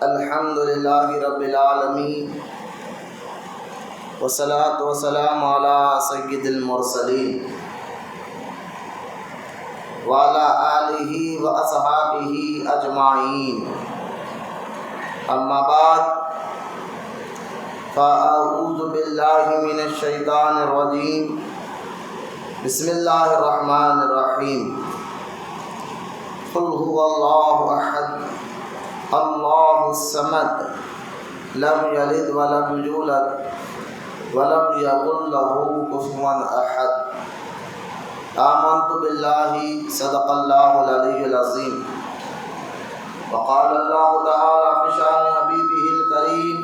الحمد للہ رب العالمین والصلاة والسلام علی سید المرسلین وعلی آلہ واصحابہ اجمعین، اما بعد فاعوذ باللہ من الشیطان الرجیم، بسم اللہ الرحمن الرحیم۔ قل هو اللہ احد اللہ الصمد لم یلد ولم یولد ولم یکن له کفوا احد۔ آمنت باللہ صدق اللہ العلی العظیم۔ وقال اللہ تعالی فی شأن حبیبہ الکریم،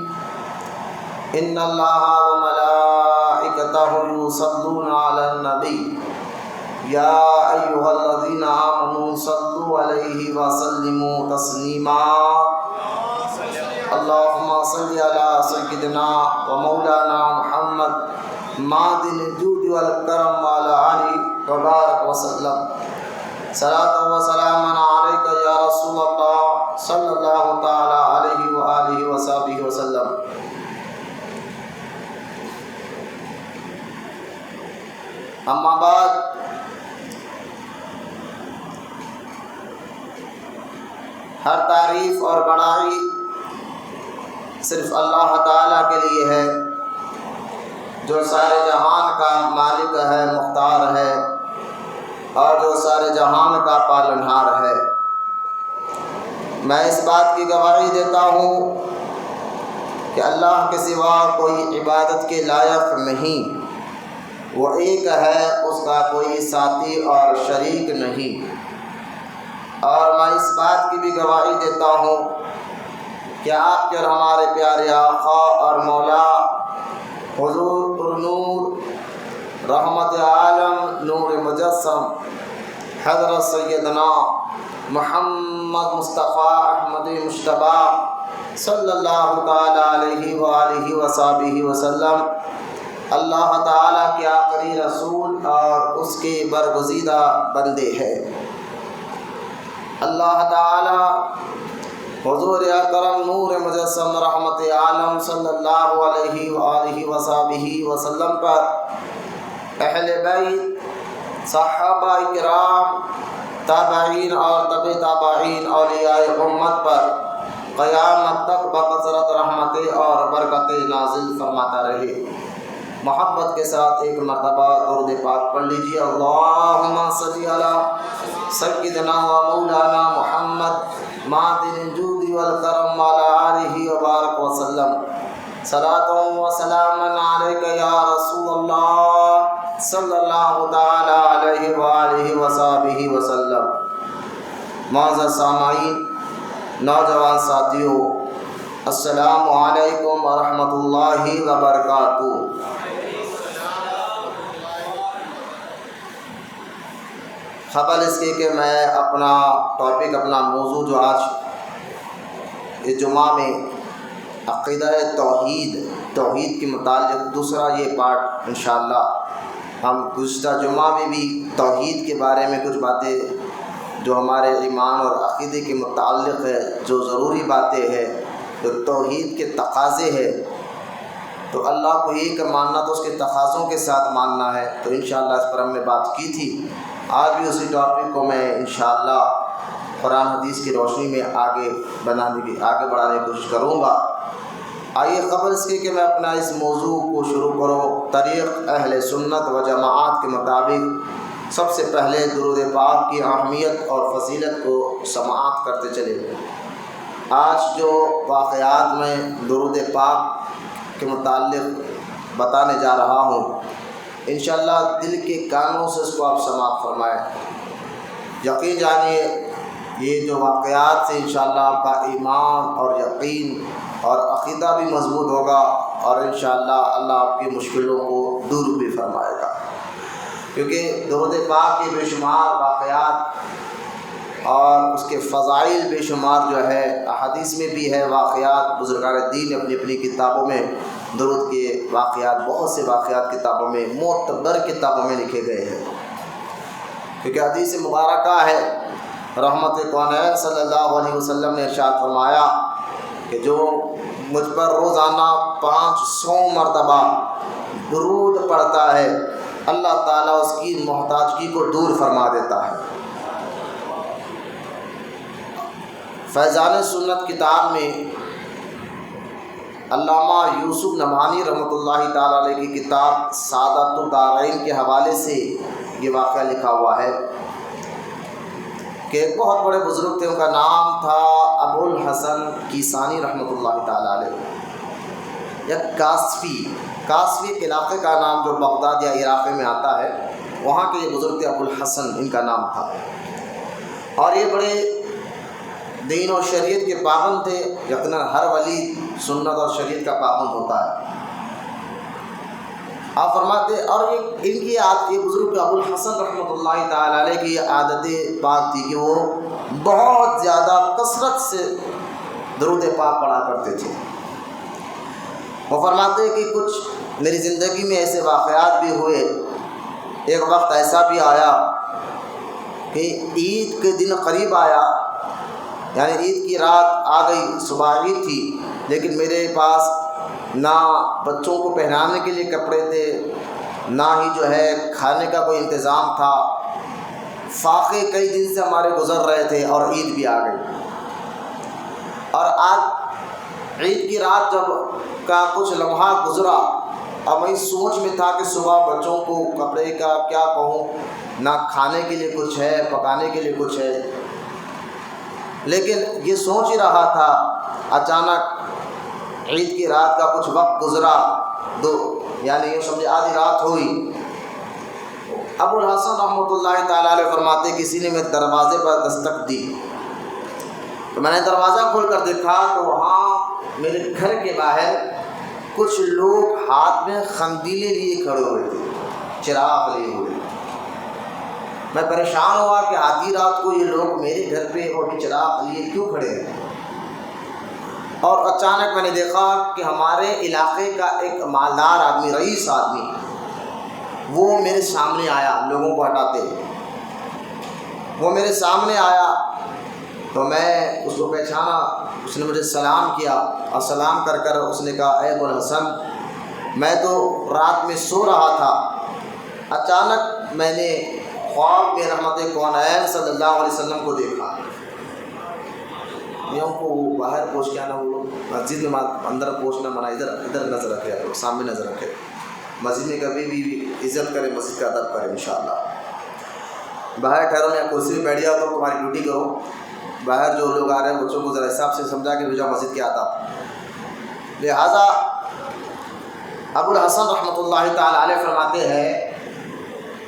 ان اللہ وملائکتہ یصلون علی النبی یا ایھا الذین آمنوا صلوا علیہ وسلموا تسلیما۔ اللہم صل علی سیدنا و مولانا محمد معدن الجود والکرم وعلی آلہ وبارک وسلم۔ صلاۃ و سلام علیک یا رسول اللہ صلی اللہ تعالی علیہ وآلہ وصحبہ وسلم۔ اما بعد، ہر تعریف اور بڑائی صرف اللہ تعالیٰ کے لیے ہے، جو سارے جہان کا مالک ہے، مختار ہے، اور جو سارے جہان کا پالنہار ہے۔ میں اس بات کی گواہی دیتا ہوں کہ اللہ کے سوا کوئی عبادت کے لائق نہیں، وہ ایک ہے، اس کا کوئی ساتھی اور شریک نہیں۔ اور میں اس بات کی بھی گواہی دیتا ہوں کہ آپ کے اور ہمارے پیارے آقا اور مولا حضور پرنور رحمت عالم نور مجسم حضرت سیدنا محمد مصطفیٰ احمد مجتبیٰ صلی اللہ تعالی علیہ وآلہ وصحبہ وسلم اللہ تعالیٰ کے آخری رسول اور اس کے برگزیدہ بندے ہیں۔ اللہ تعالیٰ حضور اکرم نور مجسم رحمت عالم صلی اللہ علیہ وآلہ وصحبہ وسلم پر، اہل بیت، صحابہ کرام، تابعین اور تبع تابعین، اولیاء امت پر قیامت تک بکثرت رحمتیں اور برکتیں نازل فرماتا رہے۔ محبت کے ساتھ ایک مرتبہ درود پاک پڑھ لیجیے۔ اللہم صلی علی سیدنا و مولانا محمد معدن الجود والکرم وعلی آلہ وبارک وسلم۔ صلاۃ و سلام علیک یا رسول اللہ صلی اللہ تعالی علیہ وآلہ وصحبہ وسلم۔ معزز سامعین، نوجوان ساتھیوں، السلام علیکم ورحمۃ اللہ وبرکاتہ۔ قبل اس کے کہ میں اپنا ٹاپک، اپنا موضوع جو آج اس جمعہ میں عقیدہ توحید کے متعلق دوسرا یہ پارٹ انشاءاللہ، ہم گزشتہ جمعہ میں بھی توحید کے بارے میں کچھ باتیں جو ہمارے ایمان اور عقیدے کے متعلق ہے، جو ضروری باتیں ہیں، جو توحید کے تقاضے ہیں، تو اللہ کو ایک ماننا تو اس کے تقاضوں کے ساتھ ماننا ہے، تو انشاءاللہ اس پر ہم نے بات کی تھی۔ آج بھی اسی ٹاپک کو میں انشاءاللہ قرآن حدیث کی روشنی میں آگے بڑھانے کی کوشش کروں گا۔ آئیے قبل اس کے کہ میں اپنا اس موضوع کو شروع کروں، طریق اہل سنت و جماعت کے مطابق سب سے پہلے درود پاک کی اہمیت اور فضیلت کو سماعت کرتے چلے۔ آج جو واقعات میں درود پاک کے متعلق بتانے جا رہا ہوں، انشاءاللہ دل کے کانوں سے اس کو آپ سماعت فرمائیں۔ یقین جانیے یہ جو واقعات سے انشاءاللہ آپ کا ایمان اور یقین اور عقیدہ بھی مضبوط ہوگا، اور انشاءاللہ اللہ آپ کی مشکلوں کو دور بھی فرمائے گا، کیونکہ درود پاک کے بے شمار واقعات اور اس کے فضائل بے شمار جو ہے احادیث میں بھی ہے، واقعات بزرگان دین اپنی اپنی کتابوں میں درود کے واقعات، بہت سے واقعات کتابوں میں، معتبر کتابوں میں لکھے گئے ہیں، کیونکہ حدیث مبارکہ ہے، رحمت کونین صلی اللہ علیہ وسلم نے ارشاد فرمایا کہ جو مجھ پر روزانہ 500 مرتبہ درود پڑھتا ہے اللہ تعالیٰ اس کی محتاجگی کو دور فرما دیتا ہے۔ فیضان سنت کتاب میں علامہ یوسف نبہانی رحمۃ اللہ تعالیٰ علیہ کی کتاب سعادت الدارین کے حوالے سے یہ واقعہ لکھا ہوا ہے کہ ایک بہت بڑے بزرگ تھے، ان کا نام تھا ابو الحسن کیسانی رحمۃ اللہ تعالیٰ علیہ، یا کاسفی ایک علاقے کا نام جو بغداد یا عراق میں آتا ہے، وہاں کے یہ بزرگ تھے، ابو الحسن ان کا نام تھا، اور یہ بڑے دین و شریعت کے پابند تھے۔ یقیناً ہر ولی سنت اور شریعت کا پابند ہوتا ہے۔ آپ فرماتے، اور ان کی عادت، یہ بزرگ ابو الحسن رحمۃ اللہ تعالیٰ علیہ کی عادت پاک تھی کہ وہ بہت زیادہ کثرت سے درود پاک پڑھا کرتے تھے۔ وہ فرماتے کہ کچھ میری زندگی میں ایسے واقعات بھی ہوئے، ایک وقت ایسا بھی آیا کہ عید کے دن قریب آیا، یعنی عید کی رات آ گئی، صبح عید تھی، لیکن میرے پاس نہ بچوں کو پہنانے کے لیے کپڑے تھے، نہ ہی جو ہے کھانے کا کوئی انتظام تھا۔ فاقے کئی دن سے ہمارے گزر رہے تھے اور عید بھی آ گئی، اور آج عید کی رات جب کا کچھ لمحہ گزرا، اب میں سوچ میں تھا کہ صبح بچوں کو کپڑے کا کیا کہوں، نہ کھانے کے لیے کچھ ہے، پکانے کے لیے کچھ ہے، لیکن یہ سوچ ہی رہا تھا، اچانک عید کی رات کا کچھ وقت گزرا، یعنی یہ سمجھے آدھی رات ہوئی۔ ابو الحسن رحمۃ اللہ تعالیٰ علیہ فرماتے کسی نے میرے دروازے پر دستک دی، تو میں نے دروازہ کھول کر دیکھا تو وہاں میرے گھر کے باہر کچھ لوگ ہاتھ میں قندیلیں لیے کھڑے ہوئے تھے، چراغ لیے ہوئے۔ میں پریشان ہوا کہ آدھی رات کو یہ لوگ میرے گھر پہ اور چراغ لیے کیوں کھڑے ہیں، اور اچانک میں نے دیکھا کہ ہمارے علاقے کا ایک مالدار آدمی، رئیس آدمی، وہ میرے سامنے آیا، لوگوں کو ہٹاتے وہ میرے سامنے آیا، تو میں اس کو پہچانا، اس نے مجھے سلام کیا، اور سلام کر کر اس نے کہا، اے ابو الحسن، میں تو رات میں سو رہا تھا، اچانک میں نے خواب میں رحمت کونین صلی اللہ علیہ وسلم کو دیکھا۔ یوں کو باہر پوچھ کے آنا، وہ مسجد میں اندر پوچھنا منع، ادھر نظر رکھے، سامنے نظر رکھے، مسجد میں کبھی بھی عزت کرے، مسجد کا ادب کرے انشاءاللہ۔ باہر ٹھہرو یا کرسی میں بیٹھ جاؤ تو تمہاری ڈیوٹی کرو، باہر جو لوگ آ رہے ہیں بچوں کو ذرا حساب سے سمجھا کے بھیجو مسجد کے آداب۔ لہٰذا ابو الحسن رحمۃ اللہ تعالیٰ علیہ فرماتے ہیں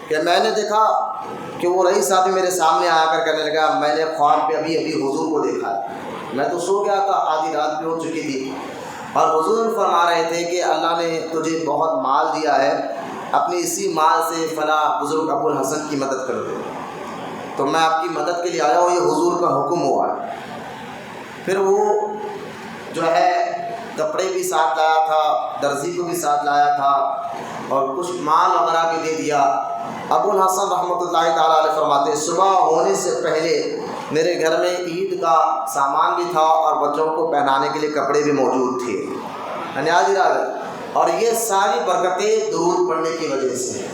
کہ میں نے دیکھا کہ وہ رئیس آدمی میرے سامنے آ کر کہنے لگا، میں نے خواب پہ ابھی حضور کو دیکھا ہے، میں تو سو گیا تھا، آدھی رات بھی ہو چکی تھی، اور حضور فرما رہے تھے کہ اللہ نے تجھے بہت مال دیا ہے، اپنی اسی مال سے فلاں بزرگ ابو الحسن کی مدد کر دے، تو میں آپ کی مدد کے لیے آیا ہوں، یہ حضور کا حکم ہوا ہے۔ پھر وہ جو ہے کپڑے بھی ساتھ لایا تھا، درزی کو بھی ساتھ لایا تھا، اور کچھ مال وغیرہ بھی دے دیا۔ ابو الحسن رحمۃ اللہ تعالیٰ علیہ فرماتے صبح ہونے سے پہلے میرے گھر میں عید کا سامان بھی تھا اور بچوں کو پہنانے کے لیے کپڑے بھی موجود تھے، اور یہ ساری برکتیں درود پڑھنے کی وجہ سے،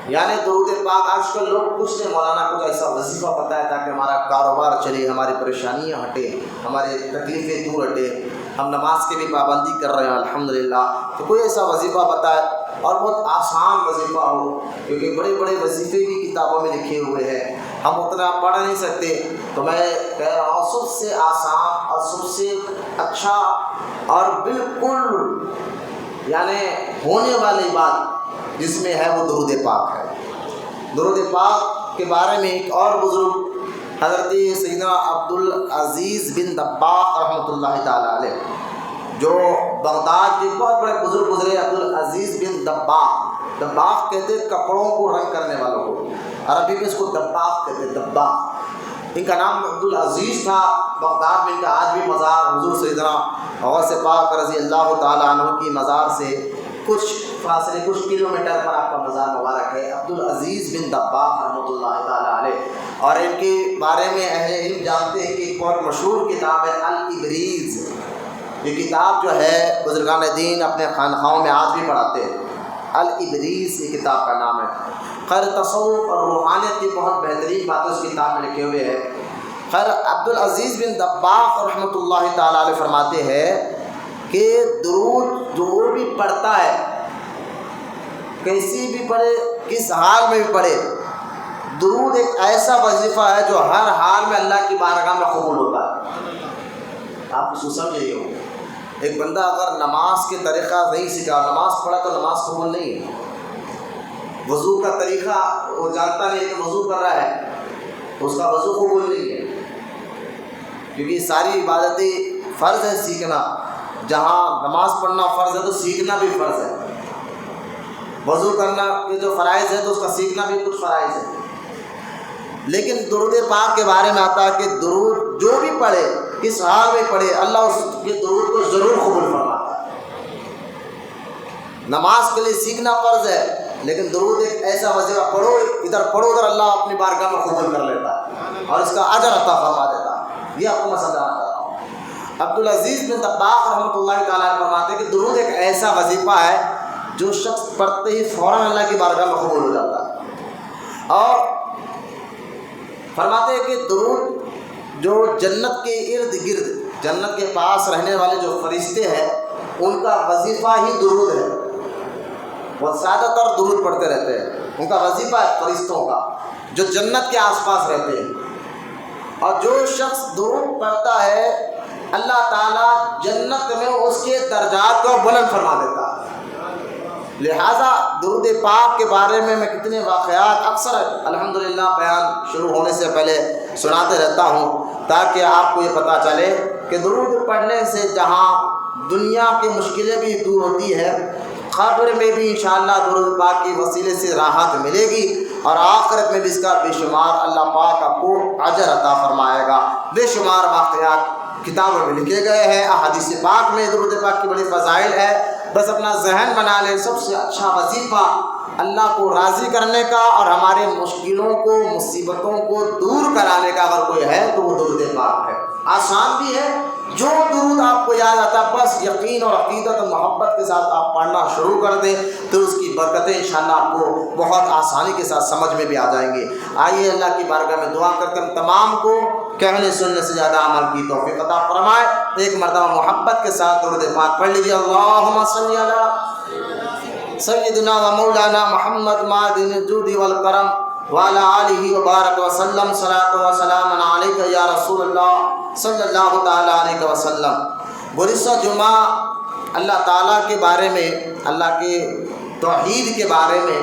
یعنی درود پاک۔ آج کل لوگ پوچھتے مولانا کچھ ایسا وظیفہ پتہ ہے تاکہ ہمارا کاروبار چلے، ہماری پریشانیاں ہٹے، ہمارے تکلیفیں دور ہٹے، ہم نماز کی بھی پابندی کر رہے ہیں الحمدللہ، تو کوئی ایسا وظیفہ پتہ ہے اور بہت آسان وظیفہ ہو، کیونکہ بڑے بڑے وظیفے بھی کتابوں میں لکھے ہوئے ہیں، ہم اتنا پڑھ نہیں سکتے، تو میں کہہ رہا ہوں سب سے آسان اور سب سے اچھا اور بالکل یعنی ہونے والی بات جس میں ہے وہ درود پاک ہے۔ درود پاک کے بارے میں ایک اور بزرگ حضرت سیدنا عبدالعزیز بن دباغ رحمۃ اللہ تعالیٰ علیہ، جو بغداد کے بہت بڑے بزرگ گزرے، عبدالعزیز بن دباغ کہتے کپڑوں کو رنگ کرنے والوں کو، عربی میں اس کو دباغ کہتے، دباغ۔ ان کا نام عبدالعزیز تھا، بغداد میں ان کا آج بھی مزار حضور سیدنا غوث پاک رضی اللہ تعالیٰ عنہ کی مزار سے کچھ فاصلے، کچھ کلومیٹر پر آپ کا مزار مبارک ہے، عبدالعزیز بن دباغ رحمۃ اللہ تعالیٰ علیہ۔ اور ان کے بارے میں اہل علم جانتے ہیں کہ ایک بہت مشہور کتاب ہے الابریز، یہ کتاب جو ہے بزرگان دین اپنے خانقاہوں میں آج بھی پڑھاتے ہیں۔ الابریز یہ کتاب کا نام ہے۔ خیر تصوف اور روحانیت کی بہت بہترین باتیں اس کتاب میں لکھے ہوئے ہیں۔ خیر عبدالعزیز بن دباغ رحمۃ اللہ تعالیٰ علیہ فرماتے ہیں کہ درود جو بھی پڑھتا ہے، کیسی بھی پڑھے، کس حال میں بھی پڑھے، درود ایک ایسا وظیفہ ہے جو ہر حال میں اللہ کی بارگاہ میں قبول ہوتا ہے۔ آپ اس کو سمجھ رہے ہو، ایک بندہ اگر نماز کے طریقہ نہیں سیکھا، نماز پڑھا تو نماز قبول نہیں ہے۔ وضو کا طریقہ وہ جانتا نہیں کہ وضو کر رہا ہے تو اس کا وضو قبول نہیں ہے، کیونکہ ساری عبادتیں فرض ہے سیکھنا۔ جہاں نماز پڑھنا فرض ہے تو سیکھنا بھی فرض ہے۔ وضو کرنا کے جو فرائض ہے تو اس کا سیکھنا بھی کچھ فرائض ہے۔ لیکن درود پاک کے بارے میں آتا ہے کہ درود جو بھی پڑھے، کس حال میں پڑھے، اللہ اس کے درود کو ضرور قبول فرماتا ہے۔ نماز کے لیے سیکھنا فرض ہے، لیکن درود ایک ایسا وظیفہ، پڑھو ادھر اللہ اپنی بارگاہ میں قبول کر لیتا ہے اور اس کا اجر عطا فرما دیتا ہے۔ یہ آپ کو میں سمجھانا چاہتا ہوں۔ عبدالعزیز بن دباغ رحمۃ اللہ تعالیٰ عنہ فرماتے ہیں کہ درود ایک ایسا وظیفہ ہے جو شخص پڑھتے ہی فوراً اللہ کی بارگاہ میں قبول ہو جاتا ہے۔ اور فرماتے ہیں کہ درود جو جنت کے ارد گرد، جنت کے پاس رہنے والے جو فرشتے ہیں، ان کا وظیفہ ہی درود ہے۔ وہ زیادہ تر درود پڑھتے رہتے ہیں، ان کا وظیفہ ہے فرشتوں کا جو جنت کے آس پاس رہتے ہیں۔ اور جو شخص درود پڑھتا ہے، اللہ تعالیٰ جنت میں اس کے درجات کو بلند فرما دیتا ہے۔ لہٰذا درود پاک کے بارے میں کتنے واقعات اکثر الحمدللہ بیان شروع ہونے سے پہلے سناتے رہتا ہوں، تاکہ آپ کو یہ پتہ چلے کہ درود پڑھنے سے جہاں دنیا کی مشکلیں بھی دور ہوتی ہے، قبر میں بھی انشاءاللہ درود پاک کے وسیلے سے راحت ملے گی، اور آخرت میں بھی اس کا بے شمار اللہ پاک آپ کو اجر عطا فرمائے گا۔ بے شمار واقعات کتابوں میں لکھے گئے ہیں، احادیث پاک میں درود پاک کی بڑی فضائل ہے۔ بس اپنا ذہن بنا لیں، سب سے اچھا وظیفہ اللہ کو راضی کرنے کا اور ہمارے مشکلوں کو، مصیبتوں کو دور کرانے کا اگر کوئی ہے تو وہ درود پاک ہے۔ آسان بھی ہے، جو درود آپ کو یاد آتا ہے بس یقین اور عقیدت اور محبت کے ساتھ آپ پڑھنا شروع کر دیں، پھر اس کی برکتیں انشاءاللہ آپ کو بہت آسانی کے ساتھ سمجھ میں بھی آ جائیں گے۔ آئیے اللہ کی بارگاہ میں دعا کرتے ہم تمام کو کہنے سننے سے زیادہ عمل کی توفیق عطا فرمائے۔ ایک مرتبہ محبت کے ساتھ درود پاک پڑھ لیجیے۔ اللہم صلی علی سیدنا و مولانا محمد معدن الجود والکرم وعلی آلہ وبارک وسلم، صلاۃ و سلام علیک یا رسول اللہ صلی اللہ تعالیٰ علیہ وسلم۔ گزشتہ جمعہ اللہ تعالیٰ کے بارے میں، اللہ کے توحید کے بارے میں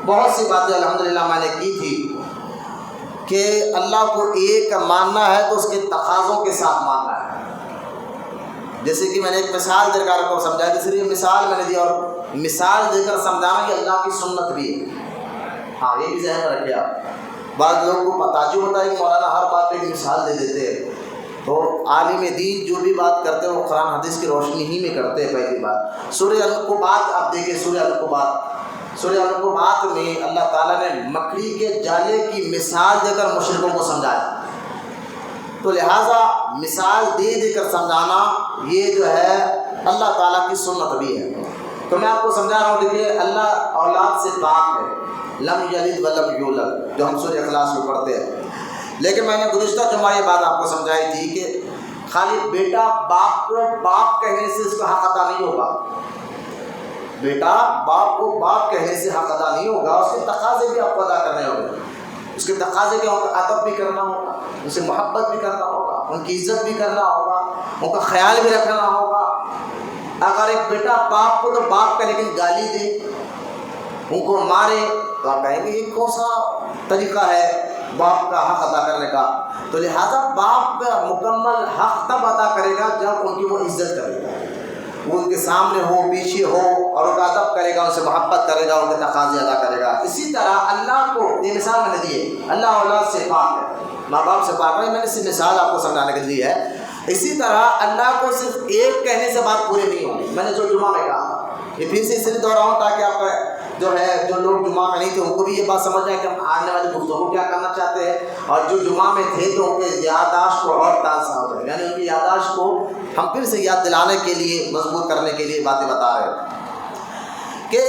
بہت سی باتیں الحمدللہ میں نے کی تھی کہ اللہ کو ایک ماننا ہے تو اس کے تقاضوں کے ساتھ ماننا ہے۔ جیسے کہ میں نے ایک مثال دے کر کو سمجھایا، دوسری مثال میں نے دی، اور مثال دے کر سمجھانا کہ اللہ کی سنت بھی ہے۔ ہاں یہ بھی ذہن میں رکھے آپ۔ بعض لوگوں کو تعجب ہوتا ہے کہ مولانا ہر بات پہ ایک مثال دے دیتے ہیں، تو عالم دین جو بھی بات کرتے ہیں وہ قرآن حدیث کی روشنی ہی میں کرتے ہیں۔ پہلی بات سورہ العنکبوت آپ دیکھیں، سورہ العنکبوت میں اللہ تعالیٰ نے مکڑی کے جالے کی مثال دے کر مشرکوں کو سمجھایا، تو لہٰذا مثال دے دے کر سمجھانا یہ جو ہے اللہ تعالیٰ کی سنت بھی ہے۔ تو میں آپ کو سمجھا رہا ہوں، دیکھیے اللہ اولاد سے پاک ہے، لم یلد ولم یولد، جو ہم سورہ اخلاص میں پڑھتے ہیں۔ لیکن میں نے گزشتہ جمعہ یہ بات آپ کو سمجھائی تھی کہ خالی بیٹا باپ کو باپ کہنے سے اس کا حق ادا نہیں ہوگا، بیٹا باپ کو باپ کہنے سے حق ادا نہیں ہوگا، اس کے تقاضے بھی آپ کو ادا کرنے ہوں گے۔ اس کے تقاضے کے ادب بھی کرنا ہوگا، ان سے محبت بھی کرنا ہوگا، ان کی عزت بھی کرنا ہوگا، ان کا خیال بھی رکھنا ہوگا۔ اگر ایک بیٹا باپ کو تو باپ کا لیکن گالی دے، ان کو مارے، تو آپ کہیں گے یہ کون سا طریقہ ہے باپ کا حق ادا کرنے کا؟ تو لہٰذا باپ کا مکمل حق تب ادا کرے گا جب ان کی وہ عزت کرے گا، وہ ان کے سامنے ہو، پیچھے ہو، اور ان کا ادب کرے گا، ان سے محبت کرے گا، ان کے تقاضے ادا کرے گا۔ اسی طرح اللہ کو یہ مثال میں نے دی ہے، اللہ اولاد سے پاک ہے، ماں باپ سے پاک ہے، میں نے صرف مثال آپ کو سمجھانے کے لیے دی ہے۔ اسی طرح اللہ کو صرف ایک کہنے سے بات پوری نہیں ہوگی، میں نے جو جمعہ میں کہا، یہ پھر سے اس لیے دوہراؤں تاکہ آپ کا جو ہے جو لوگ جمعہ میں نہیں تھے ان کو بھی یہ بات سمجھ آئے کہ ہم آنے والی گفتگو کیا کرنا چاہتے ہیں، اور جو جمعہ میں تھے تو ان کے یادداشت کو اور تازہ ہو جائے، یعنی ان کی یادداشت کو ہم پھر سے یاد دلانے کے لیے، مضبوط کرنے کے لیے باتیں بتا رہے ہیں کہ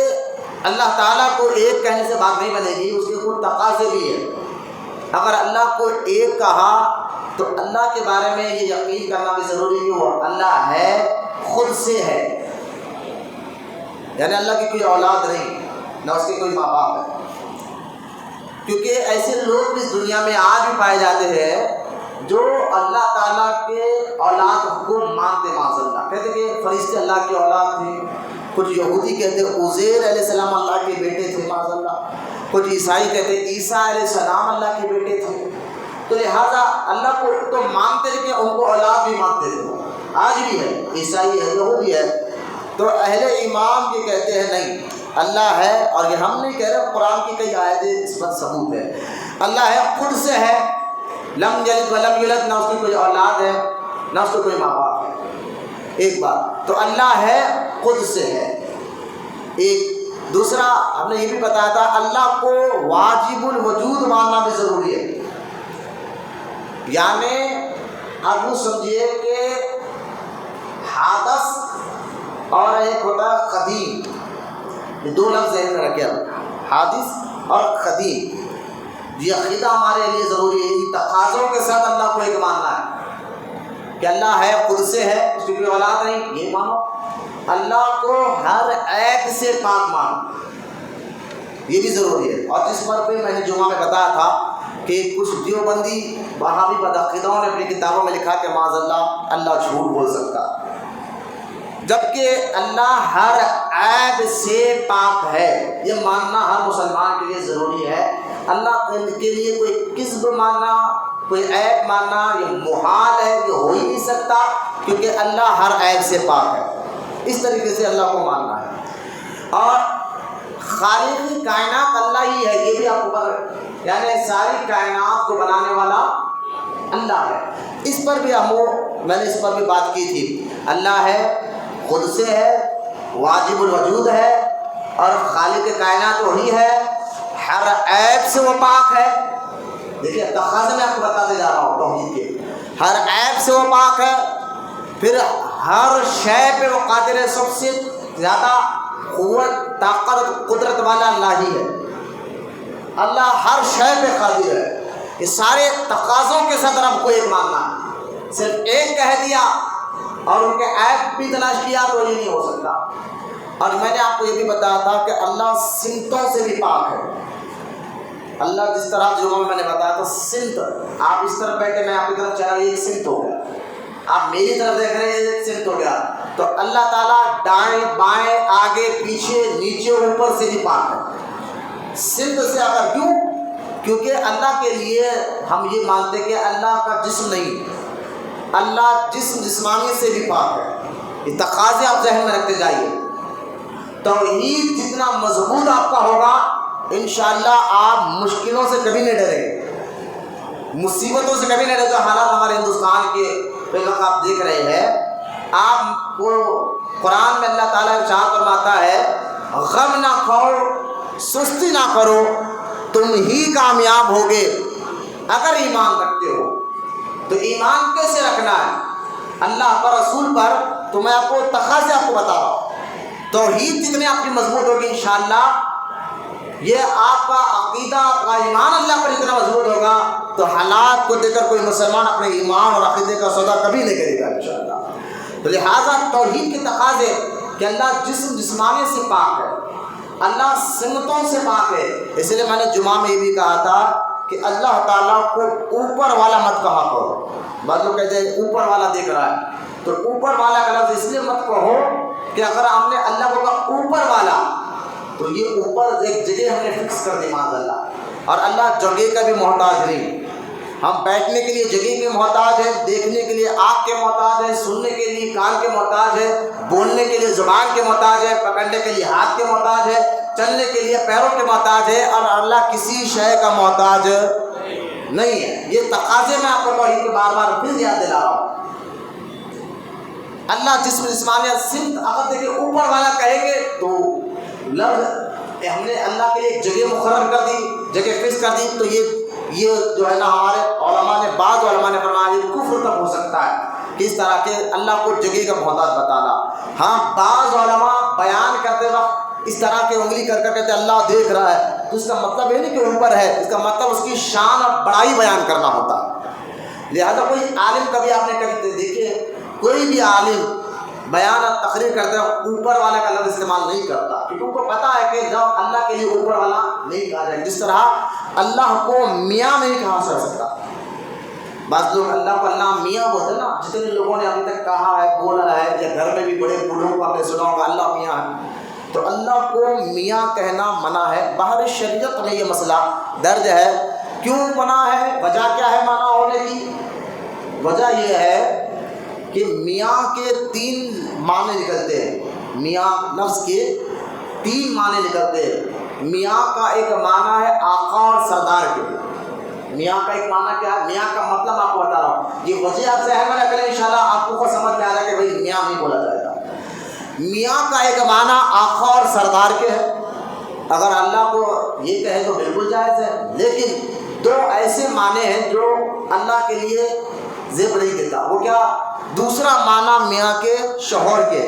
اللہ تعالیٰ کو ایک کہنے سے بات نہیں بنے گی، اس کے کچھ تقاضے بھی ہیں۔ اگر اللہ کو ایک کہا تو اللہ کے بارے میں یہ یقین کرنا بھی ضروری ہے وہ اللہ ہے، خود سے ہے، یعنی اللہ کی کوئی اولاد نہیں، نہ اس کے کوئی ماں باپ ہے، کیونکہ ایسے لوگ بھی اس دنیا میں آج بھی پائے جاتے ہیں جو اللہ تعالیٰ کے اولاد کو مانتے، معاذ اللہ، کہتے کہ فرشتے اللہ کی اولاد تھے، کچھ یہودی کہتے عزیر علیہ السلام اللہ کے بیٹے تھے، معاذ اللہ، کچھ عیسائی کہتے عیسیٰ علیہ السلام اللہ کے بیٹے تھے، تو لہٰذا اللہ کو تو مانتے تھے کہ ان کو اولاد بھی مانتے تھے، آج بھی ہے، عیسائی ہے، یہودی ہے، تو اہل ایمان یہ کہتے ہیں نہیں اللہ ہے، اور یہ ہم نہیں کہہ رہے، قرآن کی کئی آیتیں اس پر ثبوت ہے، اللہ ہے، خود سے ہے، لم یلد ولم یولد، نہ اس کی کوئی اولاد ہے نہ اس کو کوئی ماں باپ ہے، ایک بات تو اللہ ہے، خود سے ہے۔ ایک دوسرا ہم نے یہ بھی بتایا تھا اللہ کو واجب الوجود ماننا بھی ضروری ہے، یعنی آپ یوں سمجھیے کہ حادث اور ایک ہوتا ہے قدیم، یہ دو لفظ ذہن میں رکھے، حادث اور قدیم، یہ عقیدہ ہمارے لیے ضروری ہے، ان تقاضوں کے ساتھ اللہ کو ایک ماننا ہے کہ اللہ ہے، خود سے ہے، اس کی کوئی اولاد نہیں، یہ مانو، اللہ کو ہر عیب سے پاک مانو، یہ بھی ضروری ہے۔ اور جس پر بھی میں نے جمعہ میں بتایا تھا کہ کچھ دیوبندی وہابی بدعقیدوں نے اپنی کتابوں میں لکھا کہ معاذ اللہ جھوٹ بول سکتا، جبکہ اللہ ہر عیب سے پاک ہے، یہ ماننا ہر مسلمان کے لیے ضروری ہے۔ اللہ کے لیے کوئی کذب ماننا، کوئی عیب ماننا یہ محال ہے، یہ ہو ہی نہیں سکتا، کیونکہ اللہ ہر عیب سے پاک ہے، اس طریقے سے اللہ کو ماننا ہے۔ اور خالق کائنات اللہ ہی ہے، یہ بھی آپ کو یعنی ساری کائنات کو بنانے والا اللہ ہے، اس پر بھی میں نے اس پر بھی بات کی تھی، اللہ ہے، خود سے ہے، واجب الوجود ہے، اور خالق کائنات وہی ہے، ہر عیب سے وہ پاک ہے۔ دیکھیے تقاضے میں آپ کو بتاتے جا رہا ہوں توحید کے، ہر عیب سے وہ پاک ہے، پھر ہر شے پہ وہ قادر ہے، سب سے زیادہ قوت، طاقت، قدرت والا اللہ ہی ہے، اللہ ہر شے پہ قادر ہے۔ یہ سارے تقاضوں کے ساتھ رب کو ایک ماننا ہے، صرف ایک کہہ دیا اور ان کے عیب بھی تلاش کیا تو یہ نہیں ہو سکتا۔ اور میں نے آپ کو یہ بھی بتایا تھا کہ اللہ سمتوں سے بھی پاک ہے، اللہ جس طرح جمعہ میں نے بتایا تھا سمت، آپ اس طرف بیٹھے میں آپ کی طرف چلا، یہ ایک سمت ہو گیا، آپ میری طرف دیکھ رہے ہیں ایک سمت ہو گیا، تو اللہ تعالیٰ دائیں بائیں آگے پیچھے نیچے اوپر سے بھی پاک ہے، سمت سے۔ اگر کیونکہ اللہ کے لیے ہم یہ مانتے کہ اللہ کا جسم نہیں، اللہ جسمانی سے بھی پاک ہے، یہ تقاضے آپ ذہن میں رکھتے جائیے۔ توحید جتنا مضبوط آپ کا ہوگا انشاءاللہ آپ مشکلوں سے کبھی نہیں ڈریں گے، مصیبتوں سے کبھی نہیں ڈریں۔ جو حالات ہمارے ہندوستان کے پہلے آپ دیکھ رہے ہیں، آپ کو قرآن میں اللہ تعالیٰ ارشاد فرماتا ہے غم نہ کھاؤ، سستی نہ کرو، تم ہی کامیاب ہوگے اگر ایمان رکھتے ہو۔ تو ایمان کیسے رکھنا ہے اللہ پر، رسول پر؟ تو میں آپ کو تقاضے آپ کو بتا رہا ہوں، توحید جتنے آپ کی مضبوط ہوگی انشاءاللہ، یہ آپ کا عقیدہ، آپ کا ایمان اللہ پر اتنا مضبوط ہوگا تو حالات کو دیکھ کر کوئی مسلمان اپنے ایمان اور عقیدے کا سودا کبھی نہیں کرے گا انشاءاللہ۔ تو لہٰذا توحید کے تقاضے کہ اللہ جسمانی سے پاک ہے، اللہ سمتوں سے پاک ہے، اس لیے میں نے جمعہ میں یہ بھی کہا تھا کہ اللہ تعالیٰ کو اوپر والا مت کہا کرو۔ بعض لوگ کہتے ہیں اوپر والا دیکھ رہا ہے، تو اوپر والا کا لفظ اس لیے مت کہو کہ اگر ہم نے اللہ کو کہا اوپر والا تو یہ اوپر ایک جگہ ہم نے فکس کر دی معاذ اللہ، اور اللہ جگہ کا بھی محتاج نہیں۔ ہم بیٹھنے کے لیے جگہ کے محتاج ہیں، دیکھنے کے لیے آنکھ کے محتاج ہیں، سننے کے لیے کان کے محتاج ہے، بولنے کے لیے زبان کے محتاج ہے، پکڑنے کے لیے ہاتھ کے محتاج ہے، چلنے کے لیے پیروں کے محتاج ہے، اور اللہ کسی شے کا محتاج نہیں ہے۔ یہ تقاضے میں آپ کو توحید کے بار بار پھر یاد دلا رہا ہوں۔ اللہ جسمانیت سمت، اگر دیکھیں اوپر والا کہیں گے تو لفظ ہم نے اللہ کے لیے ایک جگہ مقرر کر دی، جگہ فکس کر دی، تو یہ جو ہے نا ہمارے علماء نے، بعض علماء نے فرمایا یہ کفر تک ہو سکتا ہے، کس طرح کے اللہ کو جگہ کا محتاج بتانا۔ ہاں بعض علماء بیان کرتے وقت اس طرح کے انگلی کر کہتے ہیں اللہ دیکھ رہا ہے، تو اس کا مطلب یہ نہیں کہ اوپر ہے، اس کا مطلب اس کی شان اور بڑائی بیان کرنا ہوتا ہے۔ لہذا کوئی عالم کبھی آپ نے کبھی دیکھیے، کوئی بھی عالم بیان اور تقریر کرتے ہیں اوپر والا کا لفظ استعمال نہیں کرتا، کیونکہ ان کو پتہ ہے کہ جب اللہ کے لیے اوپر والا نہیں کہا جائے، جس طرح اللہ کو میاں نہیں کہا جا سکتا۔ بعض لوگ اللہ کو اللہ میاں بولتے ہیں نا، جتنے لوگوں نے ابھی تک کہا ہے، بولا ہے، یا گھر میں بھی بڑے بوڑھوں کو آپ نے سنا ہوگا اللہ میاں ہے، تو اللہ کو میاں کہنا منع ہے۔ باہر شریعت میں یہ مسئلہ درج ہے، کیوں منع ہے، وجہ کیا ہے منع ہونے کی؟ وجہ یہ ہے کہ میاں کے 3 معنی نکلتے ہیں، میاں لفظ کے 3 معنی نکلتے ہیں۔ میاں کا ایک معنی ہے آقا اور سردار کے، میاں کا ایک معنی کیا ہے، میاں کا مطلب آپ کو بتا رہا ہوں، یہ وجہ آپ سے احمد کریں انشاءاللہ آپ کو سمجھ میں آ رہا ہے کہ بھائی میاں نہیں بولا جائے گا۔ میاں کا ایک معنی آقا اور سردار کے ہے، اگر اللہ کو یہ کہے تو بالکل جائز ہے، لیکن 2 ایسے معنی ہیں جو اللہ کے لیے زیب نہیں دیتا۔ وہ کیا؟ دوسرا معنی میاں کے شوہر کے،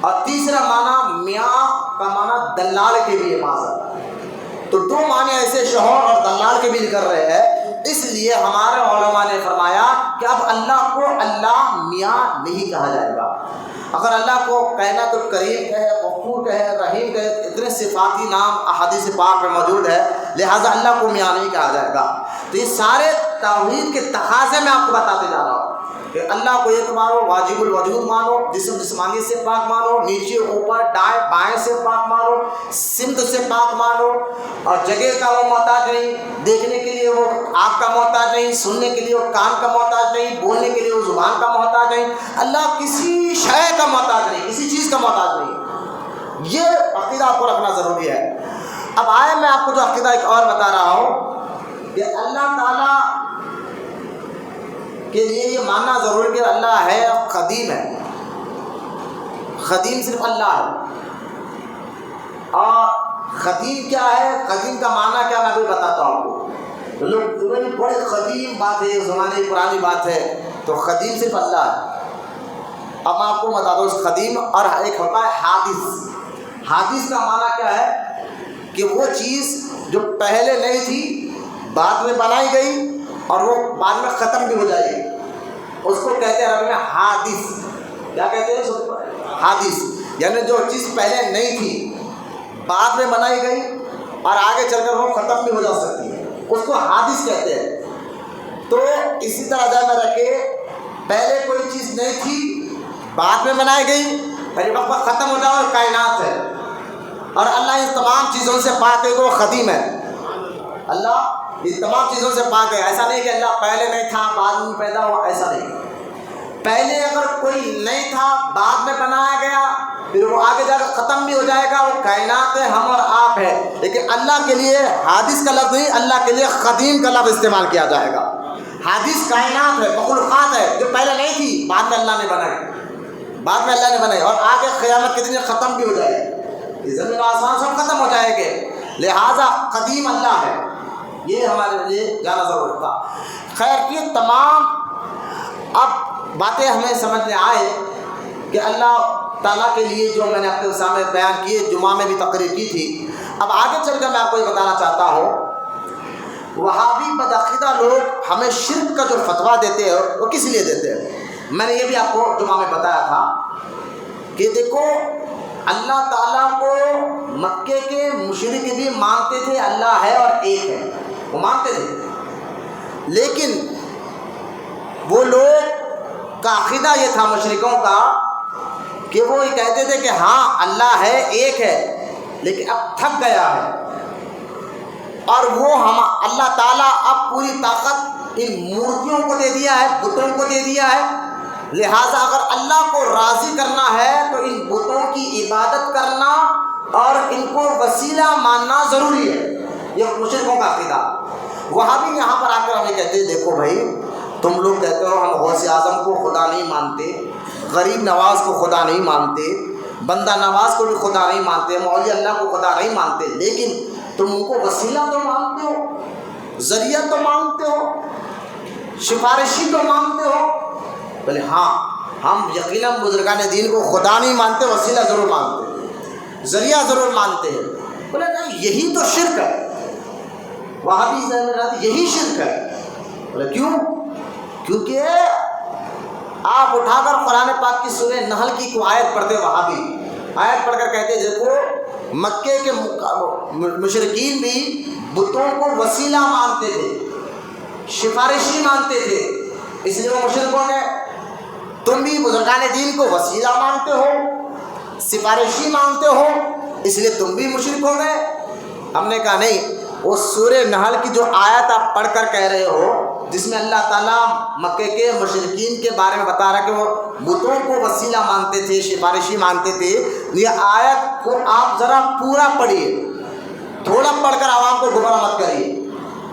اور تیسرا معنی میاں کا معنی دلال کے بھی ہے معذرت۔ تو 2 معنی ایسے شوہر اور دلال کے بھی نکل رہے ہیں، اس لیے ہمارے علماء نے فرمایا کہ اب اللہ کو اللہ میاں نہیں کہا جائے گا۔ اگر اللہ کو کہنا تو کریم کہے، غفور کہے، رحیم کہے، اتنے صفاتی نام احادیث پاک میں موجود ہے، لہٰذا اللہ کو میاں نہیں کہا جائے گا۔ تو یہ سارے توحید کے تقاضے میں آپ کو بتاتے جا رہا ہوں کہ اللہ کو ایک مانو، واجب الوجود مانو، جسم جسمانی سے پاک مانو، نیچے اوپر دائیں بائیں سے پاک مانو، سمت سے پاک مانو، اور جگہ کا وہ محتاج نہیں، دیکھنے کے لیے وہ آنکھ کا محتاج نہیں، سننے کے لیے وہ کان کا محتاج نہیں، بولنے کے لیے وہ زبان کا محتاج نہیں، اللہ کسی شے کا محتاج نہیں، کسی چیز کا محتاج نہیں۔ یہ عقیدہ آپ کو رکھنا ضروری ہے۔ اب آئے میں آپ کو جو عقیدہ ایک اور بتا رہا ہوں کہ اللہ تعالیٰ کے لیے یہ ماننا ضروری کہ اللہ ہے، قدیم ہے، قدیم صرف اللہ ہے۔ اور قدیم کیا ہے، قدیم کا معنی کیا، میں بھی بتاتا ہوں آپ کو۔ لوگ بڑے قدیم بات ہے، زمانے پرانی بات ہے، تو قدیم صرف اللہ ہے۔ اب میں آپ کو بتا دوں قدیم، اور ایک ہوتا ہے حادث۔ حادث کا معنی کیا ہے کہ وہ چیز جو پہلے نہیں تھی بعد میں بنائی گئی اور وہ بعد میں ختم بھی ہو جائے گی، اس کو کہتے ہیں عربی میں حادث۔ کیا کہتے ہیں؟ حادث، یعنی جو چیز پہلے نہیں تھی بعد میں بنائی گئی اور آگے چل کر وہ ختم بھی ہو جا سکتی ہے، اس کو حادث کہتے ہیں۔ تو اسی طرح ذہن میں رکھے، پہلے کوئی چیز نہیں تھی بعد میں بنائی گئی، پہلے وقت ختم ہو جائے، اور کائنات ہے، اور اللہ ان تمام چیزوں سے پاک ہے کہ وہ قدیم ہے۔ اللہ ان تمام چیزوں سے پاک ہے۔ ایسا نہیں کہ اللہ پہلے نہیں تھا بعد میں پیدا ہوا، ایسا نہیں۔ پہلے اگر کوئی نہیں تھا بعد میں بنایا گیا، پھر وہ آگے جا کر ختم بھی ہو جائے گا، وہ کائنات ہے، ہم اور آپ ہے، لیکن اللہ کے لیے حادث کا لفظ نہیں، اللہ کے لیے قدیم کا لفظ استعمال کیا جائے گا۔ حادث کائنات ہے، مخلوقات ہے جو پہلے نہیں تھی بعد میں اللہ نے بنائی، بعد میں اللہ نے بنائی، اور آگے قیامت کے دن ختم بھی ہو جائے گی، زمین و آسمان سب ختم ہو جائے گے، لہٰذا قدیم اللہ ہے۔ یہ ہمارے لیے جانا ضروری تھا۔ خیر، یہ تمام اب باتیں ہمیں سمجھ میں آئے کہ اللہ تعالیٰ کے لیے جو میں نے آپ کے سامنے بیان کیے، جمعہ میں بھی تقریر کی تھی۔ اب آگے چل کر میں آپ کو یہ بتانا چاہتا ہوں، وہابی بدعقیدہ لوگ ہمیں شرک کا جو فتویٰ دیتے ہیں وہ کس لیے دیتے ہیں؟ میں نے یہ بھی آپ کو جمعہ میں بتایا تھا کہ دیکھو، اللہ تعالیٰ کو مکے کے مشرک بھی مانتے تھے اللہ ہے اور ایک ہے، وہ مانتے تھے، لیکن وہ لوگ کا عقیدہ یہ تھا مشرکوں کا کہ وہ یہ کہتے تھے کہ ہاں اللہ ہے، ایک ہے، لیکن اب تھک گیا ہے، اور وہ اللہ تعالیٰ اب پوری طاقت ان مورتیوں کو دے دیا ہے، بتوں کو دے دیا ہے، لہٰذا اگر اللہ کو راضی کرنا ہے تو ان بتوں کی عبادت کرنا اور ان کو وسیلہ ماننا ضروری ہے۔ یہ مشرکوں کا عقیدہ۔ وہاں بھی یہاں پر آ کر ہمیں کہتے ہیں دیکھو بھائی، تم لوگ کہتے ہو ہم غوث اعظم کو خدا نہیں مانتے، غریب نواز کو خدا نہیں مانتے، بندہ نواز کو بھی خدا نہیں مانتے، مولی اللہ کو خدا نہیں مانتے، لیکن تم ان کو وسیلہ تو مانتے ہو، ذریعہ تو مانتے ہو، سفارشی تو مانتے ہو؟ بولے ہاں، ہم یقیناً بزرگان دین کو خدا نہیں مانتے، وسیلہ ضرور مانتے، ذریعہ ضرور مانتے ہیں۔ بولے نہیں، یہی تو شرک ہے، وہاں بھی یہی شرک ہے۔ بولے کیوں؟ کیونکہ آپ اٹھا کر قرآن پاک کی سورہ نحل کی کو آیت پڑھتے، وہاں بھی آیت پڑھ کر کہتے دیکھو مکے کے مشرکین بھی بتوں کو وسیلہ مانتے تھے، سفارشی مانتے تھے، اس لیے وہ مشرک ہو گئے۔ تم بھی بزرگان دین کو وسیلہ مانتے ہو، سفارشی مانتے ہو، اس لیے تم بھی مشرک ہو گئے۔ ہم نے کہا نہیں، وہ سورہ نحل کی جو آیت آپ پڑھ کر کہہ رہے ہو، جس میں اللہ تعالیٰ مکے کے مشرکین کے بارے میں بتا رہا ہے کہ وہ بتوں کو وسیلہ مانتے تھے، سفارشی مانتے تھے، یہ آیت کو آپ ذرا پورا پڑھیے، تھوڑا پڑھ کر عوام کو گمراہ مت کریے،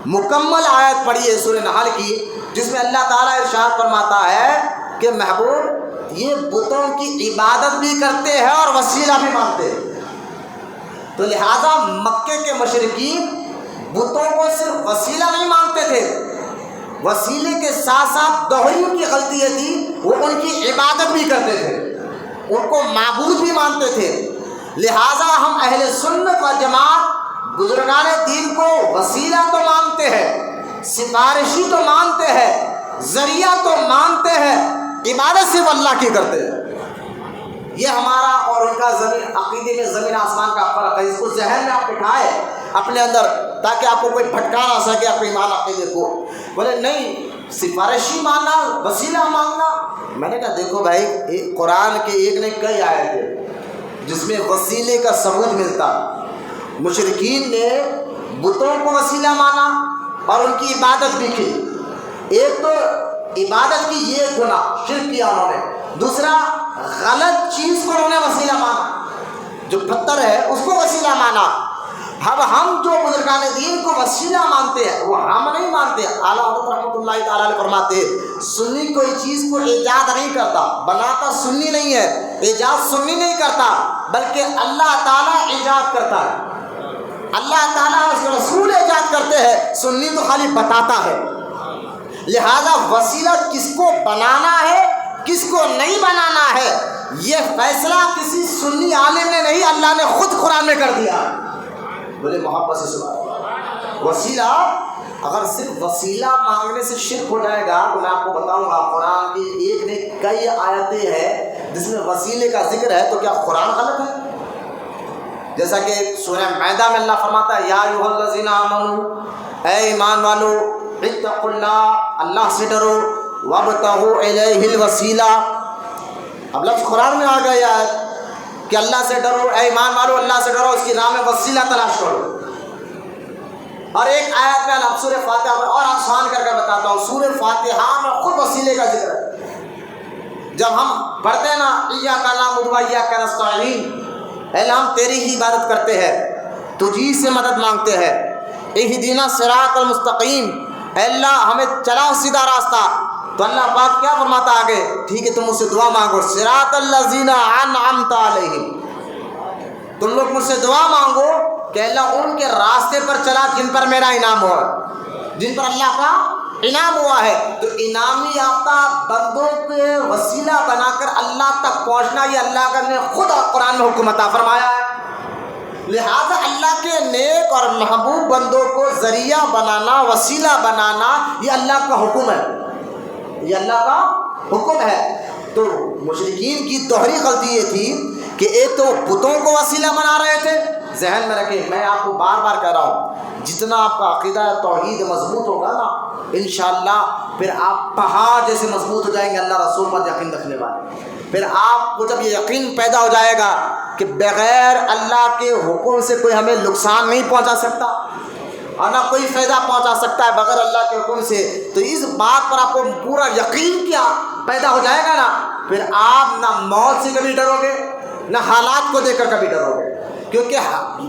مکمل آیت پڑھیے سورہ نحل کی، جس میں اللہ تعالیٰ ارشاد فرماتا ہے کہ محبوب یہ بتوں کی عبادت بھی کرتے ہیں اور وسیلہ بھی مانتے ہیں۔ تو لہذا مکے کے مشرکین بتوں کو صرف وسیلہ نہیں مانتے تھے، وسیلے کے ساتھ ساتھ دوہریوں کی غلطی یہ تھی وہ ان کی عبادت بھی کرتے تھے، ان کو معبود بھی مانتے تھے۔ لہٰذا ہم اہل سنت و جماعت بزرگان دین کو وسیلہ تو مانتے ہیں، سفارشی تو مانتے ہیں، ذریعہ تو مانتے ہیں، عبادت صرف اللہ کی کرتے ہیں۔ یہ ہمارا اور ان کا زمین عقیدے میں زمین آسمان کا فرق ہے۔ اس کو ذہن میں آپ بٹھائے اپنے اندر، تاکہ آپ کو کوئی بھٹکا نہ سکے اپنے ایمان عقیدے کو۔ بولے نہیں، سفارشی ماننا، وسیلہ مانگنا۔ میں نے کہا دیکھو بھائی، قرآن کے ایک نے کئی آیت ہے جس میں وسیلے کا ثبوت ملتا۔ مشرکین نے بتوں کو وسیلہ مانا اور ان کی عبادت بھی کی۔ ایک تو عبادت کی یہ گناہ شرک کیا انہوں نے، دوسرا غلط چیز کو انہوں نے وسیلہ مانا، جو پتھر ہے اس کو وسیلہ مانا۔ اب ہم جو بزرگان دین کو وسیلہ مانتے ہیں وہ ہم نہیں مانتے۔ اعلیٰ حضرت رحمۃ اللہ تعالیٰ علیہ فرماتے ہیں سنی کوئی چیز کو ایجاد نہیں کرتا، بناتا سنی نہیں ہے، ایجاد سنی نہیں کرتا، بلکہ اللہ تعالیٰ ایجاد کرتا ہے، اللہ تعالیٰ اس کے رسول ایجاد کرتے ہیں، سنی تو خالی بتاتا ہے۔ لہذا وسیلہ کس کو بنانا ہے کس کو نہیں بنانا ہے، یہ فیصلہ کسی سنی عالم نے نہیں، اللہ نے خود قرآن میں کر دیا۔ بولے محبت سے سنا، وسیلہ اگر صرف وسیلہ مانگنے سے شرک ہو جائے گا تو میں آپ کو بتاؤں گا قرآن کی ایک نے کئی آیتیں ہیں جس میں وسیلے کا ذکر ہے، تو کیا قرآن غلط ہے؟ جیسا کہ سورہ مائدہ میں اللہ فرماتا ہے یا ایھا الذین آمنوا، اے ایمان والو، اتقوا اللہ، اللہ سے ڈرو، وابتغوا الیہ الوسیلہ۔ اب لفظ قرآن میں آ گیا ہے کہ اللہ سے ڈرو، اے ایمان والو اللہ سے ڈرو، اس کی راہ میں وسیلہ تلاش کرو۔ اور ایک آیت میں اب سورہ فاتحہ میں اور آسان کر کے بتاتا ہوں، سورہ فاتحہ میں خود وسیلے کا ذکر ہے۔ جب ہم پڑھتے ہیں نا ایاک نعبد و ایاک نستعین، اے اللہ ہم تیری ہی عبادت کرتے ہیں، تجھی سے مدد مانگتے ہیں، اہدنا الصراط المستقیم، اے اللہ ہمیں چلا سیدھا راستہ۔ تو اللہ پاک کیا فرماتا آگے؟ ٹھیک ہے تم مجھ سے دعا مانگو، صراط الذین انعمت علیہم، تم لوگ مجھ سے دعا مانگو کہ اللہ ان کے راستے پر چلا جن پر میرا انعام ہوا، جن پر اللہ کا انعام ہوا ہے۔ تو انعامی یافتہ بندوں کے وسیلہ بنا کر اللہ تک پہنچنا، یہ اللہ نے خود قرآن میں حکم عطا فرمایا ہے۔ لہذا اللہ کے نیک اور محبوب بندوں کو ذریعہ بنانا، وسیلہ بنانا، یہ اللہ کا حکم ہے، یہ اللہ کا حکم ہے۔ تو مشرکین کی دوہری غلطی یہ تھی کہ ایک تو بتوں کو وسیلہ بنا رہے تھے۔ ذہن میں رکھیں، میں آپ کو بار بار کہہ رہا ہوں، جتنا آپ کا عقیدہ توحید مضبوط ہوگا نا، انشاءاللہ پھر آپ پہاڑ جیسے مضبوط ہو جائیں گے اللہ رسول پر یقین رکھنے والے۔ پھر آپ کو جب یہ یقین پیدا ہو جائے گا کہ بغیر اللہ کے حکم سے کوئی ہمیں نقصان نہیں پہنچا سکتا اور نہ کوئی فائدہ پہنچا سکتا ہے بغیر اللہ کے حکم سے، تو اس بات پر آپ کو پورا یقین کیا پیدا ہو جائے گا نا، پھر آپ نہ موت سے کبھی ڈرو گے، نہ حالات کو دیکھ کر کبھی ڈرو گے، کیونکہ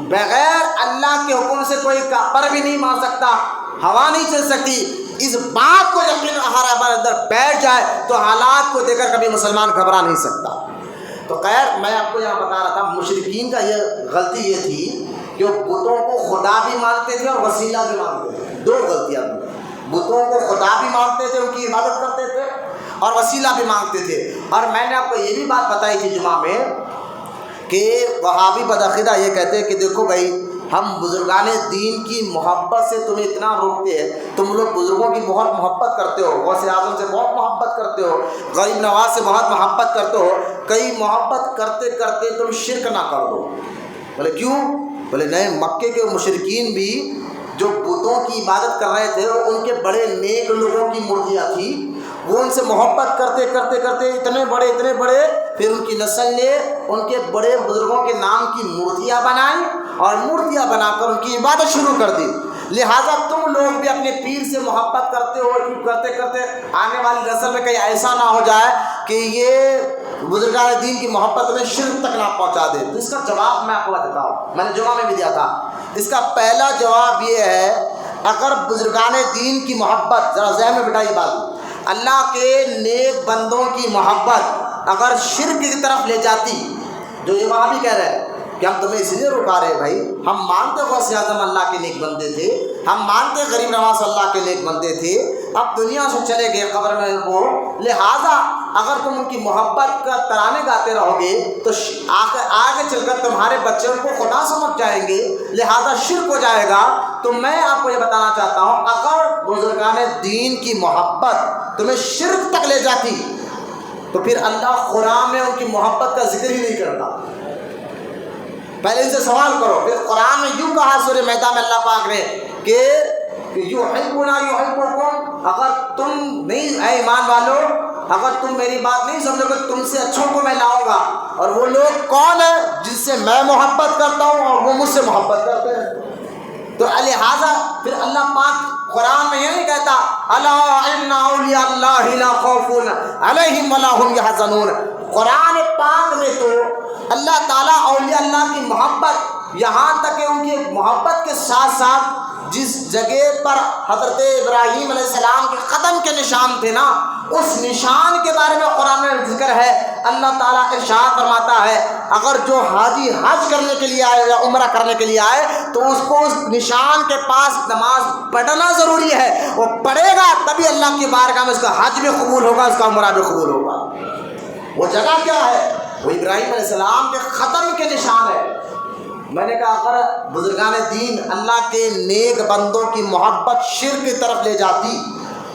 بغیر اللہ کے حکم سے کوئی پر بھی نہیں مار سکتا، ہوا نہیں چل سکتی۔ اس بات کو یقین ہمارے اندر بیٹھ جائے تو حالات کو دیکھ کر کبھی مسلمان گھبرا نہیں سکتا۔ تو خیر میں آپ کو یہاں بتا رہا تھا مشرکین کا یہ غلطی یہ تھی کہ وہ بتوں کو خدا بھی مانتے تھے اور وسیلہ بھی مانتے تھے. دو غلطیاں تھیں. بتوں کو خدا بھی مانتے تھے، ان کی عبادت کرتے تھے، اور وسیلہ بھی مانگتے تھے. اور میں نے آپ کو یہ بھی بات بتائی تھی جمعہ میں کہ وہابی بدعقیدہ یہ کہتے ہیں کہ دیکھو بھائی ہم بزرگان دین کی محبت سے تمہیں اتنا روکتے ہیں، تم لوگ بزرگوں کی بہت محبت کرتے ہو، غوث اعظم سے بہت محبت کرتے ہو، غریب نواز سے بہت محبت کرتے ہو، کئی محبت کرتے کرتے تم شرک نہ کر دو. بولے کیوں؟ بولے نئے مکے کے مشرکین بھی جو بتوں کی عبادت کر رہے تھے ان کے بڑے نیک لوگوں کی مورتیاں تھیں، وہ ان سے محبت کرتے کرتے کرتے اتنے بڑے پھر ان کی نسل نے ان کے بڑے بزرگوں کے نام کی مورتیاں بنائیں اور مورتیاں بنا کر ان کی عبادت شروع کر دی. لہٰذا تم لوگ بھی اپنے پیر سے محبت کرتے ہو، کرتے کرتے آنے والی نسل میں کہیں ایسا نہ ہو جائے کہ یہ بزرگان دین کی محبت میں شرک تک نہ پہنچا دے. تو اس کا جواب میں آپ کو دیتا ہوں، میں نے جمعہ میں بھی دیا تھا. اس کا پہلا جواب یہ ہے اگر بزرگان دین کی محبت، ذرا ذہن میں بٹھائیے بات، اللہ کے نیک بندوں کی محبت اگر شرک کی طرف لے جاتی، جو یہ وہاں بھی کہہ رہے ہیں کہ ہم تمہیں اس لیے رکا رہے بھائی، ہم مانتے غوث اعظم اللہ کے نیک بندے تھے، ہم مانتے غریب نواز اللہ کے نیک بندے تھے، اب دنیا سے چلے گئے قبر میں وہ، لہٰذا اگر تم ان کی محبت کا ترانے گاتے رہو گے تو آگے چل کر تمہارے بچے ان کو خدا سمجھ جائیں گے، لہٰذا شرک ہو جائے گا. تو میں آپ کو یہ بتانا چاہتا ہوں اگر بزرگان دین کی محبت تمہیں شرک تک لے جاتی تو پھر اللہ قرآن میں ان کی محبت کا ذکر ہی نہیں کرتا. پہلے ان سے سوال کرو. پھر قرآن میں یوں کہا سورہ مائدہ میں اللہ پاک نے کہ یحبنا یحبکم، اگر تم نہیں اے ایمان والو، اگر تم میری بات نہیں سمجھو گے تم سے اچھوں کو میں لاؤں گا. اور وہ لوگ کون ہیں؟ جس سے میں محبت کرتا ہوں اور وہ مجھ سے محبت کرتے ہیں. تو لہٰذا پھر اللہ پاک قرآن میں یہ نہیں کہتا الا ان اولیاء اللہ لا خوف علیہم ولا هم يحزنون. قرآن پاک میں تو اللہ تعالیٰ اولیاء اللہ کی محبت، یہاں تک کہ ان کی محبت کے ساتھ ساتھ جس جگہ پر حضرت ابراہیم علیہ السلام کے قدم کے نشان تھے نا، اس نشان کے بارے میں قرآن میں ذکر ہے. اللہ تعالیٰ ارشاد فرماتا ہے اگر جو حاجی حج کرنے کے لیے آئے یا عمرہ کرنے کے لیے آئے تو اس کو اس نشان کے پاس نماز پڑھنا ضروری ہے. وہ پڑھے گا تبھی اللہ کی بارگاہ میں اس کا حج بھی قبول ہوگا، اس کا عمرہ بھی قبول ہوگا. وہ جگہ کیا ہے؟ وہ ابراہیم علیہ السلام کے قدم کے نشان ہے. میں نے کہا اگر بزرگان دین اللہ کے نیک بندوں کی محبت شرک کی طرف لے جاتی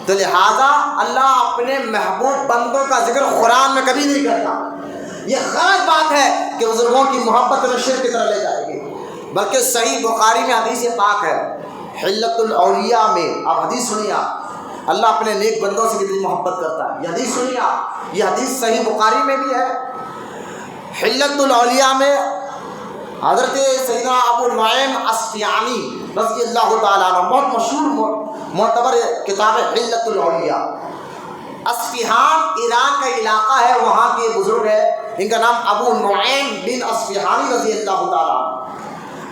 تو لہٰذا اللہ اپنے محبوب بندوں کا ذکر قرآن میں کبھی نہیں کرتا. یہ غلط بات ہے کہ بزرگوں کی محبت میں شرک کی طرف لے جائے گی. بلکہ صحیح بخاری میں حدیث پاک ہے، حلت الاولیاء میں، آپ حدیث سنیے، اللہ اپنے نیک بندوں سے کتنی محبت کرتا ہے. یہ حدیث سنیے آپ، یہ حدیث صحیح بخاری میں بھی ہے. حلت الاولیاء میں حضرت سیدنا ابو نعیم اصفہانی رضی اللہ تعالیٰ عنہ، بہت مشہور معتبر کتاب ہے حلت الاولیاء. اصفہان ایران کا علاقہ ہے، وہاں کے بزرگ ہے، ان کا نام ابو نعیم بن اصفہانی رضی اللہ تعالیٰ عنہ.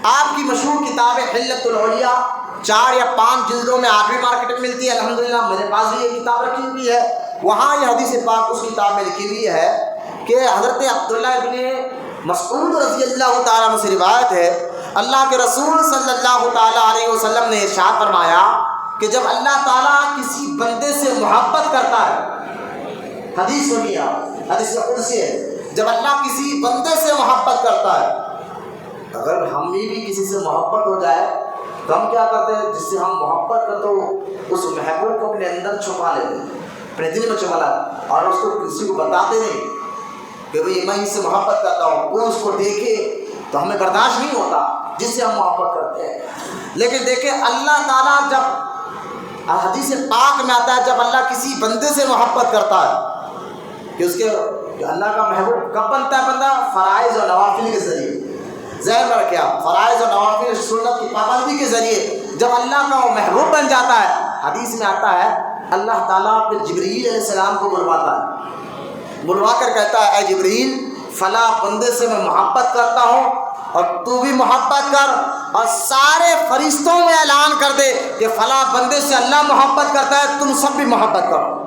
آپ کی مشہور کتاب ہے حلت الاولیاء، 4 یا 5 جلدوں میں آج بھی مارکیٹ میں ملتی ہے. الحمدللہ میرے پاس بھی یہ کتاب رکھی ہوئی ہے. وہاں یہ حدیث پاک اس کتاب میں لکھی ہوئی ہے کہ حضرت عبداللہ ابن مسعود رضی اللہ تعالیٰ عنہ سے روایت ہے، اللہ کے رسول صلی اللہ تعالیٰ علیہ وسلم نے ارشاد فرمایا کہ جب اللہ تعالیٰ کسی بندے سے محبت کرتا ہے، حدیث سنیے آپ، حدیث قدسی ہے، جب اللہ کسی بندے سے محبت کرتا ہے، اگر ہم بھی کسی سے محبت ہو جائے تو ہم کیا کرتے ہیں؟ جس سے ہم محبت کرتے ہو اس محبوب کو اپنے اندر چھپا لیتے ہیں، اپنے دل میں چھپا لیتے، اور اس کو کسی کو بتاتے نہیں کہ بھئی میں اس سے محبت کرتا ہوں. کوئی اس کو دیکھے تو ہمیں برداشت نہیں ہوتا جس سے ہم محبت کرتے ہیں. لیکن دیکھیں اللہ تعالیٰ جب حدیث پاک میں آتا ہے جب اللہ کسی بندے سے محبت کرتا ہے کہ اس کے اللہ کا محبوب کب بنتا ہے بندہ؟ فرائض اور نوافل کے ذریعے. ذہن میں رکھیں آپ، فرائض اور نوافل سنت کی پابندی کے ذریعے جب اللہ کا وہ محبوب بن جاتا ہے، حدیث میں آتا ہے اللہ تعالیٰ پھر جبریل علیہ السلام کو بلواتا ہے، بلوا کر کہتا ہے اے جبریل فلاں بندے سے میں محبت کرتا ہوں اور تو بھی محبت کر، اور سارے فرشتوں میں اعلان کر دے کہ فلاں بندے سے اللہ محبت کرتا ہے، تم سب بھی محبت کرو.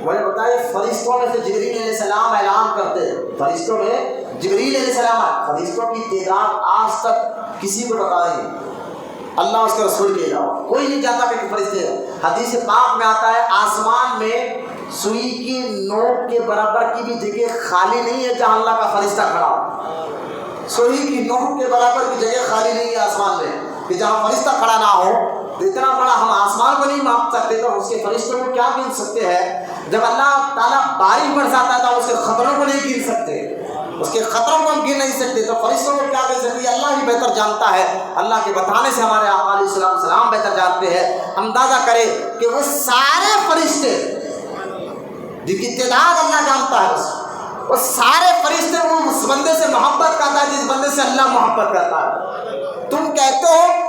مجھے بتائیے فرشتے فرشتوں میں سے جبریل علیہ السلام اعلان کرتے، فرشتوں میں جبریل علیہ السلام، فرشتوں کی تعداد آج تک کسی کو پتہ نہیں، اللہ اس کے رسول کے علاوہ کوئی نہیں جانتا کہ فرشتے ہیں۔ حدیث پاک میں آتا ہے آسمان میں سوئی کی نوک کے برابر کی بھی جگہ خالی نہیں ہے جہاں اللہ کا فرشتہ کھڑا ہو، سوئی کی نوک کے برابر کی جگہ خالی نہیں ہے آسمان میں کہ جہاں فرشتہ کھڑا نہ ہو۔ تو اتنا بڑا ہم آسمان کو نہیں ماپ سکتے تو اس کے فرشتوں کو کیا گن سکتے ہیں؟ جب اللہ تعالیٰ بارش برساتا ہے تو اس کے خطروں کو نہیں گن سکتے، اس کے خطروں کو ہم گن نہیں سکتے، تو فرشتوں کو کیا گن سکتے؟ اللہ ہی بہتر جانتا ہے، اللہ کے بتانے سے ہمارے آقا علیہ السلام بہتر جانتے ہیں۔ اندازہ کرے کہ وہ سارے فرشتے جن کی تعداد اللہ جانتا ہے، وہ سارے فرشتے وہ اس بندے سے محبت کرتا ہے جس بندے سے اللہ محبت کرتا ہے۔ تم کہتے ہو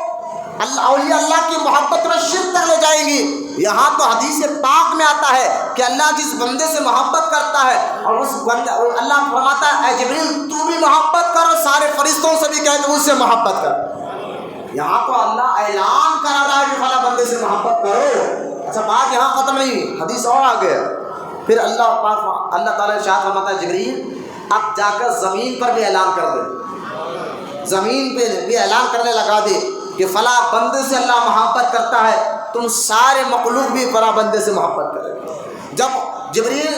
اولیاء اللہ کی محبت میں شرک کر لے جائے گی، یہاں تو حدیث پاک میں آتا ہے کہ اللہ جس بندے سے محبت کرتا ہے اور اس بندے اللہ فرماتا ہے اے جبریل تو بھی محبت کر، اور سارے فرشتوں سے بھی کہتے اس سے محبت کر۔ یہاں تو اللہ اعلان کرا رہا ہے کہ فلاں بندے سے محبت کرو۔ اچھا بات یہاں ختم نہیں، حدیث اور آگے پھر اللہ تعالیٰ ارشاد فرماتا ہے جبریل اب جا کر زمین پر بھی اعلان کر دے، زمین پہ بھی اعلان کرنے لگا دے کہ فلاں بندے سے اللہ محبت کرتا ہے، تم سارے مخلوق بھی فلاں بندے سے محبت کرے۔ جب جبریل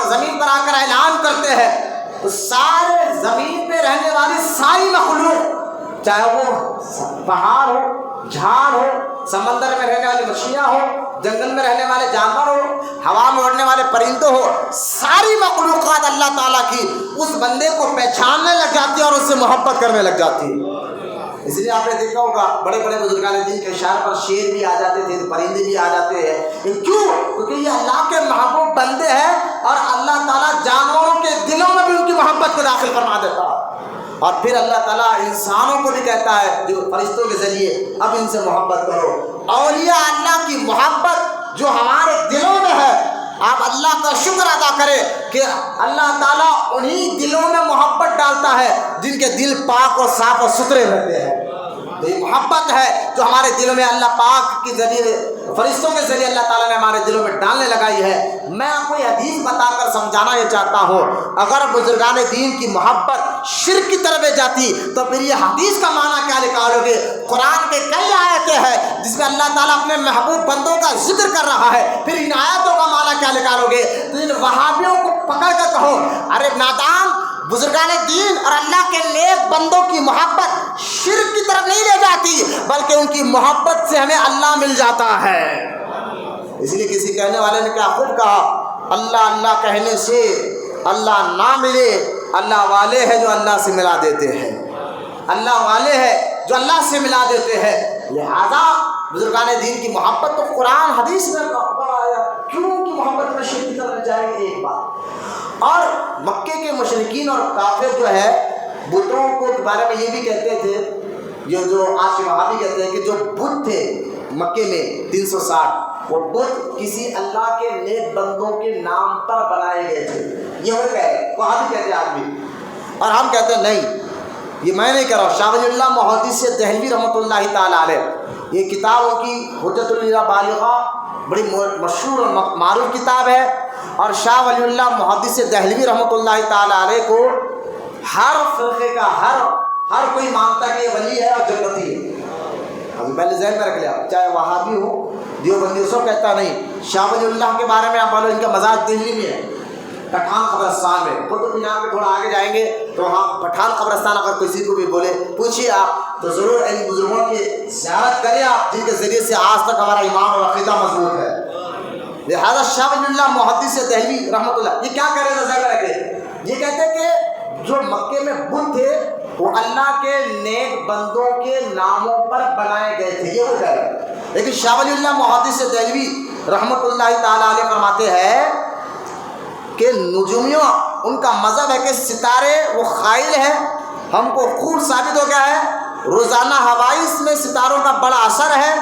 زمین پر آ کر اعلان کرتے ہیں تو سارے زمین پہ رہنے والی ساری مخلوق، چاہے وہ پہاڑ ہو، جھاڑ ہو، سمندر میں رہنے والی مچھلیاں ہو، جنگل میں رہنے والے جانور ہو، ہوا میں اڑنے والے پرندے ہو، ساری مخلوقات اللہ تعالیٰ کی اس بندے کو پہچاننے لگ جاتی ہے اور اس سے محبت کرنے لگ جاتی ہے۔ اس لیے آپ نے دیکھا ہوگا بڑے بڑے بزرگان دین کے اشعار پر شیر بھی آ جاتے تھے، پرندے بھی آ جاتے ہیں، کیوں؟ کیونکہ یہ اللہ کے محبوب بندے ہیں اور اللہ تعالیٰ جانوروں کے دلوں میں بھی ان کی محبت کو داخل فرما دیتا ہے، اور پھر اللہ تعالیٰ انسانوں کو بھی کہتا ہے جو فرشتوں کے ذریعے اب ان سے محبت کرو۔ اولیاء اللہ کی محبت جو ہمارے دلوں میں ہے، آپ اللہ کا شکر ادا کریں کہ اللہ تعالیٰ انہی دلوں میں محبت ڈالتا ہے جن کے دل پاک اور صاف اور ستھرے رہتے ہیں۔ تو یہ محبت ہے جو ہمارے دلوں میں اللہ پاک کے ذریعے، فرشتوں کے ذریعے اللہ تعالیٰ نے ہمارے دلوں میں ڈالنے لگائی ہے۔ میں آپ کو یہ حدیث بتا کر سمجھانا یہ چاہتا ہوں، اگر بزرگان دین کی محبت شرک کی طرف جاتی تو پھر یہ حدیث کا معنی کیا نکالو گے؟ قرآن کے کئی آیتیں ہیں جس میں اللہ تعالیٰ اپنے محبوب بندوں کا ذکر کر رہا ہے، پھر ان آیتوں کا معنی کیا نکالو گے؟ تو ان وہابیوں کو پکڑ کر کہو ارے نادان، بزرگان دین اور اللہ کے نیک بندوں کی محبت شرک کی طرف نہیں لے جاتی بلکہ ان کی محبت سے ہمیں اللہ مل جاتا ہے۔ اس لیے کسی کہنے والے نے کیا خود کہا، اللہ اللہ کہنے سے اللہ نہ ملے، اللہ والے ہیں جو اللہ سے ملا دیتے ہیں، اللہ والے ہیں جو اللہ سے ملا دیتے ہیں۔ لہذا بزرگان دین کی محبت تو قرآن حدیث میں کیوں کی محبت میں شرک کی طرف جائیں گے؟ ایک بات، اور مکے کے مشرکین اور کافر جو ہے بتوں کو کے بارے میں یہ بھی کہتے تھے، یہ جو آج کے وہابی کہتے ہیں کہ جو بت تھے مکے میں 360 وہ بت کسی اللہ کے نیک بندوں کے نام پر بنائے گئے تھے، یہ وہ وہابی کہتے ہیں آج بھی، اور ہم کہتے ہیں نہیں یہ میں نہیں کہہ رہا ہوں۔ شاہ ولی اللہ محدث دہلوی رحمۃ اللہ تعالیٰ علیہ، یہ کتاب ان کی حجت البالغہ بڑی مشہور اور معروف کتاب ہے، اور شاہ ولی اللہ محدث دہلوی رحمۃ اللہ تعالیٰ علیہ کو ہر فرقے کا ہر کوئی مانتا کہ یہ ولی ہے اور جنتی ہے۔ ابھی پہلے ذہن میں رکھ لیا، چاہے وہابی ہو دیوبندی اس کو کہتا نہیں۔ شاہ ولی اللہ کے بارے میں آپ بولو ان کا مزار دہلی میں ہے، پٹھان قبرستان میں، قطب مینار پہ تھوڑا آگے جائیں گے تو وہاں پٹھان قبرستان اگر کسی کو بھی بولے پوچھیے آپ تو ضرور ان بزرگوں کی زیارت کریں آپ جن کے ذریعے سے آج تک ہمارا ایمان اور عقیدہ مضبوط ہے۔ لہٰذا شاہ ولی اللہ محدث دہلوی رحمۃ اللہ یہ کیا کہہ رہے تھے؟ ذہن رکھے، یہ کہتے کہ جو مکے میں بت تھے وہ اللہ کے نیک بندوں کے ناموں پر بنائے گئے تھے، یہ وہ کہہ رہے ہیں۔ لیکن شاہ ولی اللہ محدث دہلوی رحمۃ اللہ تعالیٰ علیہ فرماتے ہیں کہ نجومیوں ان کا مذہب ہے کہ ستارے وہ خائل ہیں، ہم کو خوب ثابت ہو گیا ہے، روزانہ حوادث میں ستاروں کا بڑا اثر ہے،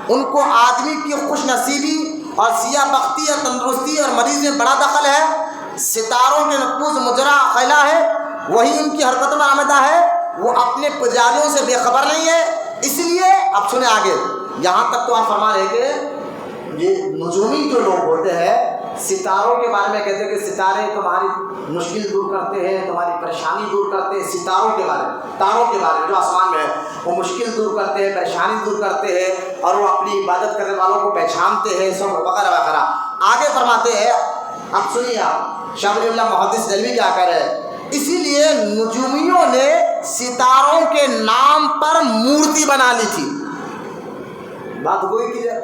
ان کو آدمی کی خوش نصیبی اور سیاہ بختی اور تندرستی اور مریض میں بڑا دخل ہے، ستاروں کے نفوذ مجرا خیلا ہے، وہی ان کی حرکت میں آمدہ ہے، وہ اپنے پجاریوں سے بے خبر نہیں ہے۔ اس لیے اب سنیں آگے، یہاں تک تو آپ فرما رہے کہ یہ نجومی جو لوگ ہوتے ہیں ستاروں کے بارے میں کہتے ہیں کہ ستارے تمہاری مشکل دور کرتے ہیں، تمہاری پریشانی دور کرتے ہیں. ستاروں کے بارے میں، تاروں کے بارے میں جو آسمان میں ہے، وہ مشکل دور کرتے ہیں، پریشانی دور کرتے ہیں، اور وہ اپنی عبادت کرنے والوں کو پہچانتے ہیں، سب وغیرہ وغیرہ. آگے فرماتے ہیں، اب سنیے آپ شاہ ولی اللہ محدث دہلوی کیا کہہ رہے ہیں. اسی لیے نجومیوں نے ستاروں کے نام پر مورتی بنا لی تھی. بات کوئی کی جائے،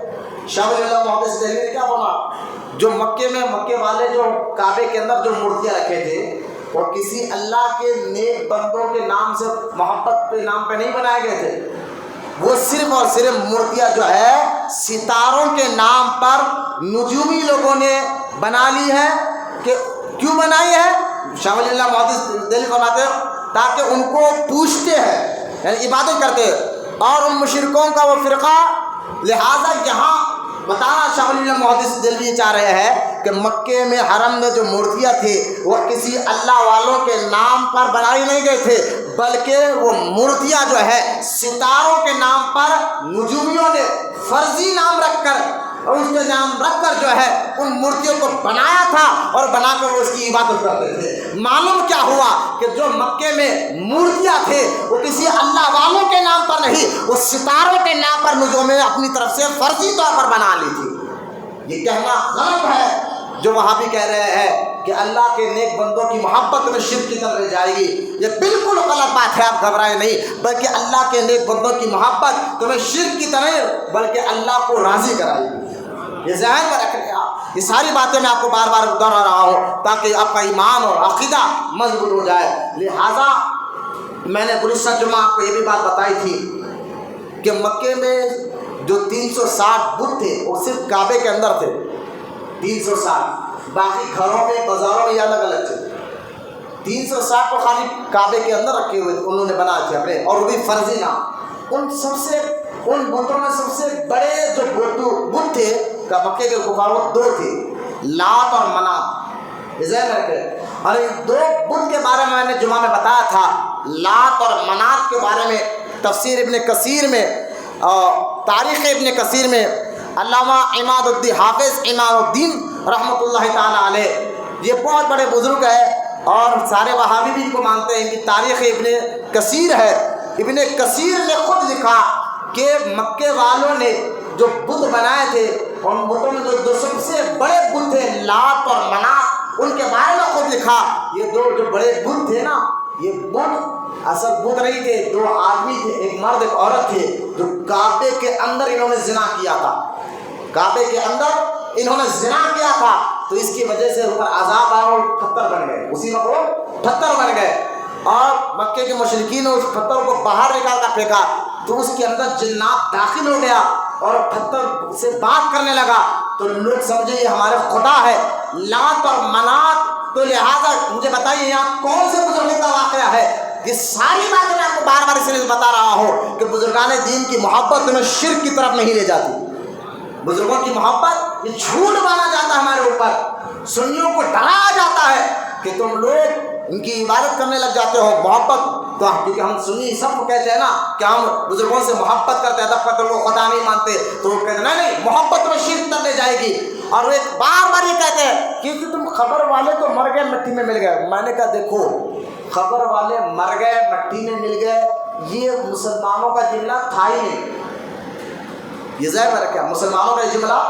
شاہ ولی اللہ محدث دہلوی نے کیا بولا، جو مکے میں مکے والے جو کعبے کے اندر جو مورتیاں رکھے تھے وہ کسی اللہ کے نیک بندوں کے نام سے، محبت کے نام پہ نہیں بنائے گئے تھے. وہ صرف اور صرف مورتیاں جو ہے ستاروں کے نام پر نجومی لوگوں نے بنا لی ہے. کہ کیوں بنائی ہے؟ شاہ ولی اللہ محدث دہلوی فرماتے ہیں تاکہ ان کو پوچھتے ہیں، یعنی عبادت کرتے ہیں، اور ان مشرکوں کا وہ فرقہ. لہذا یہاں بتانا شاہ ولی اللہ محدث دہلوی چاہ رہے ہیں کہ مکے میں حرم میں جو مورتیاں تھیں وہ کسی اللہ والوں کے نام پر بنائی نہیں گئے تھے، بلکہ وہ مورتیاں جو ہے ستاروں کے نام پر نجومیوں نے فرضی نام رکھ کر، اور اس کے نام رکھ کر جو ہے ان مورتیوں کو بنایا تھا، اور بنا کر وہ اس کی عبادت کرتے تھے. معلوم کیا ہوا کہ جو مکے میں مورتیاں تھے وہ کسی اللہ والوں کے نام پر نہیں، وہ ستاروں کے نام پر نجوم نے اپنی طرف سے فرضی طور پر بنا لی تھی. یہ کہنا غلط ہے جو وہاں بھی کہہ رہے ہیں کہ اللہ کے نیک بندوں کی محبت میں شرک کی طرف لے جائے گی. یہ بالکل غلط بات ہے، آپ گھبرائیں نہیں، بلکہ اللہ کے نیک بندوں کی محبت تمہیں شرک کی طرح بلکہ اللہ کو راضی کرائے گی. یہ ذہن میں رکھ لیں آپ. یہ ساری باتیں میں آپ کو بار بار دہرا رہا ہوں تاکہ آپ کا ایمان اور عقیدہ مضبوط ہو جائے. لہٰذا میں نے گزشتہ جمعہ آپ کو یہ بھی بات بتائی تھی کہ مکے میں جو 360 بت تھے وہ صرف کعبے کے اندر تھے. 360 باقی گھروں میں بازاروں میں یہ الگ الگ تھے. 360 کو خالی کعبے کے اندر رکھے ہوئے انہوں نے بنائے تھے اپنے، اور وہ بھی فرضی نام. ان بتوں میں سب سے بڑے جو بت تھے کہ مکے کے کفار وہ 2 تھے، لات اور منات. ذہن رکھے. اور ان 2 بت کے بارے میں نے جمعہ میں بتایا تھا. لات اور منات کے بارے میں تفسیر ابن کثیر میں، تاریخ ابن کثیر میں علامہ عماد الدین حافظ عماد الدین رحمۃ اللہ تعالیٰ علیہ، یہ بہت بڑے بزرگ ہے اور سارے وہابی بھی ان کو مانتے ہیں کہ تاریخ ابن کثیر ہے. ابن کثیر نے خود لکھا کہ مکے والوں نے جو بت بنائے تھے، ان بتوں میں جو سب سے بڑے بت تھے لات اور منات، ان کے بارے میں خود لکھا یہ 2 جو بڑے بت تھے نا، یہ بت اصل بت نہیں تھے، 2 آدمی تھے، ایک مرد ایک عورت تھے، جو کعبے کے اندر انہوں نے زنا کیا تھا. کعبے کے اندر انہوں نے زنا کیا تھا، تو اس کی وجہ سے ان پر عذاب آیا اور پتھر بن گئے. اسی وقت وہ پتھر بن گئے، اور مکے کے مشرکین نے اس پتھر کو باہر نکال کر پھینکا، تو اس کے اندر جنات داخل ہو گیا اور پتھر سے بات کرنے لگا. تو لوگ سمجھے یہ ہمارے خدا ہے لات اور منات. تو لہٰذا مجھے بتائیے یہاں کون سے بزرگوں کا واقعہ ہے؟ یہ ساری باتیں میں آپ کو بار بار اس لیے بتا رہا ہوں کہ بزرگان دین کی محبت تمہیں شرک کی طرف نہیں لے جاتی. بزرگوں کی محبت یہ جھوٹ مانا جاتا ہے ہمارے اوپر. سنیوں کو ڈرایا جاتا ہے کہ تم لوگ ان کی عبادت کرنے لگ جاتے ہو. محبت تو کیونکہ ہم سنی سب کو کہتے ہیں نا کہ ہم بزرگوں سے محبت کرتے ہیں، ادب کرتے ہیں، وہ خدا نہیں مانتے، تو وہ کہتے ہیں نہیں محبت میں شرک تک لے جائے گی. اور وہ ایک بار بار یہ کہتے ہیں کیونکہ تم خبر والے تو مر گئے مٹی میں مل گئے. میں نے کہا دیکھو، خبر والے مر گئے مٹی میں مل گئے یہ مسلمانوں کا جملہ تھا ہی نہیں. یہ ظاہر ہے کیا مسلمانوں کا جملہ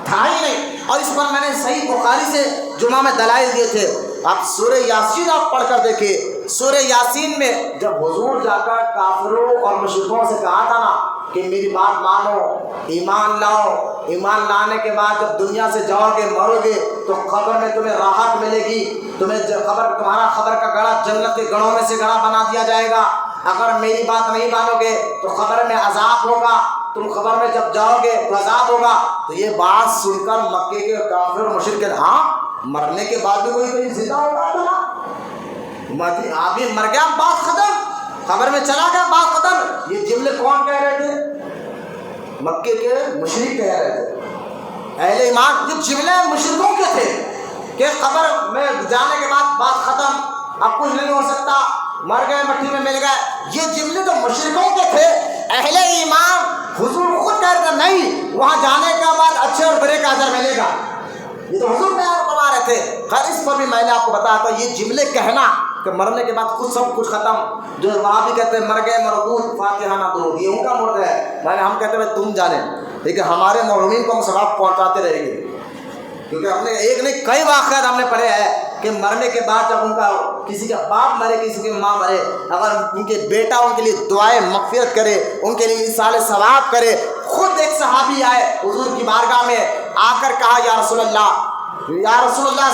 تھا ہی نہیں. اور اس پر میں نے صحیح بخاری سے جمعہ میں دلائل دیے تھے. آپ سورہ یاسین آپ پڑھ کر دیکھیں. سورہ یاسین میں جب حضور جا کر کافروں اور مشرکوں سے کہا تھا نا کہ میری بات مانو، ایمان لاؤ، ایمان لانے کے بعد جب دنیا سے جاؤ گے مرو گے تو قبر میں تمہیں راحت ملے گی، تمہیں تمہارا قبر کا گڑھا جنت کے گڑھوں میں سے گڑھا بنا دیا جائے گا. اگر میری بات نہیں مانو گے تو قبر میں عذاب ہوگا، تم قبر میں جب جاؤ گے تو عذاب ہوگا. تو یہ بات سن کر مکے کے کافر اور مشرک ہاں مرنے کے بعد بھی کوئی زندہ ہوگا نا، آدمی مر گیا بات ختم، قبر میں چلا گیا بات ختم. یہ جملے کون کہہ رہے تھے؟ مکے کے مشرک کہہ رہے تھے. اہل ایمان جو جملے مشرکوں کے تھے کہ قبر میں جانے کے بعد بات ختم، اب کچھ نہیں ہو سکتا، مر گئے مٹی میں مل گئے، یہ جملے تو مشرکوں کے تھے. اہل ایمان حضور خود کہہ رہے تھے نہیں، وہاں جانے کے بعد اچھے اور برے کا اجر ملے گا. یہ تو حضور بیان فرما رہے تھے. خیر اس پر بھی میں نے آپ کو بتایا تھا یہ جملے کہنا کہ مرنے کے بعد خود سب کچھ ختم, جو وہاں بھی کہتے ہیں مر گئے مردود فاتحہ نہ درود, یہ ان کا مرد ہے. میں نے ہم کہتے ہیں تم جانے, لیکن ہمارے مرحومین کو ہم ثواب پہنچاتے رہیں گے, کیونکہ ہم نے ایک نہیں کئی واقعات ہم نے پڑھے ہیں کہ مرنے کے بعد جب ان کا کسی کا باپ مرے کسی کی ماں مرے, اگر ان کے بیٹا ان کے لیے دعائیں مغفرت کرے, ان کے لیے ایصال ثواب کرے. خود ایک صحابی آئے حضور کی بارگاہ میں, آ کر کہا یا رسول اللہ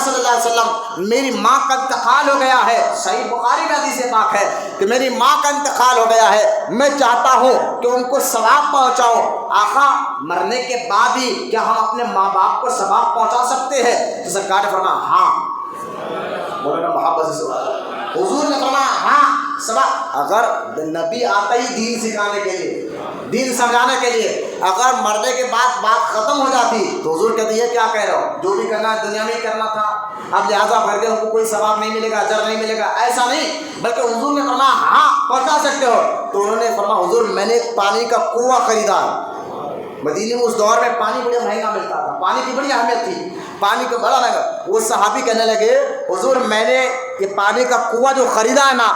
صلی اللہ علیہ وسلم میری ماں کا انتقال ہو گیا ہے. صحیح بخاری میں حدیث پاک ہے کہ میری ماں کا انتقال ہو گیا ہے, میں چاہتا ہوں کہ ان کو ثواب پہنچاؤں. آقا مرنے کے بعد ہی کیا ہم اپنے ماں باپ کو ثواب پہنچا سکتے ہیں؟ تو سرکار نے فرمایا ہاں. مولانا محبت سے حضور نے فرمایا ہاں ثواب. اگر نبی آتا ہی دین سکھانے کے لیے, دین سمجھانے کے لیے, اگر مرنے کے بعد بات ختم ہو جاتی تو حضور کہتے یہ کیا کہہ رہے ہو, جو بھی کرنا ہے دنیا میں ہی کرنا تھا, اب لہٰذا بھر کے ان کو کوئی ثواب نہیں ملے گا, اجر نہیں ملے گا, ایسا نہیں. بلکہ حضور نے فرمایا ہاں پہنچا سکتے ہو. تو انہوں نے فرمایا حضور میں نے ایک پانی کا کنواں خریدا. مدینے میں اس دور میں پانی بڑا مہنگا ملتا تھا, پانی کی بڑی اہمیت تھی, پانی کا بڑا مہنگا. وہ صحابی کہنے لگے حضور میں نے یہ پانی کا کنواں جو خریدا ہے نا,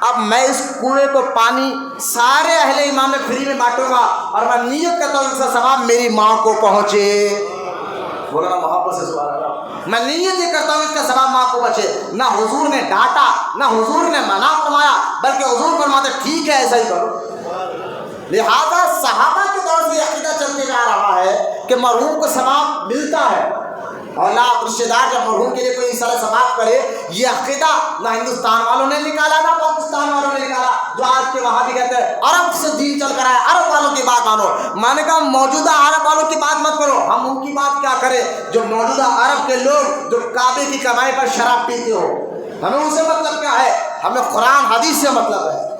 اب میں اس کنویں کو پانی سارے اہل ایمان میں فری میں بانٹوں گا, اور میں نیت کرتا ہوں اس کا ثواب میری ماں کو پہنچے. مولانا محبت سے سبحان اللہ. میں نیت یہ کرتا ہوں اس کا ثواب ماں کو پہنچے. نہ حضور نے ڈانٹا نہ حضور نے منع فرمایا, بلکہ حضور فرماتے ٹھیک ہے ایسا ہی کرو. لہذا صحابہ کے دور سے یہ عقیدہ چلتے جا رہا ہے کہ مرحوم کو ثواب ملتا ہے. اولاد رشتہ دار جب مرحوم کے لیے کوئی ایصال ثواب کرے, یہ عقیدہ نہ ہندوستان والوں نے نکالا نہ پاکستان والوں نے نکالا, جو آج کے وہاں بھی کہتے ہیں عرب سے دین چل کر آئے, عرب والوں کی بات مانو. میں نے کہا موجودہ عرب والوں کی بات مت کرو, ہم ان کی بات کیا کریں جو موجودہ عرب کے لوگ جو کعبے کی کمائی پر شراب پیتے ہو. ہمیں ان سے مطلب کیا ہے, ہمیں قرآن حدیث سے مطلب ہے.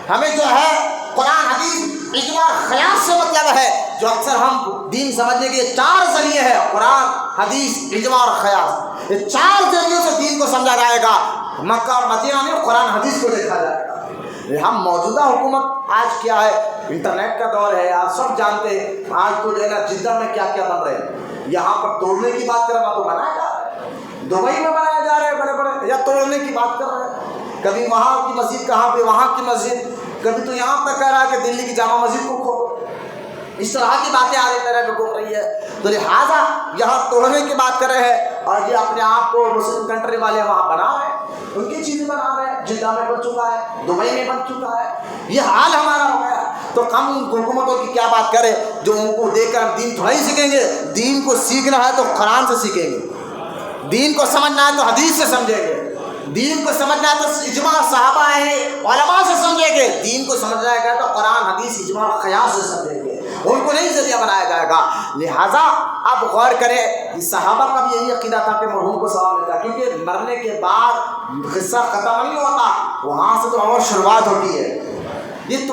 ہمیں جو ہے قرآن حدیث اجماع خیاس سے مطلب ہے. جو اکثر ہم دین سمجھنے کے 4 ذریعے ہیں, قرآن حدیث اجماع اور خیاس, یہ 4 ذریعوں سے دین کو سمجھا جائے گا. مکہ اور مدینہ میں قرآن حدیث کو دیکھا جائے گا. ہم موجودہ حکومت آج کیا ہے, انٹرنیٹ کا دور ہے, آپ سب جانتے ہیں. آج تو جو ہے نا جدہ میں کیا کیا بن رہے ہیں, یہاں پر توڑنے کی بات کرنا تو بنایا جا رہا ہے, دبئی میں بنایا جا رہا ہے بڑے بڑے, یا توڑنے کی بات کر رہے ہیں. کبھی وہاں کی مسجد کہاں پہ, وہاں کی مسجد, کبھی تو یہاں تک کہہ رہا ہے کہ دلی کی جامع مسجد کو کھو. اس طرح کی باتیں آ رہی طرح میں گھوم رہی ہے. تو لہٰذا یہاں توڑنے کی بات کر رہے ہیں, اور یہ اپنے آپ کو مسلم کنٹری والے وہاں بنا رہے ہیں, ان کی چیزیں بنا رہے ہیں. جدہ میں بن چکا ہے, دبئی میں بن چکا ہے, یہ حال ہمارا ہو گیا. تو ہم ان حکومتوں کی کیا بات کریں جو ان کو دیکھ کر دین تھوڑا ہی سیکھیں گے. دین کو سیکھنا ہے تو قرآن سے سیکھیں گے, دین کو سمجھنا ہے تو حدیث سے سمجھیں گے, دین کو سمجھنا ہے تو اجماع صحابہ ہے علماء سے سمجھیں گے, دین کو سمجھنا ہے تو قرآن حدیث اجماع خیال سے سمجھیں گے, ان کو نہیں ذریعہ بنایا جائے گا. لہٰذا اب غور کریں, صحابہ کا بھی یہی عقیدہ تھا کہ مرحوم کو ثواب ملتا ہے, کیونکہ مرنے کے بعد قصہ ختم نہیں ہوتا, وہاں سے تو اور شروعات ہوتی ہے. یہ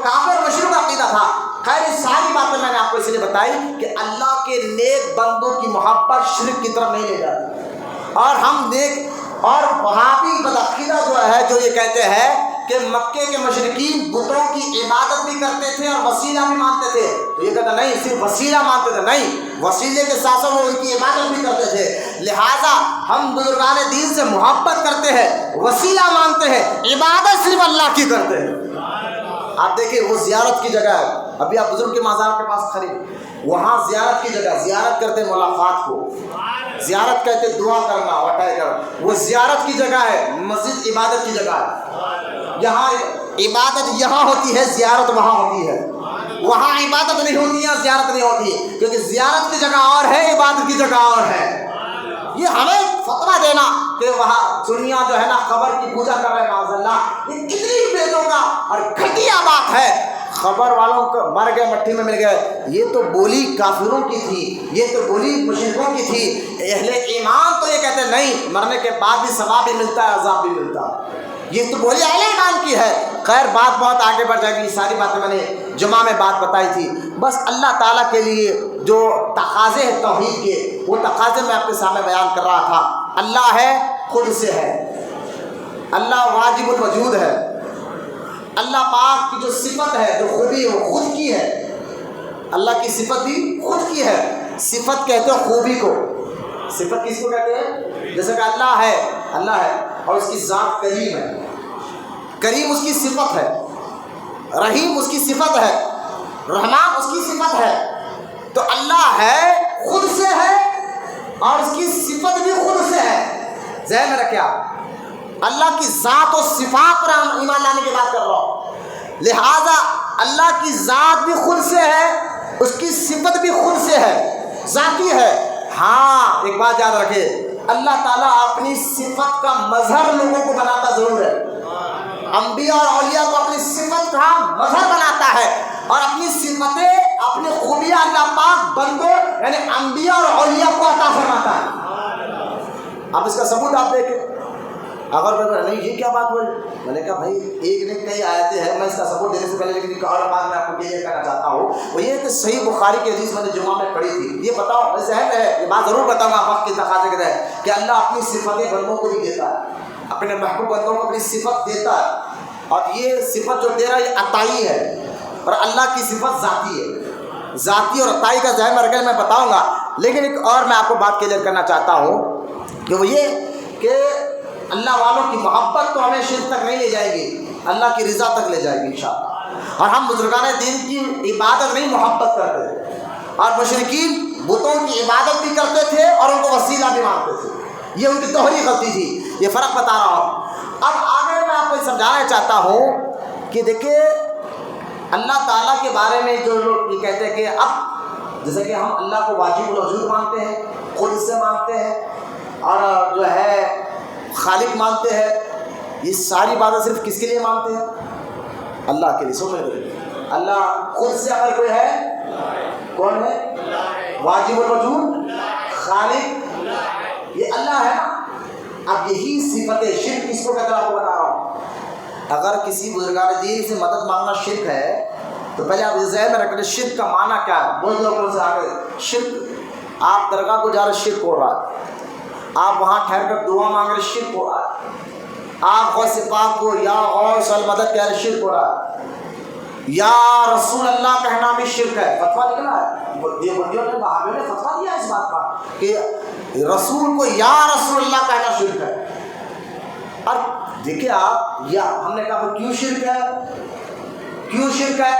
کافر مشرک عقیدہ تھا. خیر یہ ساری باتیں میں نے آپ کو اس لیے بتائی کہ اللہ کے نیک بندوں کی محبت شرک کی طرف نہیں لے جاتی. اور ہم نیک اور وہابی بدعقیدہ جو ہے جو یہ کہتے ہیں کہ مکے کے مشرکین بتوں کی عبادت بھی کرتے تھے اور وسیلہ بھی مانتے تھے, تو یہ کہتا نہیں صرف وسیلہ مانتے تھے, نہیں, وسیلے کے ساتھ ساتھ وہ ان کی عبادت بھی کرتے تھے. لہٰذا ہم بزرگان دین سے محبت کرتے ہیں, وسیلہ مانتے ہیں, عبادت صرف اللہ کی کرتے ہیں. آپ دیکھیں وہ زیارت کی جگہ ہے, ابھی آپ بزرگ کے مزار کے پاس کھڑے, وہاں زیارت کی جگہ, زیارت کرتے ملاقات کو, زیارت کہتے دعا کرنا وٹائے کر, وہ زیارت کی جگہ ہے, مسجد عبادت کی جگہ ہے. یہاں عبادت یہاں ہوتی ہے, زیارت وہاں ہوتی ہے. وہاں عبادت نہیں ہوتی ہے, زیارت نہیں ہوتی, کیونکہ زیارت کی جگہ اور ہے, عبادت کی جگہ اور ہے. یہ ہمیں فتویٰ دینا کہ وہاں دنیا جو ہے نا قبر کی پوجا کر رہے ہیں معاذ اللہ, یہ کتنی بیدوں کا اور گھٹیا بات ہے. خبر والوں کو مر گئے مٹی میں مل گئے, یہ تو بولی کافروں کی تھی, یہ تو بولی مشرکوں کی تھی. اہل ایمان تو یہ کہتے ہیں نہیں, مرنے کے بعد بھی ثواب بھی ملتا ہے, عذاب بھی ملتا ہے, یہ تو بولی اہل ایمان کی ہے. خیر بات بہت آگے بڑھ جائے گی, یہ ساری باتیں میں نے جمعہ میں بات بتائی تھی. بس اللہ تعالیٰ کے لیے جو تقاضے ہیں توحید کے, وہ تقاضے میں آپ کے سامنے بیان کر رہا تھا. اللہ ہے, خود سے ہے, اللہ واجب الوجود ہے. اللہ پاک کی جو صفت ہے, جو خوبی ہے, وہ خود کی ہے. اللہ کی صفت بھی خود کی ہے. صفت کہتے ہیں خوبی کو, صفت کس کو کہتے ہیں؟ جیسے کہ اللہ ہے اور اس کی ذات کریم ہے، کریم اس کی صفت ہے، رحیم اس کی صفت ہے، رحمان اس کی صفت ہے. تو اللہ ہے، خود سے ہے اور اس کی صفت بھی خود سے ہے. ذہن میں رکھیں آپ، اللہ کی ذات و صفات پر ایمان لانے کی بات کر رہا ہوں. لہذا اللہ کی ذات بھی خود سے ہے، اس کی صفت بھی خود سے ہے، ذاتی ہے. ہاں ایک بات یاد رکھے، اللہ تعالیٰ اپنی صفت کا مظہر لوگوں کو بناتا ضرور ہے. انبیاء اور اولیاء کو اپنی صفت کا مظہر بناتا ہے، اور اپنی صفتیں، اپنی خوبیاں اللہ پاک بندوں یعنی انبیاء اور اولیاء کو عطا فرماتا ہے. اب اس کا ثبوت آپ دیکھیں. اگر نہیں یہ کیا بات ہوئی، میں نے کہا بھائی ایک نے کئی آیتیں ہیں، میں اس کا ثبوت دینے سے پہلے لیکن ایک اور بات میں آپ کو کلیئر کرنا چاہتا ہوں، وہ یہ کہ صحیح بخاری کی حدیث میں نے جمعہ میں پڑھی تھی. یہ بتاؤ، میں ذہن ہے یہ بات ضرور بتاؤں گا وقت کے تقاضے کے تحت، کہ اللہ اپنی صفتیں بندوں کو بھی دیتا ہے، اپنے محبوب بندوں کو اپنی صفت دیتا ہے. اور یہ صفت جو دے رہا ہے یہ عطائی ہے، اور اللہ کی صفت ذاتی ہے. ذاتی اور عطائی کا ذہن میں رکھ کے میں بتاؤں گا. لیکن ایک اور میں آپ کو بات کلیئر کرنا چاہتا ہوں کہ وہ یہ کہ اللہ والوں کی محبت تو ہمیں شرک تک نہیں لے جائے گی، اللہ کی رضا تک لے جائے گی انشاءاللہ. اور ہم بزرگان دین کی عبادت نہیں محبت کرتے، اور مشرکین بتوں کی عبادت بھی کرتے تھے اور ان کو وسیلہ بھی مانتے تھے. یہ ان کی دوہری غلطی تھی. یہ فرق بتا رہا ہوں. اب آگے میں آپ کو سمجھانا چاہتا ہوں کہ دیکھیے اللہ تعالیٰ کے بارے میں جو لوگ یہ کہتے ہیں کہ اب جیسے کہ ہم اللہ کو واجب الوجود مانتے ہیں، خود سے مانتے ہیں، اور جو ہے خالق مانتے ہیں، یہ ساری باتیں صرف کس کے لیے مانتے ہیں؟ اللہ کے لیے. سمجھ رہے؟ اللہ خود سے اگر کوئی ہے، کون ہے؟ واجب الوجود، خالق، یہ اللہ ہے نا. اب یہی صفت شرک کس کو کہتا ہے آپ کو بتا رہا ہوں. اگر کسی بزرگان دین سے مدد مانگنا شرک ہے تو پہلے آپ ذہن میں رکھیں شرک کا معنی کیا ہے. بہت لوگوں سے آگے شرک، آپ درگاہ کو جا رہے شرک ہو رہا ہے، آپ وہاں ٹھہر کر دعا مانگ رہے شرک ہو رہا ہے، آپ غوث پاک کو یا غوث المدد کہہ رہے شرک ہو رہا ہے، یا رسول اللہ کہنا بھی شرک ہے. فتویٰ نکلا ہے، دیوبندیوں نے وہابیوں نے فتویٰ دیا اس بات کا کہ رسول کو یا رسول اللہ کہنا شرک ہے. اور دیکھیں آپ، یا ہم نے کہا کیوں شرک ہے، کیوں شرک ہے؟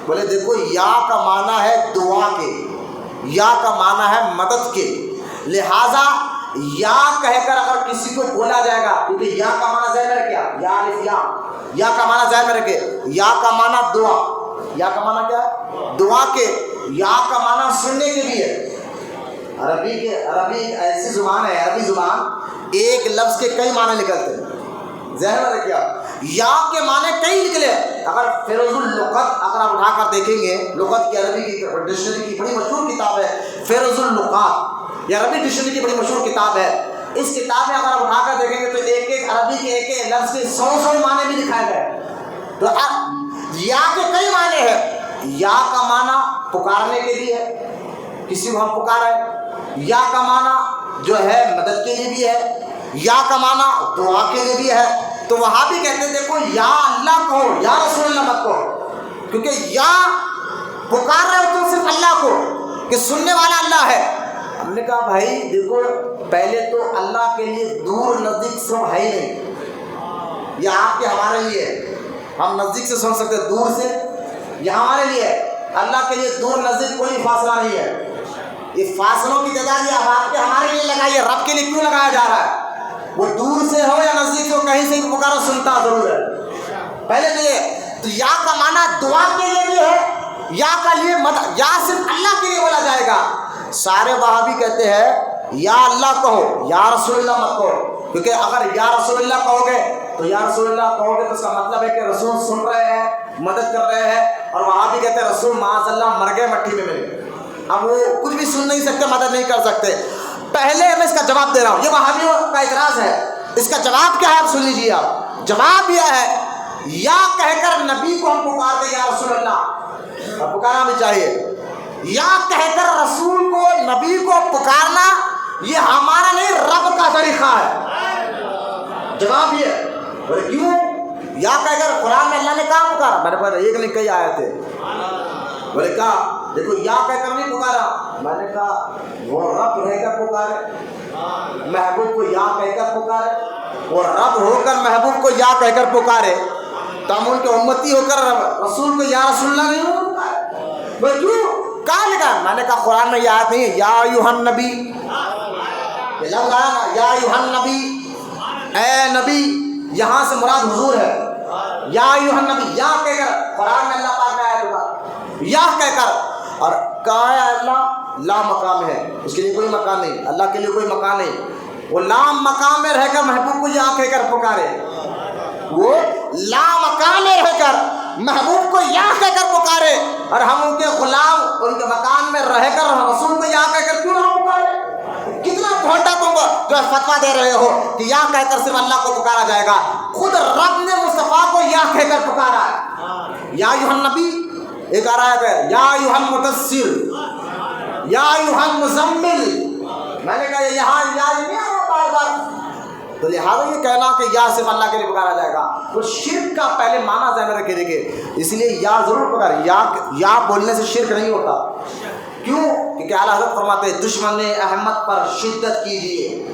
بولے دیکھو یا کا معنی ہے دعا کے، یا کا معنی ہے مدد کے. لہذا یا کہہ کر اگر کسی کو بولا جائے گا، کیونکہ یا کا معنی ذہن میں رکھے، یا الف یا کا معنی ذہن میں رکھے، یا کا معنی دعا، یا کا معنی کیا ہے؟ دعا کے. یا کا معنی سننے کے بھی ہے. عربی ایک ایسی زبان ہے، عربی زبان ایک لفظ کے کئی معنی نکلتے ہیں. ذہن میں رکھیے آپ، یا کے معنی کئی نکلے. اگر فیروز اللغت اگر آپ اٹھا کر دیکھیں گے، لغت کی عربی کی ڈکشنری کی بڑی مشہور کتاب ہے فیروز اللغات، یہ عربی ڈکشنری کی بڑی مشہور کتاب ہے. اس کتاب میں اگر آپ اٹھا کر دیکھیں گے تو ایک ایک عربی کے ایک ایک لفظ کے 100 معنی بھی دکھائے گئے. تو یا کے کئی معنی ہے. یا کا معنی پکارنے کے لیے ہے، کسی کو ہم پکارے. یا کا معنی جو ہے مدد کے لیے بھی ہے. یا کا معنی دعا کے لیے بھی ہے. تو وہاں بھی کہتے ہیں دیکھو یا اللہ کہو، یا رسول اللہ مت کہو، کیونکہ یا پکار رہے ہو تم صرف اللہ کو کہ سننے والا اللہ ہے. ہم نے کہا بھائی دیکھو پہلے تو اللہ کے لیے دور نزدیک سب ہے ہی نہیں. یہ آپ کے ہمارے لیے، ہم نزدیک سے سن سکتے، دور سے یہ ہمارے لیے. اللہ کے لیے دور نزدیک کوئی فاصلہ نہیں ہے. یہ فاصلوں کی تعداد یہ آپ کے ہمارے لیے لگائی ہے، رب کے لیے کیوں لگایا جا رہا ہے؟ وہ دور سے ہو یا نزدیک ہو، کہیں سے پکارا سنتا ضرور ہے. پہلے تو یہ تو یا کا معنی دعا کے لیے بھی ہے، یا کا لیے یا صرف اللہ کے لیے بولا جائے گا. سارے وہابی کہتے ہیں یا اللہ کہو، یا رسول اللہ مت کہو، کیونکہ اگر یا رسول اللہ کہو گے تو یا رسول اللہ کہو گے تو اس کا مطلب ہے کہ رسول سن رہے ہیں، مدد کر رہے ہیں. اور وہابی کہتے ہیں رسول معاذ اللہ مر گئے مٹی میں مل گئے، اب وہ کچھ بھی سن نہیں سکتے، مدد نہیں کر سکتے. پہلے میں اس کا جواب دے رہا ہوں، یہ وہابیوں کا اعتراض ہے. اس کا جواب کیا ہے آپ سن لیجیے. آپ جواب یہ ہے یا کہہ کر نبی کو ہم پکارتے یا رسول اللہ، اور پکارنا بھی چاہیے. یا کہہ کر رسول کو نبی کو پکارنا یہ ہمارا نہیں رب کا طریقہ ہے. جواب یہ بولے کیوں؟ یا کہہ کر قرآن میں اللہ نے کہاں پکارا؟ میں نے پکارا ایک نہیں کئی آئے تھے. بولے کہا دیکھو یا کہہ کر نہیں پکارا، میں نے کہا وہ رب رہ کر پکارے، محبوب کو یا کہہ کر پکارے، وہ رب ہو کر محبوب کو یا کہہ کر پکارے، تو ہم ان کے امتی ہو کر رسول کو یا رسول اللہ نہیں ہو پکارے؟ وہ کیوں؟ کہاں لکھا؟ میں نے کہا قرآن میں یہ آیت نہیں ہے، یا ایھا النبی، یہ لفظ آیا نا یا ایھا النبی، اے نبی، یہاں سے مراد حضور ہے، یا ایھا النبی، یا کہہ کر قرآن میں اللہ پاک نے آیت بتا یا کہہ کر، اور کہا ہے اللہ لا مقام ہے، اس کے لیے کوئی مکان نہیں، اللہ کے لیے کوئی مکان نہیں، وہ لا مقام میں رہ کر محبوب کو یا کہہ کر پکارے، وہ لا مقام میں رہ کر محبوب کو یا کہہ کر پکارے، اور ہم ان کے غلام ان کے مکان میں رہ کر رسول کو یا کہہ کر کیوں نہ پکارے؟ کتنا گھنٹہ تم جو فتویٰ دے رہے ہو کہ یا کہہ کر صرف اللہ کو پکارا جائے گا، خود رب نے مصطفیٰ کو یا کہہ کر پکارا ہے، یا ایھا النبی، ایک آ رہا ہے یا ایھا المدثر، یا ایھا المزمل، میں نے کہا یہاں یا نہیں آ رہا بار بار، تو لہٰذا یہ کہنا کہ یا صرف اللہ کے لیے پکارا جائے گا، وہ شرک کا پہلے معنی ذہن میں رکھے دیکھے، اس لیے یا ضرور پکارے، یا بولنے سے شرک نہیں ہوتا، کیوں؟ کیونکہ اعلیٰ حضرت فرماتے ہیں دشمن احمد پر شدت کیجیے،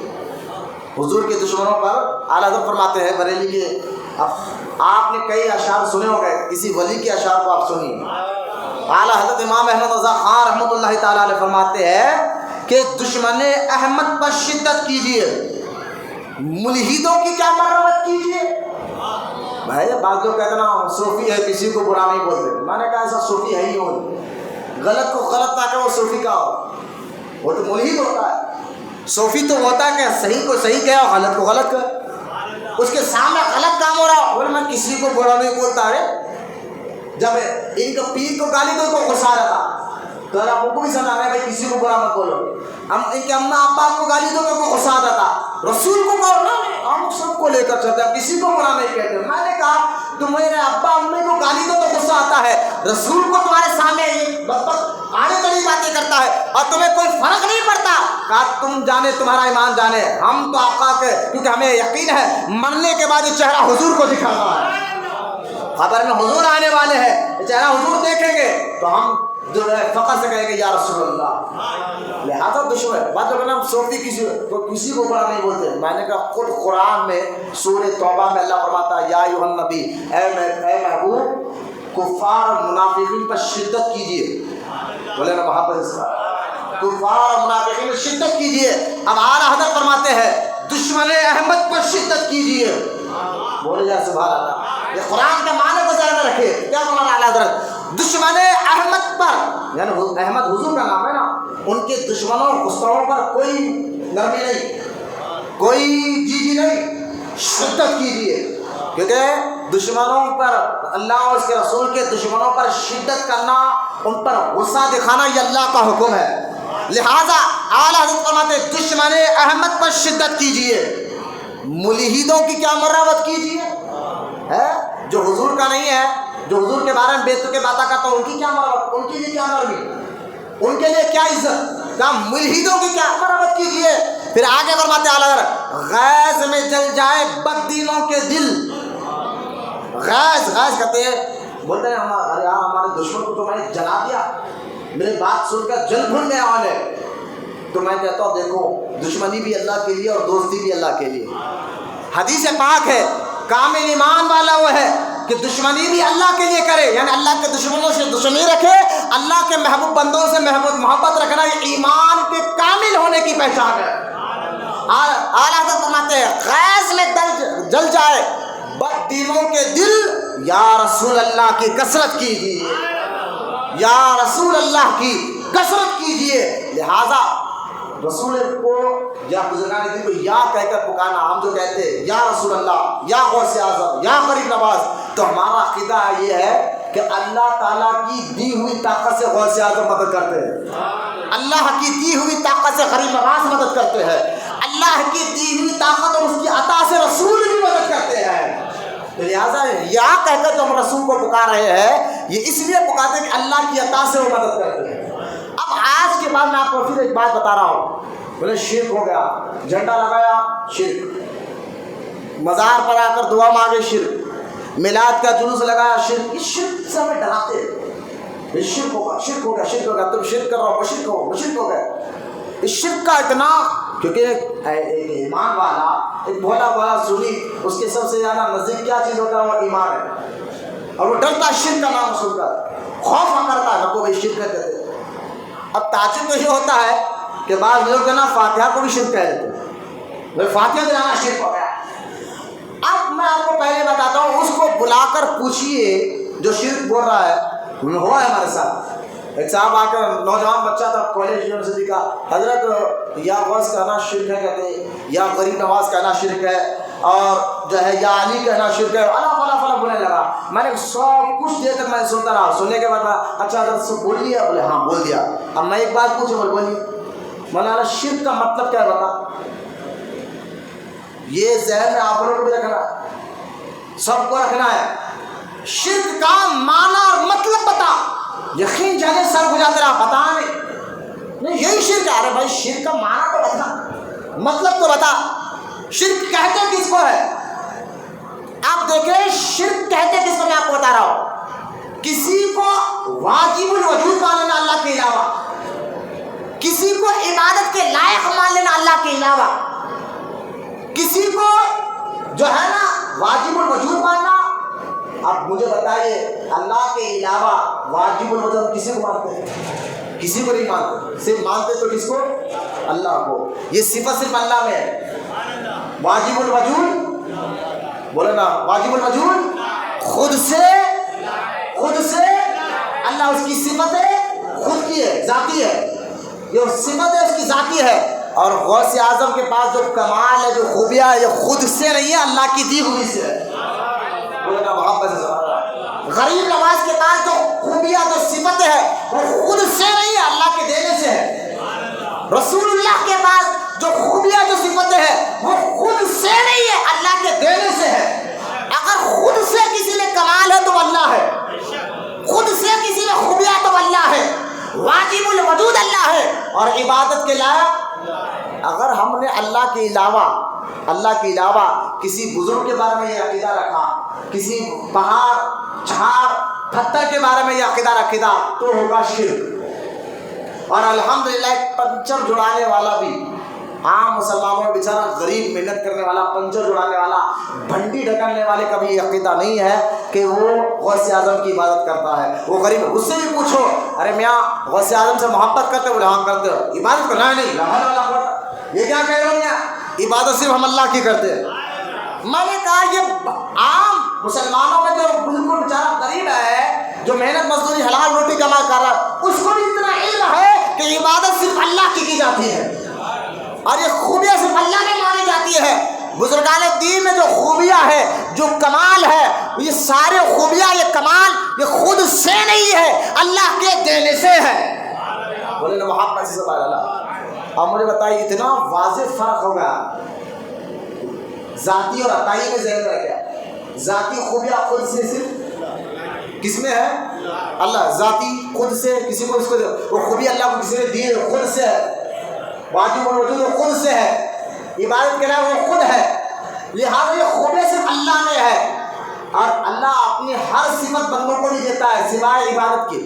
حضور کے دشمنوں پر اعلیٰ حضرت فرماتے ہیں بریلی کے، اب آپ نے کئی اشعار سنے ہو گئے، کسی ولی کے اشعار کو آپ سنیے، اعلیٰ حضرت امام احمد رضا خان رحمۃ اللہ تعالیٰ علیہ فرماتے ہیں کہ دشمن احمد پر شدت کیجیے، ملحدوں کی کیا مرمت کیجیے۔ بھائی بعض لوگ کہتے نا صوفی ہے کسی کو برا نہیں بولتے، میں نے کہا ایسا صوفی ہے ہی ہو، غلط کو غلط نہ کہ وہ صوفی کا ہو، وہ تو ملحد ہوتا ہے، صوفی تو ہوتا ہے کہ صحیح کو صحیح کہے اور غلط کو غلط کہے، اس کے سامنے غلط کام ہو رہا بولے میں کسی کو برا نہیں بولتا ہے، جب ان کا پیر کو گالی دو تو غصہ آ جاتا، تو آپ کو بھی سمجھانا ہے بھائی کسی کو برا مت بولو، ہم ان کے اماں ابا کو گالی دو تو غصہ آ جاتا، رسول کو کہو نا ہم سب کو لے کر چلتے ہیں، کسی کو برا نہیں کہتے، میں نے کہا تمہارے ابا امی کو گالی دو تو غصہ آتا ہے، رسول کو تمہارے سامنے یہ بدبخت آنے والی باتیں کرتا ہے اور تمہیں کوئی فرق نہیں پڑتا، کہا تم جانے تمہارا ایمان جانے، ہم تو آقا کے، کیونکہ ہمیں یقین ہے مرنے کے بعد یہ چہرہ حضور کو دکھانا ہے، خبر میں حضور آنے والے ہیں، یہ چہرہ حضور دیکھیں گے تو ہم جو ہے فخر سے کہیں گے یا رسول اللہ، لہذا دشمن بات جو نا صوفی کسی کو برا نہیں بولتے، میں نے کہا خود قرآن میں سورہ توبہ میں اللہ فرماتا ہے یا ایھا النبی، اے محبوب کفار اور منافقین پر شدت کیجیے، بولے نا محبت اس کا، کفار اور منافقین پر شدت کیجیے، اب اعلیٰ حضرت فرماتے ہیں دشمن احمد پر شدت کیجیے، بولے جائے سبحان اللہ، یہ قرآن کے معنی کو ذہن میں رکھے، کیا فرمایا اعلیٰ حضرت دشمن احمد پر، یعنی احمد حضور کا نام ہے نا، ان کے دشمنوں گستاخوں پر کوئی نرمی نہیں، کوئی جی نہیں، شدت کیجیے، کیونکہ دشمنوں پر اللہ اور اس کے رسول کے دشمنوں پر شدت کرنا، ان پر غصہ دکھانا یہ اللہ کا حکم ہے، لہذا اعلیٰ حضرت فرماتے دشمن احمد پر شدت کیجیے، ملحدوں کی کیا مرمت کیجیے، ہے جو حضور کا نہیں ہے، جو حضور کے بارے میں بے تکے باتیں کرتا ہوں، ان کی کیا مرمت، ان کے لیے کیا نرمی، ان کے لیے کیا عزت، کہا ملحدوں کی کیا مرمت کیجیے، پھر آگے فرماتے ہیں اعلیٰ غیظ میں جل جائے بددینوں کے دل، غیظ کہتے ہیں، بولتے ہیں ارے یار ہمارے دشمن کو تو میں نے جلا دیا، میری بات سن کر جل بھن گیا والے، تو میں کہتا ہوں دیکھو دشمنی بھی اللہ کے لیے اور دوستی بھی اللہ کے لیے، حدیث پاک ہے کامل ایمان والا وہ ہے کہ دشمنی بھی اللہ کے لیے کرے، یعنی اللہ کے دشمنوں سے دشمنی رکھے، اللہ کے محبوب بندوں سے محبت رکھنا یہ ایمان کے کامل ہونے کی پہچان ہے۔ اعلیٰ حضرت فرماتے ہیں غیظ میں جل جائے بددینوں کے دل، یا رسول اللہ کی کثرت کیجیے، یا رسول اللہ کی کثرت کیجیے، لہذا رسول کو یا بزرگان دین کو یا کہہ کر پکارنا، ہم جو کہتے ہیں یا رسول اللہ، یا غوث اعظم، یا غریب نواز، تو ہمارا عقیدہ یہ ہے کہ اللہ تعالیٰ کی دی ہوئی طاقت سے غوث اعظم مدد کرتے ہیں، اللہ کی دی ہوئی طاقت سے غریب نواز مدد کرتے ہیں، اللہ کی دی ہوئی طاقت اور اس کی عطا سے رسول بھی مدد کرتے ہیں، تو لہٰذا یا کہہ کر جو ہم رسول کو پکار رہے ہیں یہ اس لیے پکارتے ہیں کہ اللہ کی عطا سے وہ مدد کرتے ہیں۔ اب آج کے بعد میں آپ کو پھر ایک بات بتا رہا ہوں، بولے شرک ہو گیا، جھنڈا لگایا شرک، مزار پر آ کر دعا مانگے شرک، میلاد کا جلوس لگایا شرک، اس شرک سے ہمیں ڈراتے ہیں، یہ شرک ہوگا، شرک ہو گیا، شرک ہو گیا، تم شرک کر رہا ہو، مشرک ہو، مشرک ہو گئے۔ اس شرک کا اتنا، کیونکہ ایک ایمان والا، ایک بھولا بھولا سنی، اس کے سب سے زیادہ نزدیک کیا چیز ہوتا ہے؟ وہ ایمان ہے، اور وہ ڈرتا ہے شرک کا نام سن کر، خوف کرتا ہے کو بھائی شرک کہتے۔ اب تعجب تو یہ ہوتا ہے کہ بعض لوگ جو نا فاتحہ کو بھی شرک کہہ دیتے ہیں، فاتحہ دلانا شرک ہو گیا۔ اب میں آپ کو پہلے بتاتا ہوں، اس کو بلا کر پوچھئے جو شرک بول رہا ہے، ہوا ہے ہمارے ساتھ۔ ایک صاحب آ کر، نوجوان بچہ تھا کالج یونیورسٹی کا، حضرت یا غوث کہنا شرک ہے کہتے، یا غریب نواز کہنا شرک ہے، اور جو ہے یا علی کہنا شرک ہے، اللہ فلا فلا بولنے لگا۔ میں نے سب کچھ دیر تک میں سنتا رہا، سننے کے بعد اچھا حضرت سب بول لیا؟ بولے ہاں بول دیا۔ اب میں ایک بات پوچھوں، بولیے مولانا شرک کا مطلب کیا ہے بتا؟ یہ ذہن میں آپ لوگوں کو بھی رکھنا ہے، سب کو رکھنا ہے۔ شرک کا معنی اور مطلب بتا، یقین جانے سر ہو جاتا رہا بتا نہیں یہی شرک ہے۔ ارے بھائی شرک کا معنی تو بتا، مطلب تو بتا، شرک کہتے کس کو ہے؟ آپ دیکھیں شرک کہتے کس کو، میں آپ کو بتا رہا ہوں، کسی کو واجب الوجود مان لینا اللہ کے علاوہ، کسی کو عبادت کے لائق مان لینا اللہ کے علاوہ، کسی کو جو ہے نا واجب الوجود ماننا۔ اب مجھے بتائیے اللہ کے علاوہ واجب الوجود کسی کو مانتے ہیں؟ کسی کو نہیں مانتے، صرف مانتے تو کس کو؟ اللہ کو۔ یہ صفت صرف اللہ میں ہے، واجب الوجود، بولے نا واجب الوجود خود سے اللہ، اس کی صفت ہے، خود کی ہے، ذاتی ہے، یہ صفت ہے اس کی ذاتی ہے۔ اور غوث اعظم کے پاس جو کمال ہے، جو خوبیاں ہے، یہ خود سے نہیں ہے، اللہ کی دی ہوئی سے ہے۔ بولے نا محبت سے۔ غریب نواز کے پاس جو خوبیاں، جو صفت ہے، وہ خود سے نہیں ہے، اللہ کے دینے سے ہے۔ رسول اللہ کے پاس جو خوبیاں، جو صفتیں ہیں، وہ خود سے نہیں ہے، اللہ کے دینے سے ہے۔ اگر خود سے کسی نے کمال ہے تو اللہ ہے، خود سے کسی نے خوبیاں تو اللہ ہے، واجب الوجود اللہ ہے، اور عبادت کے لائق۔ اگر ہم نے اللہ کے علاوہ کسی بزرگ کے بارے میں یہ عقیدہ رکھا، کسی پہاڑ، جھاڑ، پتھر کے بارے میں یہ عقیدہ رکھا، تو ہوگا شرک۔ اور الحمدللہ ایک پنچر جڑانے والا بھی، عام مسلمانوں میں بیچارہ غریب محنت کرنے والا، پنچر جڑانے والا، بھنڈی ڈھکنے والے کا بھی یہ عقیدہ نہیں ہے کہ وہ غوث اعظم کی عبادت کرتا ہے، وہ غریب۔ اس سے بھی پوچھو، ارے میاں غوث اعظم سے محبت کرتے؟ بولے ہاں کرتے ہو۔ عبادت کرنا نہیں، یہ کیا کہہ رہے ہو میاں؟ عبادت صرف ہم اللہ کی کرتے ہیں۔ میں نے کہا یہ عام مسلمانوں میں جو بالکل بیچارہ غریب ہے، جو محنت مزدوری حلال روٹی کما کر رہا ہے، اس کو بھی اتنا علم ہے کہ عبادت صرف اللہ کی جاتی ہے، اور یہ خوبیاں صرف اللہ میں مانی جاتی ہے۔ بزرگان دین میں جو خوبیاں ہے، جو کمال ہے، یہ سارے خوبیاں، یہ کمال، یہ خود سے نہیں ہے، اللہ کے دینے سے ہے۔ بولے نا محبت سے سبحان اللہ۔ اب مجھے بتائیے اتنا واضح فرق ہوگا ذاتی اور عطائی میں، ذہن میں رکھا، ذاتی خوبیاں خود سے صرف کس میں ہے؟ اللہ، ذاتی خود سے کسی کو، اس کو وہ خوبی اللہ کو کسی نے دی ہے، خود سے ہے، واجب الوجود وہ خود سے ہے، عبادت کے لیے وہ خود ہے، لہٰذا یہ خوبی صرف اللہ میں ہے، اور اللہ اپنی ہر صفت بندوں کو نہیں دیتا ہے سوائے عبادت کی۔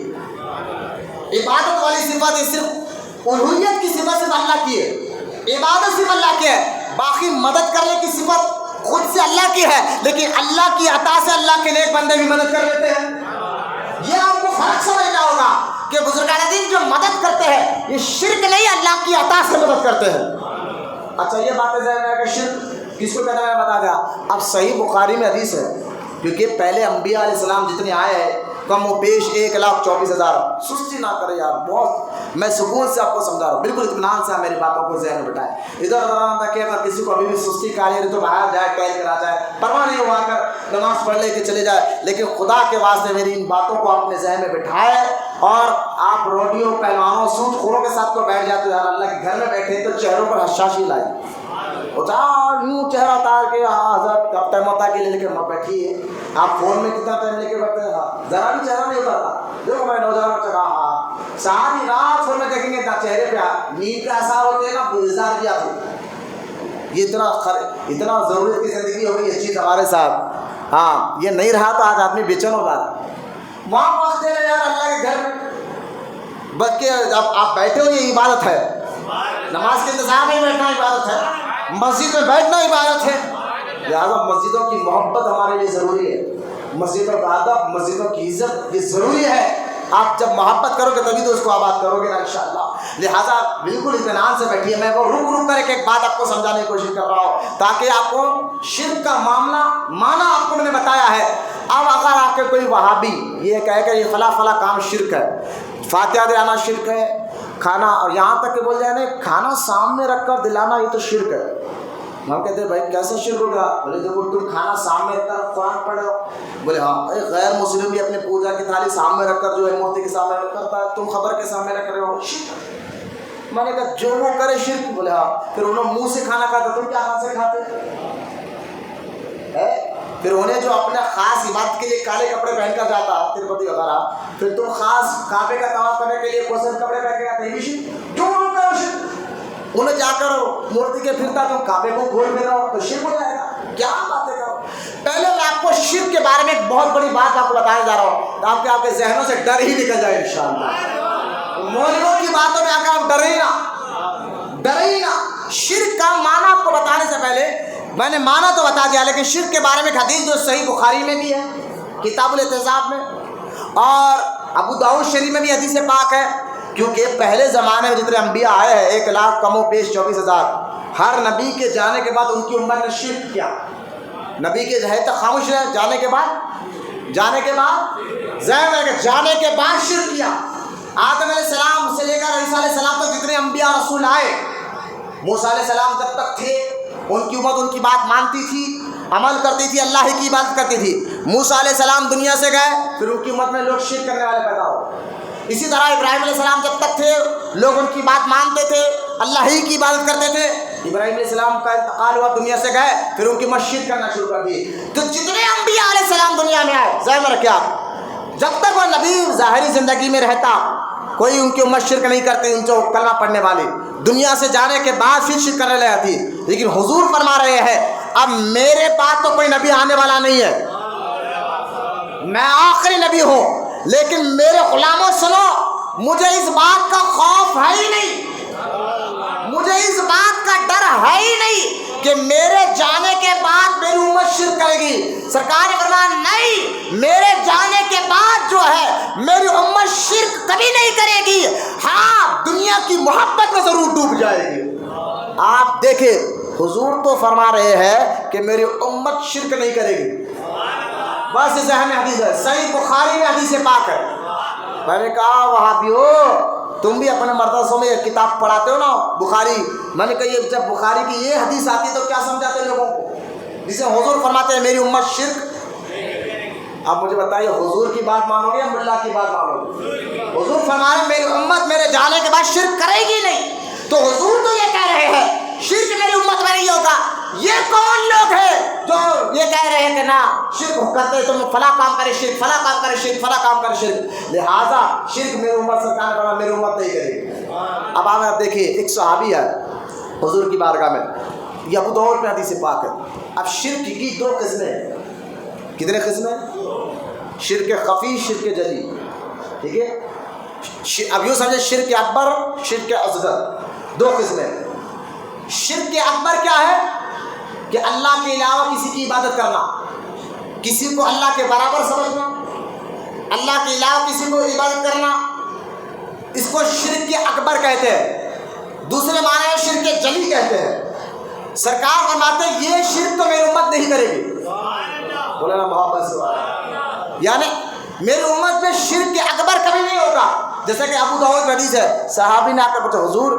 عبادت والی صفت یہ صرف الوہیت کی صفت صرف اللہ کی ہے، عبادت صرف اللہ کی ہے، باقی مدد کرنے کی صفت خود سے اللہ کی ہے، لیکن اللہ کی عطا سے اللہ کے نیک بندے بھی مدد کر لیتے ہیں۔ یہ آپ کو فرق سمجھنا ہوگا کہ بزرگان دین جو مدد کرتے ہیں یہ شرک نہیں، اللہ کی عطا سے مدد کرتے ہیں۔ اچھا یہ باتیں ذہن میں ہے کہ شرک کس کو کہنا ہے، میں بتا دیا۔ اب صحیح بخاری میں حدیث ہے، کیونکہ پہلے انبیاء علیہ السلام جتنے آئے ہیں کم و بیش 1,24,000۔ سستی نہ کرے یار، بہت میں سکون سے آپ کو سمجھا رہا ہوں، بالکل اطمینان سے میری باتوں کو ذہن میں بٹھائیں۔ ادھر ادھر کہ اگر کسی کو ابھی بھی سستی کھائی ہے تو باہر جائے، ٹہل کر آ جائے، پرواہ نہیں ہوا کر نماز پڑھ لے کے چلے جائے، لیکن خدا کے واسطے میری ان باتوں کو اپنے ذہن میں بٹھائے۔ اور آپ روڈیوں، پہلوانوں، سود خوروں کے ساتھ کو بیٹھ جاتے ہیں، اللہ کے گھر میں بیٹھے تو چہروں پر حشاشی لائی، یوں چہرہ اتار کے ہاں حضرت کب ٹائم ہوتا ہے کہ لے کے بیٹھیے، آپ فون میں کتنا ٹائم لے کے بیٹھتے ہیں، ذرا بھی چہرہ نہیں اترتا۔ دیکھو میں نوجوان چلا ساری رات فون میں دیکھیں گے چہرے پہ نیند کا اثر ہوتے ہیں نا، گلزار بھی آتے۔ یہ اتنا ضرورت کی زندگی ہو گئی یہ چیز ہمارے ساتھ، ہاں یہ نہیں رہا تو آج آدمی بے چین ہو رہا ہے۔ وہاں وقت دے رہے یار اللہ کے گھر میں، بلکہ اب آپ بیٹھے ہو یہ عبادت ہے، نماز کے انتظار میں بیٹھنا عبادت ہے، مسجد میں بیٹھنا عبادت ہے۔ لہٰذا مسجدوں کی محبت ہمارے لیے ضروری ہے، مسجدوں کا ادب، مسجدوں کی عزت یہ ضروری ہے۔ آپ جب محبت کرو گے تبھی تو اس کو آباد کرو گے نا انشاءاللہ۔ لہٰذا بالکل اطمینان سے بیٹھیے، میں وہ رک کر ایک بات آپ کو سمجھانے کی کوشش کر رہا ہوں تاکہ آپ کو شرک کا معاملہ معنی آپ کو میں نے بتایا ہے۔ اب اگر آپ کے کوئی وہابی یہ کہے کہ یہ فلاں فلاں کام شرک ہے، فاتحہ دلانا شرک ہے، کھانا، اور یہاں تک کہ بول جائے نا کھانا سامنے رکھ کر دلانا یہ تو شرک ہے، ہم کہتے ہیں بھائی کیسا شرک ہوگا؟ بولے دیکھو تم کھانا سامنے رکھ کر قرآن پڑھو، بولے ہاں غیر مسلم بھی اپنے پوجا کی تھالی سامنے رکھ کر جو ہے مورتی کے سامنے رکھ کرتا ہے، تم خبر کے سامنے رکھ رہے ہو، شرک۔ میں نے کہا جو وہ کرے شرک، بولے ہاں، پھر انہوں منہ سے کھانا کھاتا، تم کیا ہاتھ سے کھاتے؟ پھر انہیں جو اپنے خاص عبادت کے لیے کالے کپڑے پہن کر جاتا تروپتی وغیرہ، پھر تم خاص کعبے کا طواف کرنے کے لیے کوسن کپڑے پہن کے آتے، یہ بھی شرک، جو وہ کرو شرک۔ انہیں جا کر مورتی کے پھرتا تم کعبے کو گول پھر رہو تو شرک ہو جائے گا، کیا باتیں کرو۔ پہلے میں آپ کو شرک کے بارے میں ایک بہت بڑی بات آپ کو بتانے جا رہا ہوں تاکہ آپ کے ذہنوں سے ڈر ہی نکل جائے انشاءاللہ۔ مولویوں کی باتوں میں آ کر آپ ڈرے ہی نا۔ شرک کا معنی آپ کو بتانے سے پہلے میں نے معنی تو بتا دیا، لیکن شرک کے بارے میں ایک حدیث جو صحیح بخاری میں بھی ہے، کتاب الاعتصام میں، اور ابو داؤد شریف میں بھی حدیث پاک ہے، کیونکہ پہلے زمانے میں جتنے انبیاء آئے ہیں 1,00,000 کم و بیش 24,000، ہر نبی کے جانے کے بعد ان کی امت نے شرک کیا۔ نبی کے ہے تک خاموش رہے، جانے کے بعد شرک کیا۔ آدم علیہ السلام سے لے کر عیسیٰ علیہ السلام تک جتنے انبیاء رسول آئے، موسیٰ علیہ السلام جب تک تھے ان کی امت ان کی بات مانتی تھی، عمل کرتی تھی، اللہ ہی کی عبادت کرتی تھی۔ موسیٰ علیہ السلام دنیا سے گئے، پھر ان کی امت میں لوگ شرک کرنے والے پیدا ہوئے۔ اسی طرح ابراہیم علیہ السلام جب تک تھے لوگ ان کی بات مانتے تھے، اللہ ہی کی عبادت کرتے تھے۔ ابراہیم علیہ السلام کا انتقال ہوا، دنیا سے گئے، پھر ان کی امت شرک کرنا شروع کر دی۔ تو جتنے انبیاء علیہ السلام دنیا میں آئے، ذہن میں رکھیں آپ، جب تک وہ نبی ظاہری زندگی میں رہتا کوئی ان کی امت شرک نہیں کرتی، ان کو کلمہ پڑھنے والی، دنیا سے جانے کے بعد پھر شرک کرنے لگی تھی۔ لیکن حضور فرما رہے ہیں اب میرے بعد تو کوئی نبی آنے والا نہیں ہے، میں آخری نبی ہوں، لیکن میرے غلاموں سنو، مجھے اس بات کا خوف ہے ہی نہیں، مجھے اس بات کا ڈر ہے ہی نہیں کہ میرے جانے کے بعد میری امت شرک کرے گی۔ سرکار نے فرمایا نہیں، میرے جانے کے بعد جو ہے میری امت شرک کبھی نہیں کرے گی، ہاں دنیا کی محبت میں ضرور ڈوب جائے گی۔ آپ دیکھیں حضور تو فرما رہے ہیں کہ میری امت شرک نہیں کرے گی، بس ذہن میں حدیث ہے، صحیح بخاری میں حدیث پاک ہے۔ میں نے کہا وہابیو تم بھی اپنے مدرسوں میں یہ کتاب پڑھاتے ہو نا بخاری، میں نے کہا یہ جب بخاری کی یہ حدیث آتی تو کیا سمجھاتے لوگوں کو جسے حضور فرماتے ہیں میری امت شرک؟ آپ مجھے بتائیے حضور کی بات مانو گے یا ملا کی بات مانو گے؟ حضور فرما رہے ہیں میری امت میرے جانے کے بعد شرک کرے گی نہیں، تو حضور تو یہ کہہ رہے ہیں شرک میری امت میں نہیں ہوگا۔ یہ کون لوگ ہیں جو یہ کہہ رہے ہیں کہ نا شرک کرتے تم فلاں کام کرے شرک، فلاں کام کرے شرک، فلاں کام کرے شرک، لہٰذا شرک میری امت سرکار نے فرمایا میری امت نہیں کرے گی۔ اب آپ دیکھیے ایک صحابی ہے حضور کی بارگاہ میں، یہ ابو داؤد میں حدیث پاک ہے۔ اب شرک کی دو قسمیں ہیں، کتنے قسمیں؟ شرک خفی، شرک جلی، ٹھیک ہے؟ اب یوں سمجھے شرک اکبر، شرک اصغر، دو قسمیں۔ شرک اکبر کیا ہے کہ اللہ کے علاوہ کسی کی عبادت کرنا، کسی کو اللہ کے برابر سمجھنا، اللہ کے علاوہ کسی کو عبادت کرنا، اس کو شرک اکبر کہتے ہیں۔ دوسرے معنی میں شرک جلی کہتے ہیں۔ سرکار فرماتے ہیں یہ شرک تو میری امت نہیں کرے گی، بولے نا محبت سے، یعنی میری امت میں شرک اکبر کبھی نہیں ہوگا۔ جیسا کہ ابو داؤد حدیث ہے، صحابی نے آ کر پوچھا حضور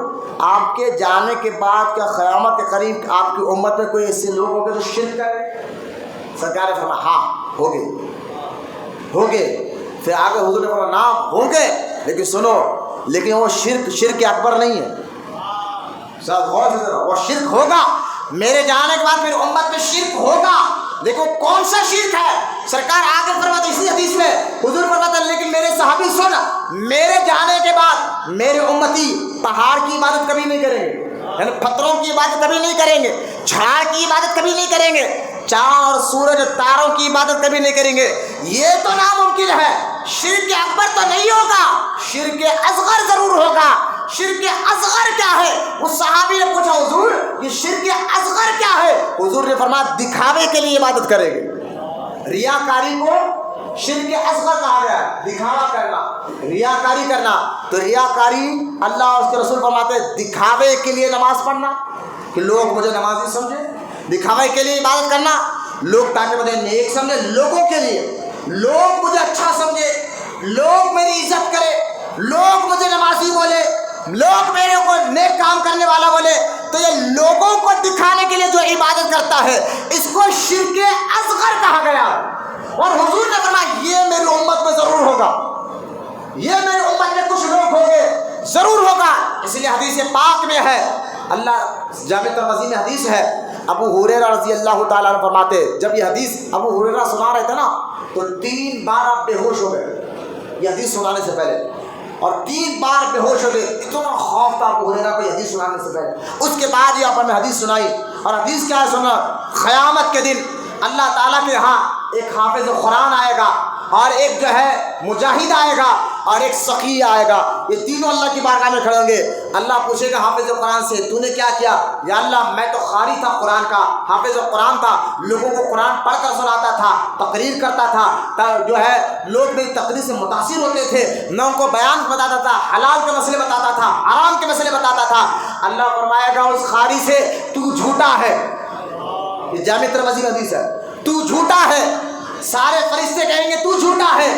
آپ کے جانے کے بعد کیا قیامت کے قریب آپ کی امت میں کوئی ایسے لوگ ہوں گے جو شرک کریں؟ سرکار نے فرمایا ہاں ہوں گے۔ پھر آگے حضور نے فرمایا نام ہوں گے، لیکن سنو لیکن وہ شرک اکبر نہیں ہے، غور سے ذرا، وہ شرک ہوگا میرے جانے کے بعد میری امت میں شرک ہوگا، لیکن کون سا شرک ہے؟ سرکار آگے فرماتے اسی حدیث میں حضور فرماتے لیکن میرے صحابی سن، میرے جانے کے بعد میرے امتی پہاڑ کی عبادت کبھی نہیں کریں گے، یعنی پتھروں کی عبادت کبھی نہیں کریں گے، جھاڑ کی عبادت کبھی نہیں کریں گے، چاند اور سورج تاروں کی عبادت کبھی نہیں کریں گے۔ یہ تو ناممکن ہے شرک اکبر تو نہیں ہوگا، شرک اصغر ضرور ہوگا۔ شرک اصغر کیا ہے؟ اس صحابی نے پوچھا حضور یہ شرک اصغر کیا ہے؟ حضور نے فرمایا دکھاوے کے لیے عبادت کرے گے۔ ریاکاری کو شرک اصغر کہا گیا ہے، دکھاوا کرنا، ریاکاری کرنا۔ تو ریاکاری اللہ اور اس کے رسول فرماتے ہیں دکھاوے کے لیے نماز پڑھنا کہ لوگ مجھے نمازی سمجھے، دکھاوے کے لیے عبادت کرنا لوگ تاکہ مجھے نیک سمجھے، لوگوں کے لیے، لوگ مجھے اچھا سمجھے، لوگ میری عزت کرے، لوگ مجھے نمازی بولے، لوگ میرے کو نیک کام کرنے والا بولے۔ تو یہ لوگوں کو دکھانے کے لیے جو عبادت کرتا ہے اس کو شرک اصغر کہا گیا۔ اور حضور نے فرمایا یہ میری امت میں ضرور ہوگا، یہ میری امت میں کچھ لوگ ہوں گے، ضرور ہوگا۔ اس لیے حدیث پاک میں ہے، اللہ جامع ترمذی میں حدیث ہے، ابو ہریرہ رضی اللہ تعالیٰ عنہ فرماتے جب یہ حدیث ابو ہریرہ سنا رہے تھے نا تو 3 بار آپ بے ہوش ہو گئے یہ حدیث سنانے سے پہلے، اور 3 بار بے ہوش ہو گئے، اتنا خوف تھا ابو ہریرہ کو یہ حدیث سنانے سے پہلے۔ اس کے بعد یہ آپ نے حدیث سنائی، اور حدیث کیا ہے سنا؟ قیامت کے دن اللہ تعالیٰ کے یہاں ایک حافظ قرآن آئے گا، اور ایک جو ہے مجاہد آئے گا، اور ایک سخی آئے گا، یہ تینوں اللہ کی بارگاہ میں کھڑے ہوں گے۔ اللہ پوچھے گا حافظ قرآن سے تو نے کیا کیا؟ یا اللہ میں تو قاری تھا قرآن کا، حافظ قرآن تھا، لوگوں کو قرآن پڑھ کر سناتا تھا، تقریر کرتا تھا، جو ہے لوگ میری تقریر سے متاثر ہوتے تھے، میں ان کو بیان بتاتا تھا، حلال کے مسئلے بتاتا تھا، حرام کے مسئلے بتاتا تھا۔ اللہ فرمائے گا اس قاری سے تو جھوٹا ہے، یہ جامع ترمذی کا حدیث ہے، تو جھوٹا ہے۔ سارے فرشتے کہیں گے تو جھوٹا ہے۔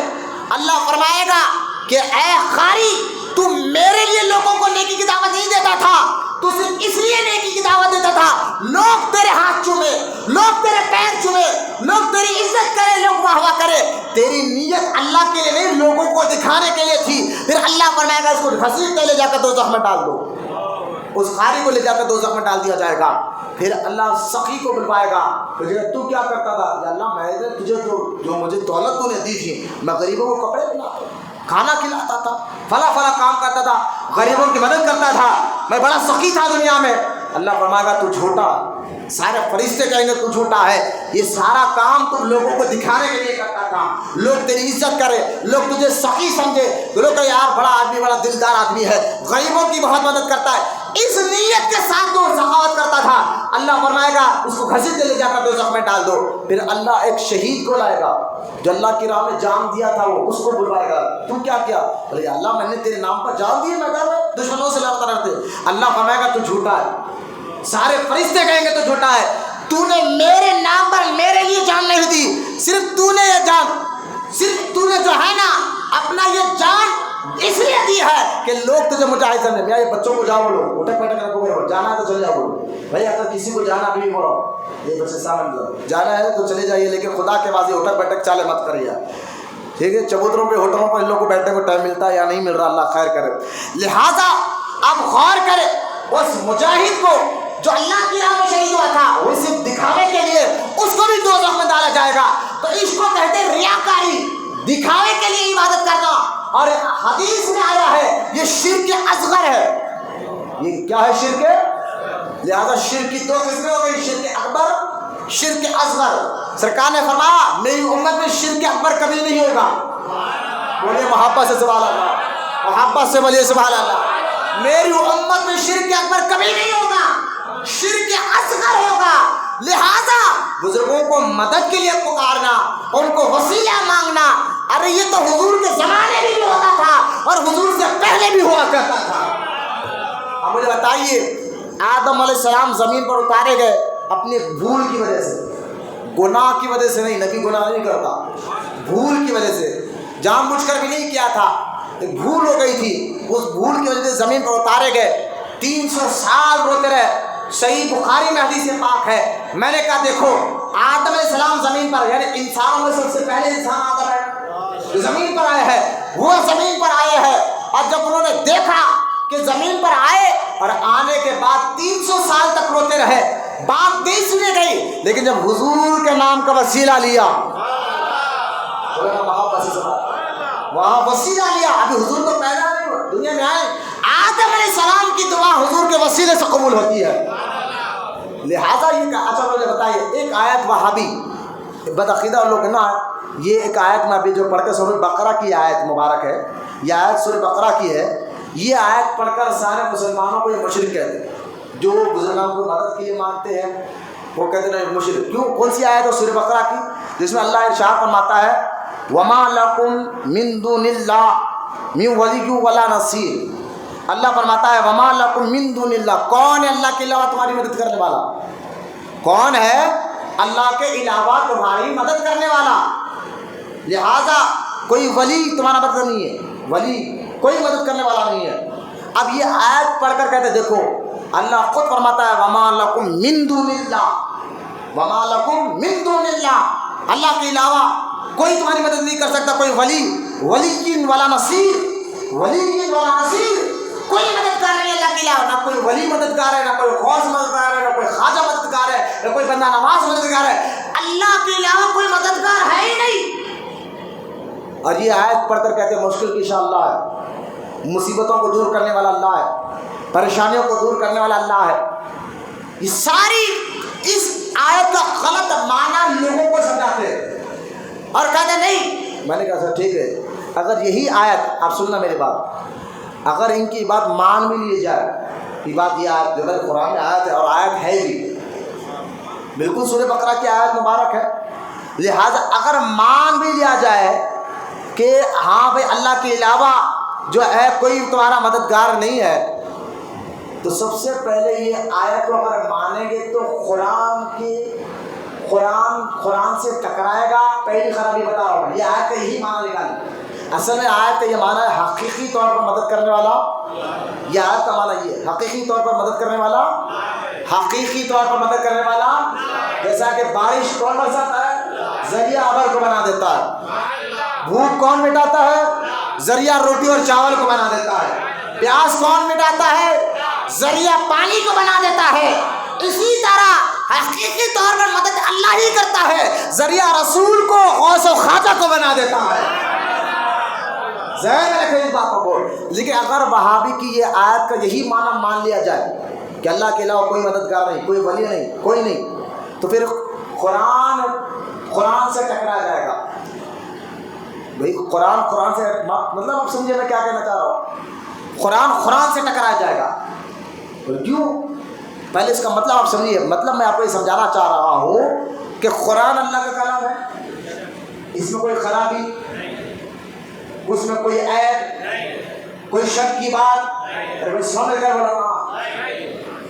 اللہ فرمائے گا کہ اے قاری تو میرے لیے لوگوں کو نیکی کی دعوت نہیں دیتا تھا، تو صرف اس لیے نیکی کی دعوت دیتا تھا لوگ تیرے ہاتھ چومے، لوگ تیرے پیر چومے، لوگ تیری عزت کرے، لوگ واہ واہ کرے، تیری نیت اللہ کے لیے نہیں لوگوں کو دکھانے کے لیے تھی۔ پھر اللہ فرمائے گا اس کو گھسیٹ کے لے جا کر دوزخ میں ڈال دو، اس قاری کو لے جا کر دوزخ میں ڈال دیا جائے گا۔ پھر اللہ سخی کو بلوائے گا، تو کیا کرتا تھا؟ یا اللہ میں نے تجھے جو مجھے دولت تو نے دی تھی، میں غریبوں کو کپڑے پہناتا، کھانا کھلاتا تھا، فلاں فلاں کام کرتا تھا، غریبوں کی مدد کرتا تھا، میں بڑا سخی تھا دنیا میں۔ اللہ فرمائے گا تو جھوٹا، سارے فرشتے کہیں گے تو جھوٹا ہے، یہ سارا کام تم لوگوں کو دکھانے کے لیے کرتا تھا، لوگ تیری عزت کرے، لوگ تجھے سخی سمجھے، لوگ کہ یار بڑا آدمی، بڑا دلدار آدمی ہے، غریبوں کی بہت مدد کرتا ہے، اس نیت کے ساتھ وہ سخاوت کرتا تھا۔ اللہ فرمائے گا اس کو گھسیٹ کے لے جا کر دوزخ میں ڈال دو۔ پھر اللہ ایک شہید کو لائے گا جو اللہ کی راہ میں جان دیا تھا، وہ اس کو بلوائے گا، تو کیا کیا؟ بولے اللہ میں نے تیرے نام پر جان دی، میں دشمنوں سے لڑتا رہتے۔ اللہ فرمائے گا تو جھوٹا ہے، سارے فرشتے کہیں گے تو جھوٹا ہے، تو نے میرے نام پر میرے لیے جان نہیں دی، صرف تو نے یہ جان، صرف تو نے جو ہے نا اپنا یہ جان اس لیے دی ہے کہ لوگ تجھے مجاہد سمجھے۔ میاں یہ بچوں کو جاؤ بولو، اٹھک بیٹھک رکھو، میرے جانا ہے تو چلے جاؤ بولو بھائی، اگر کسی کو جانا بھی بولو یہ بچے سامنے جاؤ، جانا ہے تو چلے جائیے، لیکن خدا کے واضح اٹھک بیٹھک چالے مت کریے، ٹھیک ہے؟ چبوتروں پہ ہوٹلوں پر ان لوگوں کو بیٹھنے کو ٹائم ملتا ہے یا نہیں مل رہا، اللہ خیر کرے۔ لہٰذا اب غور کرے اس مجاہد کو جو اللہ کی راہ میں شہید ہوا تھا، وہ صرف دکھاوے کے لیے اس کو بھی دوزخ میں ڈالا جائے گا۔ تو اس کو کہتے ہیں ریاکاری، دکھاوے کے لیے عبادت کرنا، اور حدیث میں آیا ہے یہ شرک اصغر ہے۔ یہ کیا ہے؟ شرک۔ لہذا شرک کی 2 قسمیں ہو گئی، شرک اکبر، شرک اصغر۔ سرکار نے فرمایا میری امت میں شرک اکبر کبھی نہیں ہوگا، بولیے محبت سے سبحان اللہ، محبت سے بولیے سبحان اللہ، میری امت میں شرک اکبر کبھی نہیں ہوگا، شرک اصغر ہوگا۔ لہذا بزرگوں کو مدد کے لیے پکارنا، ان کو وسیلہ مانگنا، ارے یہ تو حضور کے زمانے میں بھی ہوتا تھا اور حضور سے پہلے بھی ہوا کرتا تھا۔ اب مجھے بتائیے آدم علیہ السلام زمین پر اتارے گئے اپنی بھول کی وجہ سے، گناہ کی وجہ سے نہیں، نبی گناہ نہیں کرتا، بھول کی وجہ سے، جان بوجھ کر بھی نہیں کیا تھا، ایک بھول ہو گئی تھی، اس بھول کی وجہ سے زمین پر اتارے گئے، 300 سال روتے رہے۔ صحیح بخاری میں حدیث پاک ہے، میں نے کہا دیکھو آدم علیہ السلام زمین پر، یعنی انسانوں میں سب سے پہلے انسان آدم ہے جو زمین پر آئے ہیں، وہ زمین پر آئے ہیں، اور جب انہوں نے دیکھا کہ زمین پر آئے اور آنے کے بعد 300 سال تک روتے رہے، بات نہیں سنی گئی، لیکن جب حضور کے نام کا وسیلہ لیا، وہاں وسیلہ لیا، ابھی حضور تو پیدا نہیں ہوا، دنیا میں آئے، آدم علیہ السلام کی دعا حضور کے وسیلے سے قبول ہوتی ہے۔ لہٰذا یہ اچھا مجھے بتائیے، ایک آیت وہابی بدعقیدہ لوگ نا یہ ایک آیت میں ابھی جو پڑھ کے سورہ بقرہ کی آیت مبارک ہے، یہ آیت سورہ بقرہ کی ہے، یہ آیت پڑھ کر سارے مسلمانوں کو یہ مشرک کہتے ہیں، جو بزرگوں کو مدد کے لیے مانتے ہیں وہ کہتے ہیں مشرک۔ کیوں؟ کون سی آیت ہے سورہ بقرہ کی جس میں اللہ ارشاد فرماتا ہے وما لکم من دون اللہ من ولی ولا نصیر۔ اللہ فرماتا ہے وما لکم من دون اللہ، کون ہے اللہ کے علاوہ تمہاری مدد کرنے والا؟ کون ہے اللہ کے علاوہ تمہاری مدد کرنے والا؟ لہذا کوئی ولی تمہارا مدد نہیں ہے، ولی کوئی مدد کرنے والا نہیں ہے۔ اب یہ آیت پڑھ کر کہتے دیکھو اللہ خود فرماتا ہے وما لکم من دون اللہ، وما لکم من دون اللہ، اللہ کے علاوہ کوئی تمہاری مدد نہیں کر سکتا، کوئی ولی والا نصیر، ولی والا نصیر، کوئی مددگار نہیں اللہ کے علاوہ، نہ کوئی ولی مددگار ہے، نہ کوئی غوث مددگار ہے، نہ کوئی خواجہ مددگار ہے، نہ کوئی بندہ نواز مددگار ہے، اللہ کے علاوہ کوئی مددگار ہے ہی نہیں۔ اور یہ آیت پڑھ کر کہتے ہیں مشکل کی شاء اللہ ہے، مصیبتوں کو دور کرنے والا اللہ ہے، پریشانیوں کو دور کرنے والا اللہ ہے۔ یہ ساری اس آیت کا غلط معنی لوگوں کو سمجھاتے ہیں اور کہتے نہیں۔ میں نے کہا سر ٹھیک ہے، اگر یہی آیت، آپ سننا میری بات، اگر ان کی بات مان بھی لی جائے، یہ بات یہ آیت جو ہے قرآن میں آیت ہے اور آیت ہے بھی بالکل سورہ بقرہ کی آیت مبارک ہے، لہٰذا اگر مان بھی لیا جائے کہ ہاں بھائی اللہ کے علاوہ جو ہے کوئی تمہارا مددگار نہیں ہے، تو سب سے پہلے یہ آیت کو اگر مانیں گے تو قرآن سے ٹکرائے گا، پہلی خرابی بتا رہا ہوں۔ یہ آیت کا یہی معنی نکالیں، اصل میں آیت کا یہ معنی ہے حقیقی طور پر مدد کرنے والا، یہ آیت کا معنی یہ ہے حقیقی طور پر مدد کرنے والا، حقیقی طور پر مدد کرنے والا۔ جیسا کہ بارش کون برساتا ہے؟ ذریعہ ابر کو بنا دیتا ہے۔ بھوک کون مٹاتا ہے؟ ذریعہ روٹی اور چاول کو بنا دیتا ہے۔ پیاس کون مٹاتا ہے؟ ذریعہ پانی کو بنا دیتا ہے۔ اسی طرح حقیقی طور پر مدد اللہ ہی کرتا ہے، ذریعہ رسول کو غوث و خواجہ کو بنا دیتا ہے۔ ذہن میں رکھیں اس باتوں کو۔ لیکن اگر وہابی کی یہ آیت کا یہی معنی مان لیا جائے کہ اللہ کے علاوہ کوئی مددگار نہیں، کوئی ولی نہیں، کوئی نہیں، تو پھر قرآن سے ٹکرا جائے گا۔ بھائی قرآن سے مطلب آپ سمجھے میں کیا کہنا چاہ رہا ہوں؟ قرآن سے ٹکرا جائے گا۔ کیوں؟ پہلے اس کا مطلب آپ سمجھیے، مطلب میں آپ کو یہ سمجھانا چاہ رہا ہوں کہ قرآن اللہ کا کلام ہے، اس میں کوئی خرابی، اس میں کوئی عیب، کوئی شک کی بات سمجھ کر بولا۔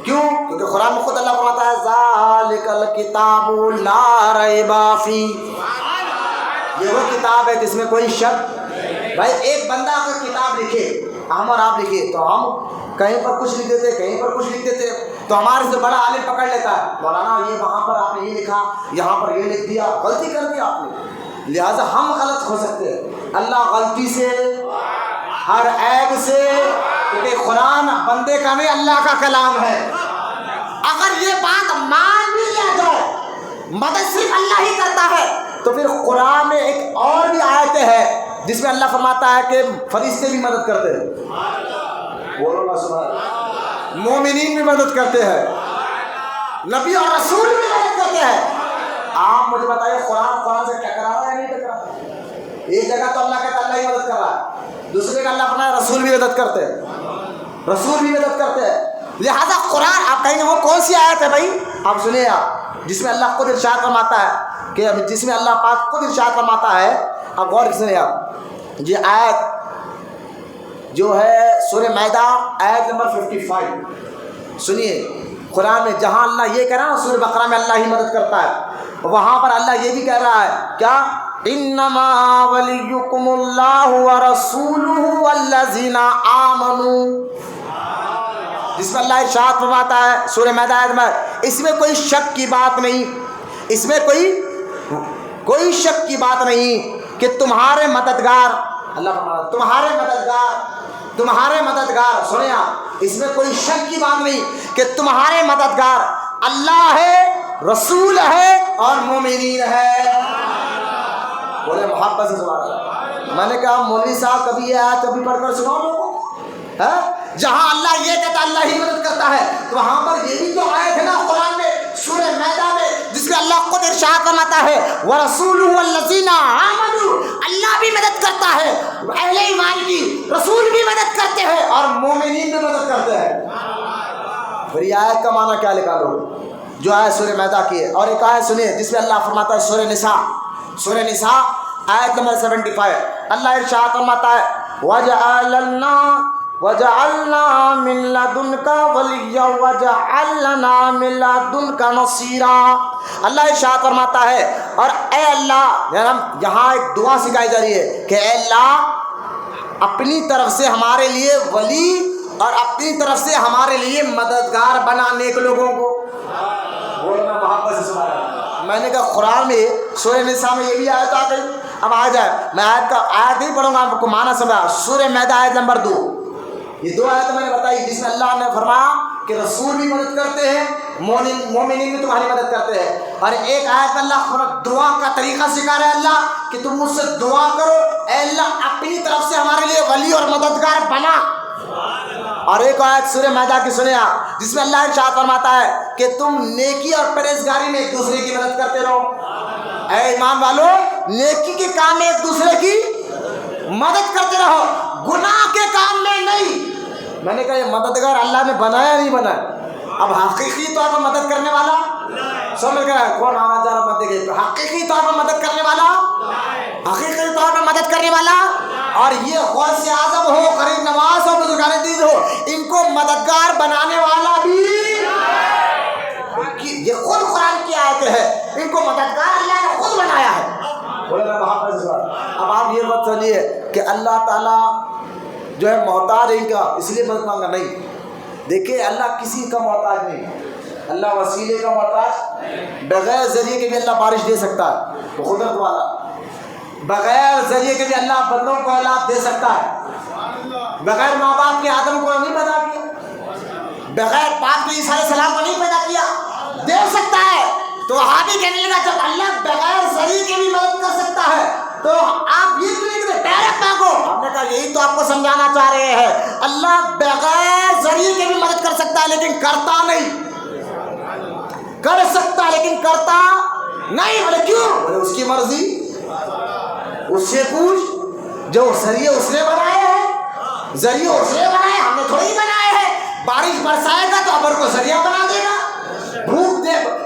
کیوں؟ کیونکہ قرآن میں خود اللہ فرماتا ہے ذالک الکتاب لا ریب فیہ، یہ وہ کتاب ہے جس میں کوئی شک۔ بھائی ایک بندہ اگر کتاب لکھے، ہم اور آپ لکھے، تو ہم کہیں پر کچھ لکھ دیتے، کہیں پر کچھ لکھ دیتے، تو ہمارے سے بڑا عالم پکڑ لیتا ہے، مولانا یہ وہاں پر آپ نے یہ لکھا، یہاں پر یہ لکھ دیا، غلطی کر دی آپ نے، لہٰذا ہم غلط ہو سکتے ہیں۔ اللہ غلطی سے، ہر عیب سے، کیونکہ قرآن بندے کا نہیں اللہ کا کلام ہے۔ اگر یہ بات مان بھی لیا جائے مدد صرف اللہ ہی کرتا ہے، تو پھر قرآن میں ایک اور بھی آیتیں ہیں جس میں اللہ فرماتا ہے کہ فرشتے بھی مدد کرتے ہیں، مومنین بھی مدد کرتے ہیں، نبی اور رسول بھی مدد کرتے ہیں۔ آپ مجھے بتائیے قرآن سے ٹکرا رہا ہے یا نہیں ٹکرا؟ ایک جگہ تو اللہ کہتا ہے اللہ ہی مدد کر رہا ہے، دوسری جگہ اللہ فرماتا ہے رسول بھی مدد کرتے ہیں، رسول بھی مدد کرتے ہیں۔ لہذا قرآن، آپ کہیں گے وہ کون سی آیت ہے بھائی؟ آپ سنیے، آپ جس میں اللہ خود ارشاد فرماتا ہے کہ جس میں اللہ پاک خود ارشاد فرماتا ہے، آپ غور سنیے، آپ یہ آیت جو ہے سورہ مائدہ آیت نمبر 55 سنیے۔ قرآن میں جہاں اللہ یہ کہہ رہا ہے نا، سورہ بقرہ میں اللہ ہی مدد کرتا ہے، وہاں پر اللہ یہ بھی کہہ رہا ہے کیا؟ انما ولیکم اللہ ورسولہ والذین آمنوا، جس میں اللہ ارشاد فرماتا ہے سورہ مائدہ آیت میں، اس میں کوئی شک کی بات نہیں، اس میں کوئی شک کی بات نہیں کہ تمہارے مددگار، اللہ فرماتا تمہارے مددگار، سنیں آپ، اس میں کوئی شک کی بات نہیں کہ تمہارے مددگار اللہ ہے، رسول ہے اور مومنین ہے۔ بولے محبت سے سبحان اللہ۔ میں نے کہا مولوی صاحب کبھی یہ آیت کبھی پڑھ کر سناؤ لوگوں کو، جہاں اللہ یہ کہتا اللہ ہی مدد کرتا ہے، تو وہاں پر یہ بھی تو آیت ہے نا قرآن میں سورہ مائدہ میں جس میں اللہ خود ارشاد فرماتا کرتا ہے وَرَسُولُهُ وَالَّذِينَ آمَنُوا، اللہ بھی مدد کرتا ہے اہل ایمان کی، رسول بھی مدد کرتے ہیں اور مومنین بھی مدد کرتے ہیں۔ پھر یہ آیت کا معنی کیا نکالو جو آیت سورہ مائدہ کی ہے؟ اور ایک آیت سنیے جس میں اللہ فرماتا ہے سورہ نساء آیت نمبر 75، اللہ ارشاد فرماتا ہے وَجَعَلْنَا مِن لَّدُنْكَ وَلِيًّا وَجَعَلْنَا مِن لَّدُنْكَ نَصِيرًا۔ اللہ ارشاد فرماتا ہے اور اے اللہ، یہاں ایک دعا سکھائی جا رہی ہے کہ اے اللہ اپنی طرف سے ہمارے لیے ولی اور اپنی طرف سے ہمارے لیے مددگار بنا نیک لوگوں کو۔ بولنا محبت سے سبحان اللہ۔ میں نے کہا قرآن میں سورہ نساء میں یہ بھی آیت آ گئی، اب آ جائے میں آیت نہیں پڑھوں گا، آپ کو معنی سمجھا۔ سورہ مائدہ آیت نمبر 2، یہ دو آیت میں نے بتائی جس میں اللہ نے فرمایا کہ رسول بھی مدد کرتے ہیں، مومنین بھی تمہاری مدد کرتے ہیں، اور ایک آیت میں اللہ دعا کا طریقہ سکھا رہا ہے اللہ کہ تم مجھ سے دعا کرو اے اللہ اپنی طرف سے ہمارے لیے ولی اور مددگار بنا۔ اور ایک آیت سورہ مائدہ کی سنیں آپ جس میں اللہ ارشاد فرماتا ہے کہ تم نیکی اور پرہیزگاری میں ایک دوسرے کی مدد کرتے رہو۔ اے ایمان والو، نیکی کے کام میں ایک دوسرے کی مدد کرتے رہو، گناہ کے کام میں نہیں۔ میں نے کہا یہ مددگار اللہ نے بنایا نہیں بنایا؟ اب حقیقی طور پر مدد کرنے والا سمجھ گیا کون آنا چاہ رہا مدد کے حقیقی طور پر مدد کرنے والا، حقیقی طور پر مدد کرنے والا، اور یہ غوث اعظم ہو، قریب نواز ہو، بزرگان دین ہو، ان کو مددگار بنانے والا بھی یہ خود قرآن کی آیت ہے، ان کو مددگار اللہ نے خود بنایا ہے۔ اب آپ یہ مت سمجھیے کہ اللہ تعالیٰ جو ہے محتاج ہے ان کا اس لیے مدد مانگا، نہیں۔ دیکھیے اللہ کسی کا محتاج نہیں، اللہ وسیلے کا محتاج، بغیر ذریعے کے بھی اللہ بارش دے سکتا ہے، وہ قدرت والا، بغیر ذریعے کے بھی اللہ بندوں کو اولاد دے سکتا ہے، بغیر ماں باپ کے آدم کو نہیں پیدا کیا، بغیر باپ کے عیسیٰ علیہ السلام کو نہیں پیدا کیا، دے سکتا ہے۔ تو وہابی کہنے لگا جب اللہ بغیر ذریعے کے بھی مدد کر سکتا ہے تو آپ یہ کیوں نہیں کہتے ڈائریکٹ مانگو؟ ہم نے کہا یہی تو آپ کو سمجھانا چاہ رہے ہیں، اللہ بغیر ذریعے کے بھی مدد کر سکتا ہے لیکن کرتا نہیں، کر سکتا ہے لیکن کرتا نہیں۔ بولے کیوں؟ بولے اس کی مرضی، اس سے پوچھ، جو ذریعے اس نے بنائے ہیں، ذریعے اس نے بنائے، ہم نے تھوڑی بنائے ہیں۔ بارش برسائے گا تو ابر کو ذریعہ بنا دے گا، بھوک